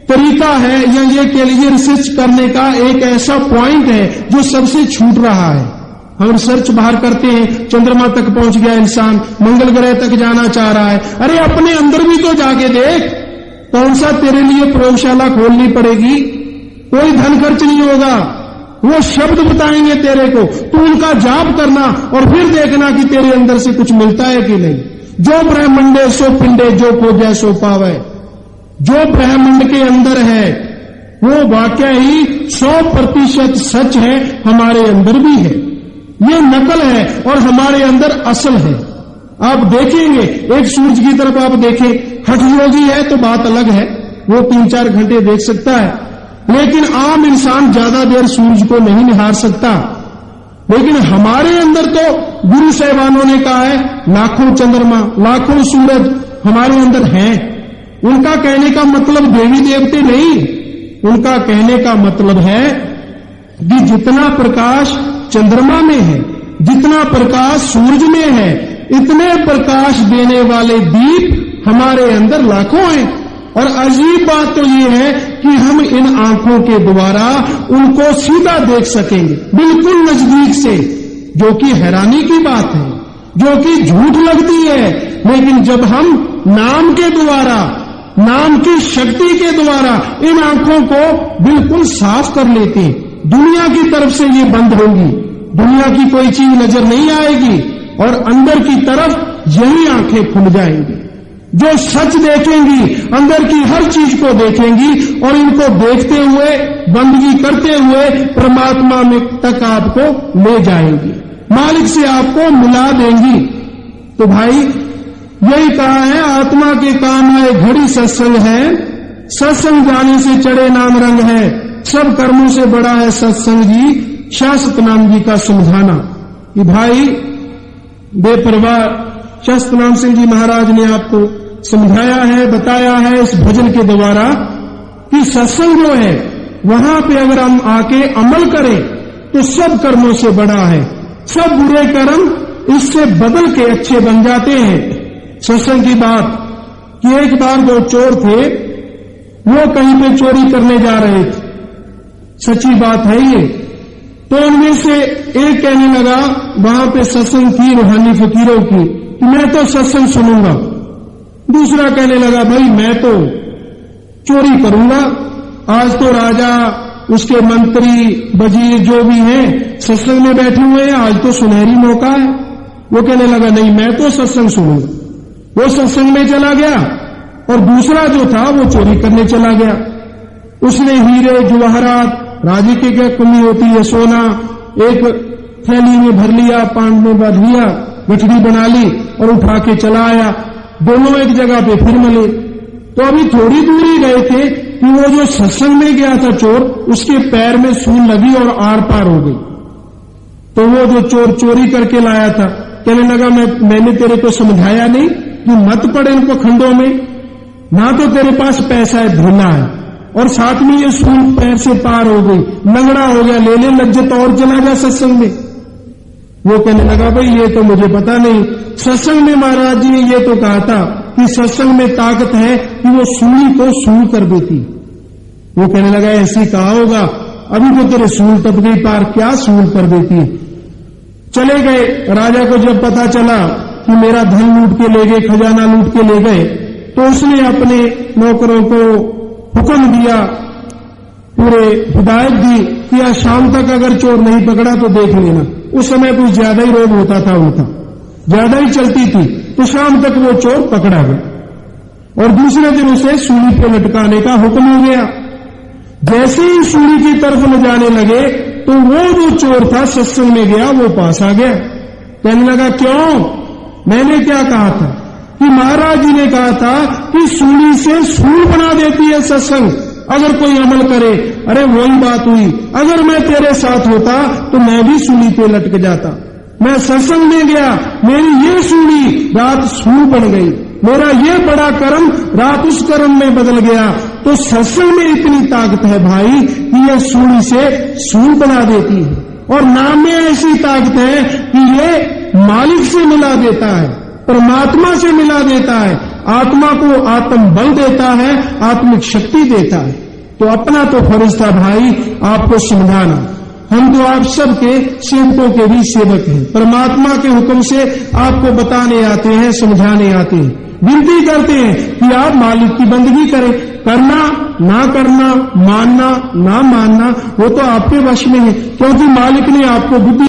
तरीका है, या ये कह लीजिए रिसर्च करने का एक ऐसा पॉइंट है जो सबसे छूट रहा है। हम रिसर्च बाहर करते हैं, चंद्रमा तक पहुंच गया इंसान, मंगल ग्रह तक जाना चाह रहा है, अरे अपने अंदर भी तो जाके देख, कौन सा तेरे लिए प्रयोगशाला खोलनी पड़ेगी, कोई धन खर्च नहीं होगा, वो शब्द बताएंगे तेरे को, तू उनका जाप करना और फिर देखना कि तेरे अंदर से कुछ मिलता है कि नहीं। जो ब्रह्मंडे सो पिंडे, जो खोजे सो पावे, जो ब्रह्मांड के अंदर है वो वाकई ही 100% सच है, हमारे अंदर भी है, ये नकल है और हमारे अंदर असल है। आप देखेंगे, एक सूरज की तरफ आप देखें, हठ योगी है तो बात अलग है, वो 3-4 घंटे देख सकता है, लेकिन आम इंसान ज्यादा देर सूरज को नहीं निहार सकता। लेकिन हमारे अंदर तो गुरु साहिबानों ने कहा है लाखों चंद्रमा, लाखों सूरज हमारे अंदर हैं। उनका कहने का मतलब देवी देवते नहीं, उनका कहने का मतलब है कि जितना प्रकाश चंद्रमा में है, जितना प्रकाश सूरज में है, इतने प्रकाश देने वाले दीप हमारे अंदर लाखों हैं। और अजीब बात तो ये है कि हम इन आंखों के द्वारा उनको सीधा देख सकेंगे, बिल्कुल नजदीक से, जो कि हैरानी की बात है, जो कि झूठ लगती है। लेकिन जब हम नाम के द्वारा, नाम की शक्ति के द्वारा इन आंखों को बिल्कुल साफ कर लेते हैं, दुनिया की तरफ से ये बंद होगी, दुनिया की कोई चीज नजर नहीं आएगी और अंदर की तरफ यही आंखें खुल जाएंगी, जो सच देखेंगी, अंदर की हर चीज को देखेंगी और इनको देखते हुए, बंदगी करते हुए परमात्मा में तक आपको ले जाएंगी, मालिक से आपको मिला देंगी। तो भाई यही कहा है, आत्मा के काम आए घड़ी सत्संग है, सत्संग जाने से चढ़े नाम रंग है, सब कर्मों से बड़ा है सत्संग जी, शाश्वत नाम जी का समझाना। कि भाई बेपरवाह शाश्वत नाम सिंह जी महाराज ने आपको समझाया है, बताया है इस भजन के द्वारा कि सत्संग जो है वहां पे अगर हम आके अमल करें तो सब कर्मों से बड़ा है, सब बुरे कर्म इससे बदल के अच्छे बन जाते हैं। सत्संग की बात कि एक बार दो चोर थे, वो कहीं पे चोरी करने जा रहे थे, सच्ची बात है ये। तो उनमें से एक कहने लगा, वहां पे सत्संग थी रूहानी फकीरों की, कि मैं तो सत्संग सुनूंगा। दूसरा कहने लगा, भाई मैं तो चोरी करूंगा, आज तो राजा, उसके मंत्री, वजीर जो भी हैं सत्संग में बैठे हुए हैं, आज तो सुनहरी मौका है। वो कहने लगा, नहीं मैं तो सत्संग सुनूंगा। वो सत्संग में चला गया और दूसरा जो था वो चोरी करने चला गया। उसने हीरे जवाहरात, राजे की क्या कमी होती है, सोना एक थैली में भर लिया, पान में भर लिया, गठरी बना ली और उठा के चला आया। दोनों एक जगह पे फिर मिले। तो अभी थोड़ी दूरी गए थे कि वो जो सत्संग में गया था चोर, उसके पैर में सूल लगी और आर पार हो गई। तो वो जो चोर चोरी करके लाया था कहने लगा, मैंने तेरे को समझाया नहीं कि मत पड़े इनको खंडों में, ना तो तेरे पास पैसा है, धोना है, और साथ में ये सूल पैर से पार हो गई, लंगड़ा हो गया, ले ले लज्जत और चला गया सत्संग में। वो कहने लगा, भाई ये तो मुझे पता नहीं, सत्संग में महाराज जी ने ये तो कहा था कि सत्संग में ताकत है कि वो सूली को सूल कर देती। वो कहने लगा, ऐसे कहा होगा, अभी तो तेरे सूल टप गई पार, क्या सूल कर देती है। चले गए। राजा को जब पता चला कि मेरा धन लूट के ले गए, खजाना लूट के ले गए, तो उसने अपने नौकरों को हुक्म दिया, पूरे हिदायत दी कि आज शाम तक अगर चोर नहीं पकड़ा तो देख लेना। उस समय कुछ ज्यादा ही रोग होता था, उनका ज्यादा ही चलती थी, तो शाम तक वो चोर पकड़ा गया और दूसरे दिन उसे सूली पे लटकाने का हुक्म हो गया। जैसे ही सूली की तरफ ले जाने लगे तो वो जो चोर था सत्संग में गया, वो पास आ गया। कहने लगा, क्यों, मैंने क्या कहा था कि महाराज जी ने कहा था कि सूली से सूल बना देती है सत्संग, अगर कोई अमल करे। अरे वही बात हुई, अगर मैं तेरे साथ होता तो मैं भी सूली पे लटक जाता। मैं सत्संग में गया, मेरी ये सूली रात सूल बन गई, मेरा ये बड़ा कर्म रात उस कर्म में बदल गया। तो सत्संग में इतनी ताकत है भाई कि ये सूली से सूल बना देती है, और नाम में ऐसी ताकत है कि ये मालिक से मिला देता है, परमात्मा से मिला देता है, आत्मा को आत्म बल देता है, आत्मिक शक्ति देता है। तो अपना तो फर्ज था भाई आपको समझाना। हम तो आप सबके सेवकों के भी सेवक हैं, परमात्मा के हुक्म से आपको बताने आते हैं, समझाने आते हैं, विनती करते हैं कि आप मालिक की बंदगी करें। करना ना करना, मानना ना मानना, वो तो आपके वश में है, क्योंकि मालिक ने आपको बुद्धि